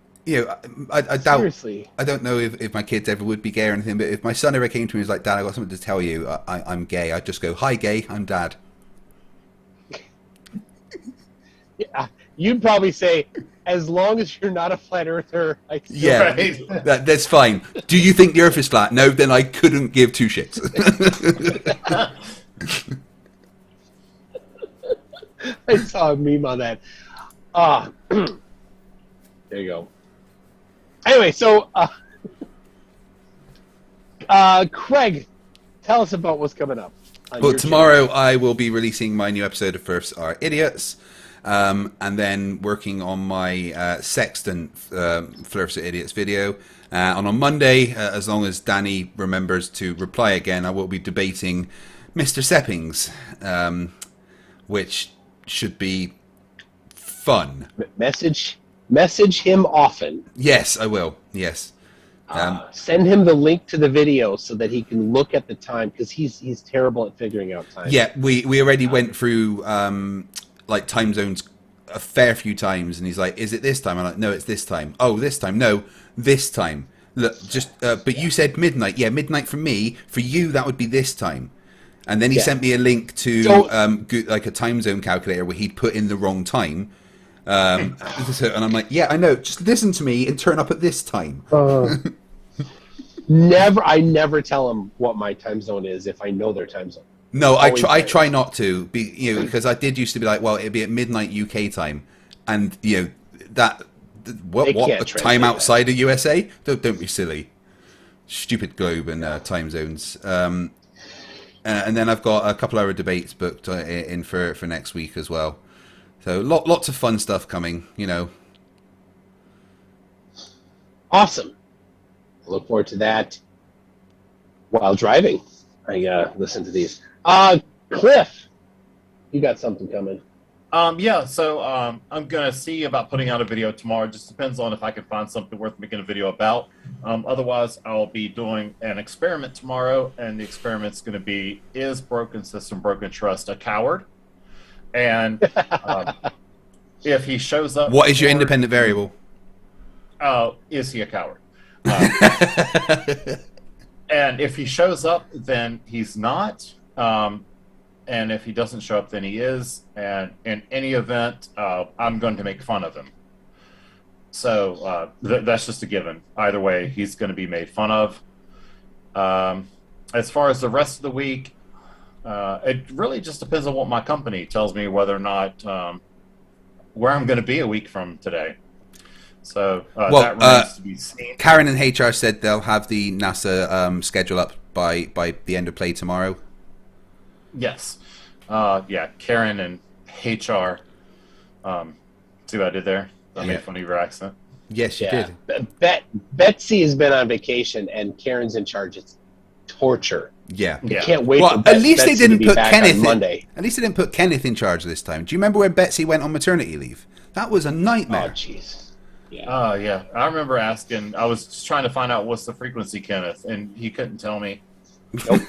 Seriously. I don't know if my kids ever would be gay or anything, but if my son ever came to me and was like, "Dad, I got something to tell you. I'm gay," I'd just go, "Hi, gay, I'm Dad." Yeah, you'd probably say, as long as you're not a flat earther, that's fine. Do you think the Earth is flat? No, then I couldn't give two shits. I saw a meme on that. There you go. Anyway, so Craig, tell us about what's coming up. Well, tomorrow I will be releasing my new episode of Firsts Are Idiots, and then working on my sextant Firsts Are Idiots video. And on Monday, as long as Danny remembers to reply again, I will be debating Mr. Seppings, which should be fun. Message him often. Yes, I will. Yes. Send him the link to the video so that he can look at the time, because he's terrible at figuring out time. Yeah, we already went through like time zones a fair few times, and he's like, "Is it this time?" I'm like, "No, it's this time." "Oh, this time?" "No, this time." Look, just but you said midnight. Yeah, midnight for me. For you, that would be this time. And then he sent me a link to like a time zone calculator where he'd put in the wrong time. And I'm like, yeah, I know. Just listen to me and turn up at this time. I never tell them what my time zone is if I know their time zone. No, I try not to, because I did used to be like, well, it'd be at midnight UK time, and that what time outside of USA? Don't be silly, stupid globe and time zones. And then I've got a couple other debates booked in for next week as well. So lots of fun stuff coming, Awesome. I look forward to that while driving. I listen to these. Cliff, you got something coming. So I'm going to see about putting out a video tomorrow. It just depends on if I can find something worth making a video about. Otherwise, I'll be doing an experiment tomorrow, and the experiment's going to be, is broken system, broken trust a coward? And if he shows up... What is your independent variable? Is he a coward? And if he shows up, then he's not. And if he doesn't show up, then he is. And in any event, I'm going to make fun of him. So that's just a given. Either way, he's going to be made fun of. As far as the rest of the week, it really just depends on what my company tells me whether or not where I'm going to be a week from today. So that remains to be seen. Karen and HR said they'll have the NASA schedule up by the end of play tomorrow. Yes. Karen and HR. See what I did there? I made fun of your accent. Yes, you did. Betsy has been on vacation, and Karen's in charge. It's torture. Yeah. You can't wait for at least Betsy they didn't put Kenneth on Monday. At least they didn't put Kenneth in charge this time. Do you remember when Betsy went on maternity leave? That was a nightmare. Oh, jeez. Yeah. Yeah. I remember asking. I was just trying to find out what's the frequency, Kenneth, and he couldn't tell me. Nope.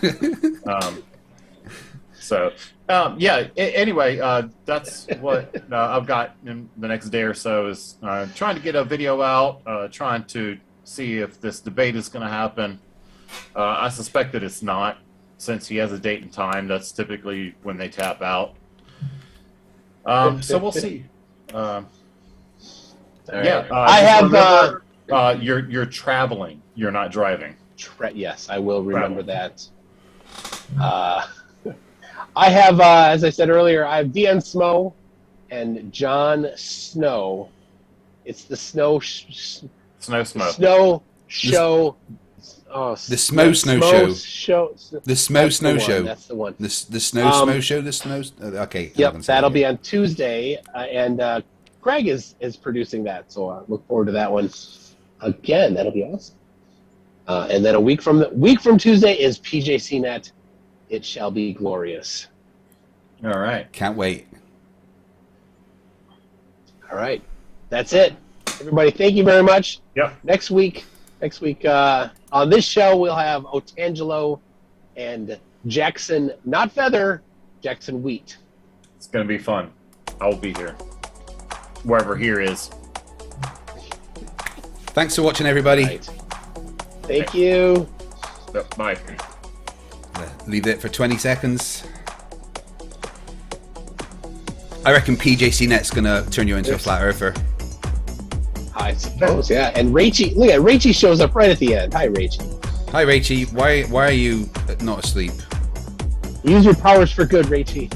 Anyway, that's what I've got in the next day or so is trying to get a video out, trying to see if this debate is going to happen. I suspect that it's not, since he has a date and time. That's typically when they tap out. So we'll see. I have. You're traveling. You're not driving. Yes, I will remember that. I have, as I said earlier, I have DN Smo and John Snow. It's the Snow show. The Smo Snow Show. The Smo Snow Show. That's the one. The Snow Smo Show. The Snow. Okay. Yep, that'll be on Tuesday, and Greg is producing that, so I look forward to that one. Again, that'll be awesome. And then a week from Tuesday is PJCnet. It shall be glorious. All right. Can't wait. All right. That's it. Everybody, thank you very much. Yep. Next week on this show, we'll have Otangelo and Jackson, not Feather, Jackson Wheat. It's going to be fun. I'll be here. Wherever here is. Thanks for watching, everybody. Right. Thank you. Yep, bye. Leave it for 20 seconds. I reckon PJCnet's gonna turn you into a flat earther. I suppose, yeah. And Rachie, look at Rachie shows up right at the end. Hi, Rachie. Hi, Rachie. Why are you not asleep? Use your powers for good, Rachie.